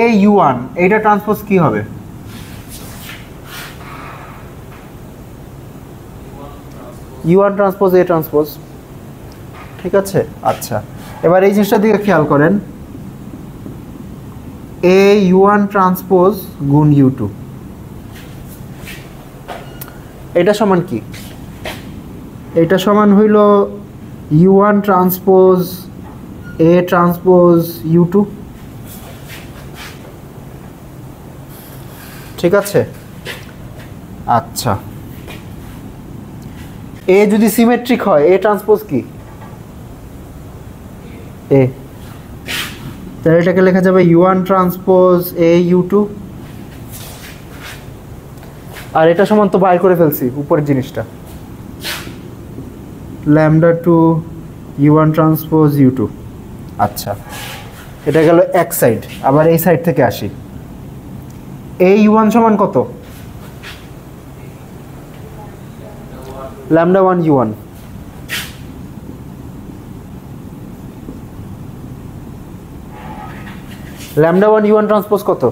এ ইউ ওয়ান এইটা ট্রান্সপোজ কি হবে? U one transpose A transpose, ঠিক আছে। আচ্ছা, এবার এই জিনিসটার দিকে খেয়াল করেন, এ ইউ ওয়ান ট্রান্সপোজ গুণ ইউ টু, এটা সমান কি? এটা সমান হইল u one transpose A transpose you two, ঠিক আছে। আচ্ছা, এ যদি সিমেট্রিক হয় এ ট্রান্সপোজ কি? এ, তাহলে এটাকে লেখা যাবে U one transpose A U two, আর এটা সমান তো বাইর করে ফেলছি উপরের জিনিসটা, lambda two U one transpose you two. আচ্ছা, এটা গেল এক সাইড, আবার এই সাইড থেকে আসি। এ ইউ ওয়ান সমান কত? Lambda one u one, lambda one u one transpose কত?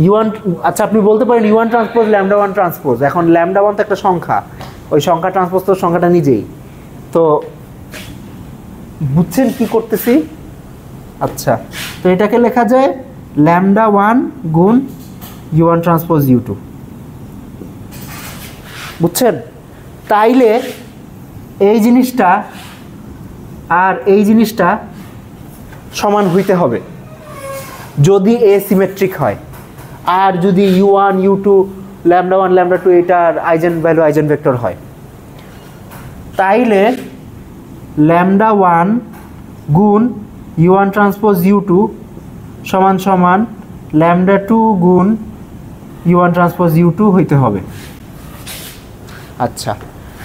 ইউ ওয়ান, আচ্ছা আপনি বলতে পারেন u one transpose lambda one transpose, এখন ল্যামডা ওয়ান তো একটা সংখ্যা, ওই সংখ্যা ট্রান্সপোজ তো সংখ্যাটা নিজেই, তো বুঝছেন কি করতেছি? আচ্ছা, তো এটাকে লেখা যায় ল্যামডা ওয়ান গুণ u one transpose you two, বুঝছেন? তাইলে এই জিনিসটা আর এই জিনিসটা সমান হইতে হবে যদি এ সিমেট্রিক হয়, আর যদি u one u two lambda one lambda two এটার আইজেন ভ্যালু আইজেন ভেক্টর হয়, তাইলে ল্যামডা ওয়ান গুণ u one transpose you two সমান সমান ল্যামডা টু গুণ u one transpose you two হইতে হবে। আচ্ছা,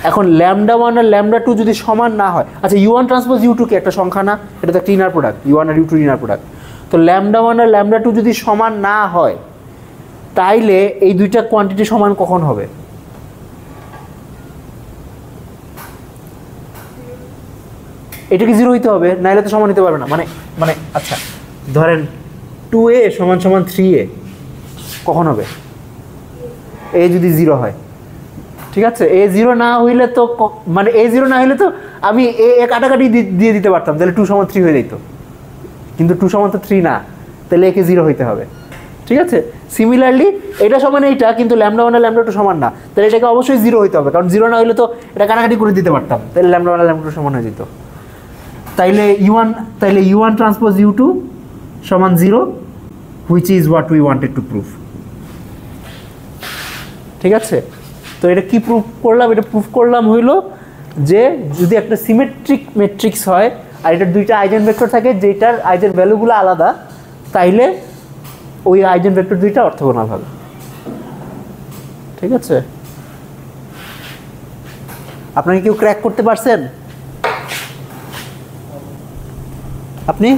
এখন ল্যামডা ওয়ান আর ল্যামডা টু যদি সমান না হয়, আচ্ছা u one transpose you two কি একটা সংখ্যা না? এটা তো একটা ইনার প্রোডাক্ট, ইউ ওয়ান আর ইউ টু ইনার প্রোডাক্ট। তো ল্যামডা ওয়ান আর ল্যামডা টু যদি সমান না হয়, তাইলে এই দুইটা কোয়ান্টিটি সমান কখন হবে? এটা কি জিরো হইতে হবে, নাইলে তো সমান হতে পারবে না। মানে মানে আচ্ছা ধরেন 2a সমান সমান 3a কখন হবে? এ যদি জিরো হয়, ঠিক আছে। এ জিরো না হইলে তো মানে এ জিরো না হইলে তো আমি এ কাটাকাটি দিয়ে দিতে পারতাম, তাহলে 2 সমান 3 হয়ে যেত, কিন্তু 2 সমান তো 3 না, তাহলে একে জিরো হইতে হবে, ঠিক আছে। সিমিলারলি এটা সমান এইটা, কিন্তু ল্যামডা ওয়ান আর ল্যামডা টু সমান না, তাহলে এটাকে অবশ্যই জিরো হইতে হবে, কারণ জিরো না হইলে তো এটা কাটাকাটি করে দিতে পারতাম, তাহলে ল্যামডা ওয়ান আর ল্যামডা টু সমান হয়ে যেত। তাইলে you one transpose you two সমান zero, which is what we wanted to prove, ঠিক আছে। তো এটা কি প্রুফ করলাম? এটা প্রুফ করলাম হইলো যে যদি একটা সিমেট্রিক ম্যাট্রিক্স হয় আর এটার দুইটা আইজেন ভেক্টর থাকে যেটার আইজেন ভ্যালুগুলো আলাদা, তাইলে ওই আইজেন ভেক্টর দুইটা অর্থগোনাল হবে, ঠিক আছে। আপনারা কেউ ক্র্যাক করতে পারছেন? আপনি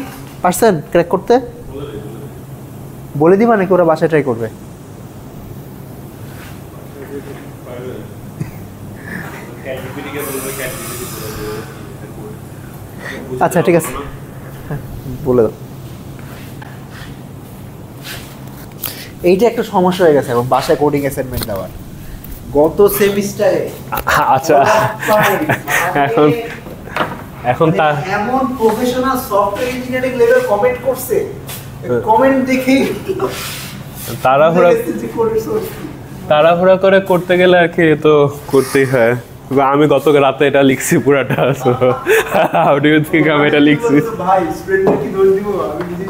পারছেন ক্র্যাক করতে? বলে দিবা নাকি ওরা বাসায় ট্রাই করবে? আচ্ছা ঠিক আছে, হ্যাঁ বলে দাও। এইটা একটা সমস্যা হয়ে গেছে এখন বাসায় কোডিং অ্যাসাইনমেন্ট দেওয়ার। গত সেমিস্টারে আচ্ছা এখন এখন তা এমন professional software engineering level comment করছে, কমেন্ট দেখেই তাড়াহুড়া করে করতে গেলে আর কি তো করতেই হয়। আমি গত রাতে এটা লিখছি পুরাটা, so how do you think আমি এটা লিখছি? ভাই স্টুডেন্টকে কি দোষ দিব, আমি নিজে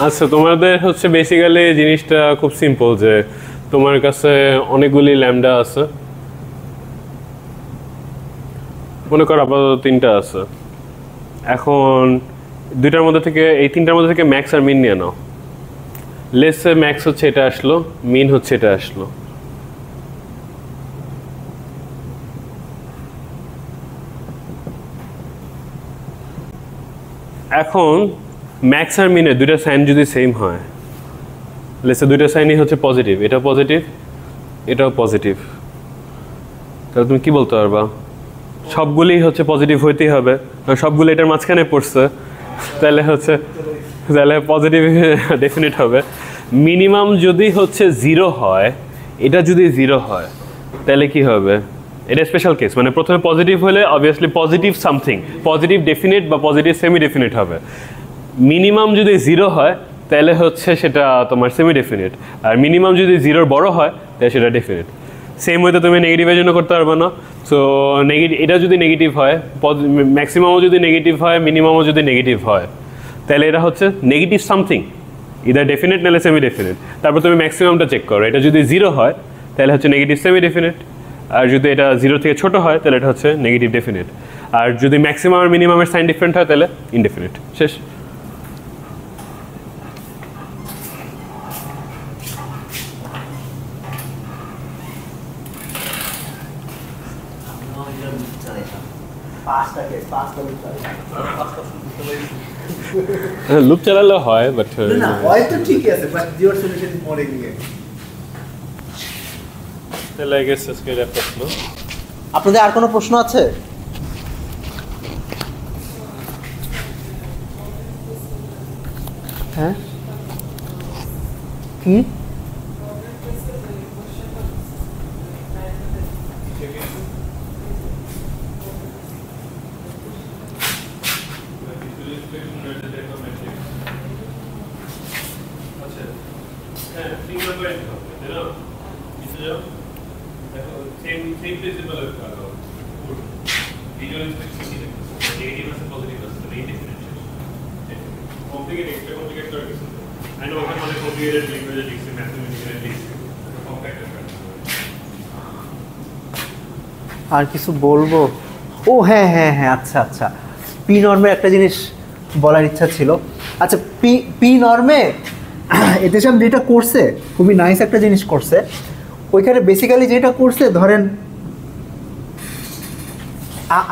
আচ্ছা, তোমাদের হচ্ছে বেসিক্যালি জিনিসটা খুব সিম্পল যে তোমার কাছে অনেকগুলি ল্যামডা আছে, মনে করো আপাতত 3টা আছে। এখন দুইটার মধ্যে থেকে, এই 3টার মধ্যে থেকে ম্যাক্স আর মিন নিয়ে নাও। লেসে ম্যাক্স হচ্ছে এটা আসলো, মিন হচ্ছে এটা আসলো। এখন ম্যাক্স আর মিনের দুইটা সাইন যদি সেম হয়, লেসে দুইটা সাইনই হচ্ছে পজিটিভ, এটা পজিটিভ এটাও পজিটিভ, তাহলে তুমি কি বলতে পারবা? সবগুলি হচ্ছে পজিটিভ হইতেই হবে, সবগুলো এটার মাঝখানে পড়ছে, তাহলে পজিটিভ ডেফিনিট হবে। মিনিমাম যদি হচ্ছে 0 হয়, এটা যদি 0 হয় তাহলে কি হবে? এটা স্পেশাল কেস, মানে প্রথমে পজিটিভ হলে obviously positive something, positive definite বা পজিটিভ সেমি ডেফিনিট হবে। মিনিমাম যদি 0 হয় তাহলে হচ্ছে সেটা তোমার সেমি ডেফিনিট, আর মিনিমাম যদি 0-র বড় হয় তাহলে সেটা ডেফিনিট। সেম ওয়েতে তুমি নেগেটিভের জন্য করতে পারবে না। সো এটা যদি নেগেটিভ হয়, ম্যাক্সিমামও যদি নেগেটিভ হয়, মিনিমামও যদি নেগেটিভ হয়, তাহলে এটা হচ্ছে নেগেটিভ সামথিং, ইদার ডেফিনিট নাহলে সেমি ডেফিনিট। তারপর তুমি ম্যাক্সিমামটা চেক করো, এটা যদি 0 হয় তাহলে হচ্ছে নেগেটিভ সেমি ডেফিনিট, আর যদি এটা 0 থেকে ছোট হয় তাহলে এটা হচ্ছে নেগেটিভ ডেফিনিট, আর যদি ম্যাক্সিমাম আর মিনিমামের সাইন ডিফারেন্ট হয় তাহলে ইনডেফিনিট। শেষ। লুপ চালালে হয়, বাট না হয়তো ঠিকই আছে, but your solution is more elegant. তাহলে আই গেস আজকে এটা প্রশ্ন। আপনাদের আর কোনো প্রশ্ন আছে? হ্যাঁ কি? আর কিছু বলবো? ও হ্যাঁ হ্যাঁ হ্যাঁ, আচ্ছা আচ্ছা, পি নর্মের একটা জিনিস বলার ইচ্ছা ছিল। আচ্ছা, পি নর্মে এতেশাম যেটা করছে খুবই নাইস একটা জিনিস করছে। ওইখানে বেসিক্যালি যেটা করছে, ধরেন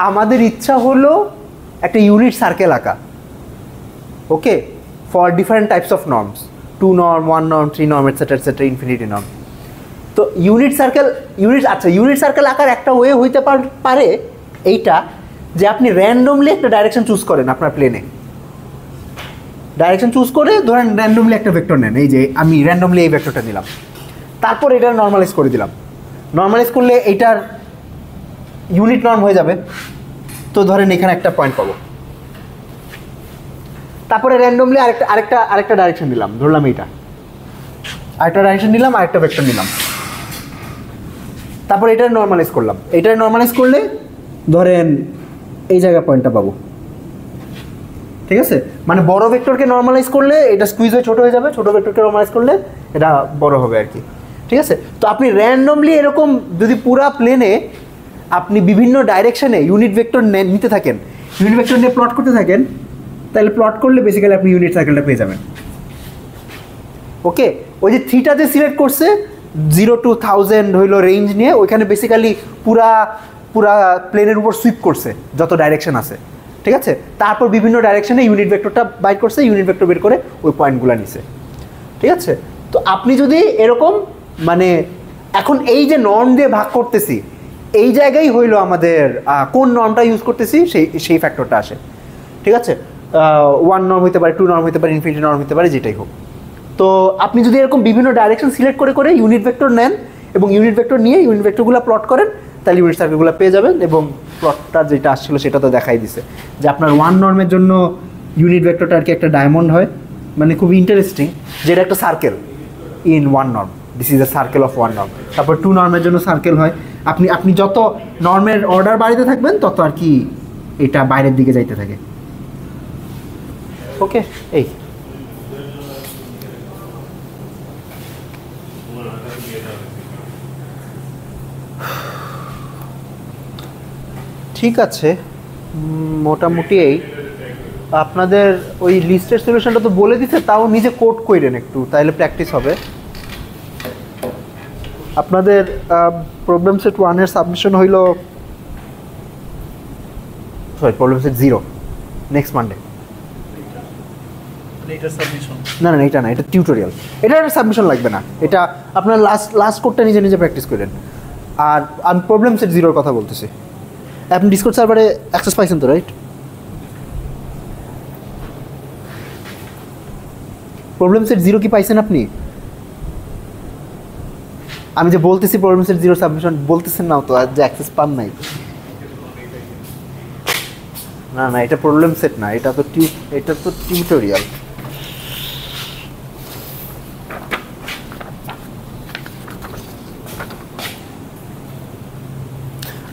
আমাদের ইচ্ছা হলো একটা ইউনিট সার্কেল আঁকা, okay, for different types of norms, 2 norm, 1 norm, 3 norm, etcetera, infinity norm. তো ইউনিট সার্কেল আঁকার একটা ওয়ে হইতে পারে এইটা, যে আপনি র্যান্ডমলি একটা ডাইরেকশন চুজ করেন আপনার প্লেনে, ডাইরেকশন চুজ করে ধরেন র্যান্ডমলি একটা ভেক্টর নেন, এই যে আমি র্যান্ডমলি এই ভেক্টরটা নিলাম, তারপর এটা নর্মালাইজ করে দিলাম। নর্মালাইজ করলে এইটার ইউনিট নর্ম হয়ে যাবে। তো ধরেন এখানে একটা পয়েন্ট পাবো, তারপরে র্যান্ডমলি আরেকটা ডাইরেকশন নিলাম, ধরলাম এইটা, আরেকটা ডাইরেকশন নিলাম, আরেকটা ভেক্টর নিলাম, তারপর এটা নর্মালাইজ করলাম। এটা নর্মালাইজ করলে ধরেন এই জায়গায় পয়েন্টটা পাবো, ঠিক আছে? মানে বড় ভেক্টরকে নর্মালাইজ করলে এটা স্কুইজ হয়ে ছোট হয়ে যাবে, ছোট ভেক্টরকে নর্মালাইজ করলে এটা বড় হবে আর কি, ঠিক আছে? তো আপনি র্যান্ডমলি এরকম যদি পুরা প্লেনে আপনি বিভিন্ন ডাইরেকশনে ইউনিট ভেক্টর নিতে থাকেন, ইউনিট ভেক্টর নিয়ে প্লট করতে থাকেন, তাহলে প্লট করলে বেসিক্যালি আপনি ইউনিট সার্কেলটা পেয়ে যাবেন। ওকে, ওই যে থিটা যে সিলেক্ট করছে 0 to 1000 হইলো রেঞ্জ নিয়ে, ওইখানে বেসিক্যালি পুরা প্লেনের উপর সুইপ করছে যত ডাইরেকশন আছে, ঠিক আছে? তারপর বিভিন্ন ডাইরেকশনে ইউনিট ভেক্টরটা বাইর করছে, ইউনিট ভেক্টর বের করে ওই পয়েন্টগুলো নিছে, ঠিক আছে? তো আপনি যদি এরকম মানে এখন এই যে নর্ম দিয়ে ভাগ করতেছি, এই জায়গায় হইলো আমাদের কোন নর্মটা ইউজ করতেছি সেই ফ্যাক্টরটা আসে, ঠিক আছে? 1 নর্ম হতে পারে, 2 নর্ম হতে পারে, ইনফিনিটি নর্ম হতে পারে, যেটাই হোক, তো আপনি যদি এরকম বিভিন্ন ডাইরেকশন সিলেক্ট করে করে ইউনিট ভেক্টর নেন এবং ইউনিট ভেক্টর নিয়ে ইউনিট ভেক্টরগুলো প্লট করেন, তাহলে ইউনিট সার্কেলগুলো পেয়ে যাবেন। এবং প্লটটা যেটা আসছিল সেটা তো দেখাই দিছে যে আপনার 1 নর্মের জন্য ইউনিট ভেক্টরটা আর কি একটা ডায়মন্ড হয়, মানে খুব ইন্টারেস্টিং, যেটা একটা circle in 1 norm. This is a circle of 1 norm. তারপর 2 নর্মের জন্য সার্কেল হয়। আপনি যত নর্মের অর্ডার বাড়িতে থাকবেন তত আর কি এটা বাইরের দিকে যাইতে থাকে। ওকে, এই ঠিক আছে, মোটামুটি এই আপনাদের ওই লিস্টের সলিউশনটা তো বলে দিতে, তাও নিজে কোড করেন একটু, তাহলে প্র্যাকটিস হবে। আপনাদের প্রবলেম সেট 1 এর সাবমিশন হইল, sorry problem set 0 next Monday. এটার সাবমিশন না না এটা না, এটা টিউটোরিয়াল, এটা একটা সাবমিশন লাগবে না, এটা আপনার লাস্ট কোডটা নিজে নিজে প্র্যাকটিস করেন। আর আমি প্রবলেম সেট 0 কথা বলতেছি। আপনি ডিসকর্ড সার্ভারে অ্যাক্সেস পাইছেন তো, রাইট? প্রবলেম সেট 0 কি পাইছেন আপনি? আমি যে বলতেছি প্রবলেম সেট 0 সাবমিশন বলতেছেন না তো, আর যে অ্যাক্সেস পান নাই। না না এটা প্রবলেম সেট না, এটা তো টিউটোরিয়াল।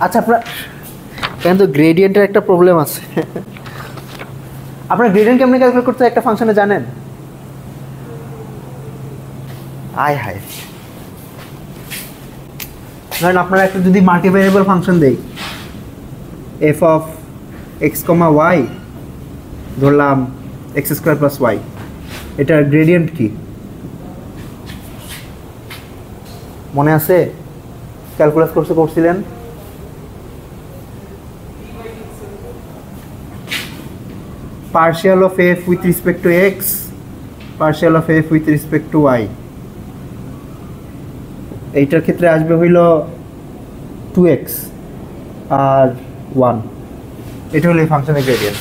আচ্ছা আপনার কেন তো গ্রেডিয়েন্টের একটা প্রবলেম আছে। আপনার গ্রেডিয়েন্ট কেমনে ক্যালকুলেট করতে একটা ফাংশনে জানেন? আয় হায়, ধরেন আপনারা একটা যদি মাল্টিভেরিয়েবল ফাংশন দেই, f of x comma y, ধরলাম এক্স স্কোয়ার প্লাস ওয়াই, এটার গ্রেডিয়েন্ট কি মনে আছে? ক্যালকুলাস করছিলেন? partial of f with respect to x, partial of f with respect to y, এইটার ক্ষেত্রে আসবে হইল 2x আর 1, এটা হলো এই ফাংশনের গ্রেডিয়েন্ট।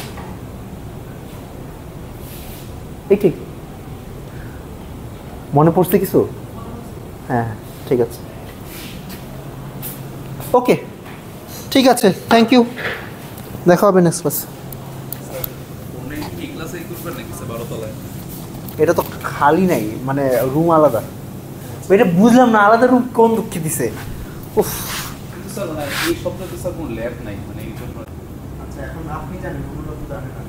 এই ঠিক মনে পড়ছে কিছু? হ্যাঁ ঠিক আছে, ওকে ঠিক আছে, থ্যাংক ইউ, দেখা হবে নেক্সট ক্লাস। এটা তো খালি নাই, মানে রুম আলাদা, এটা বুঝলাম না আলাদা রুম কোন দুঃখে দিছে। উফ, কিন্তু স্যার মানে এই সপ্তাহে তো স্যার কোনো ল্যাব নাই, মানে এই জন্য। আচ্ছা এখন আপনি জানেন, ওগুলো তো জানেন না।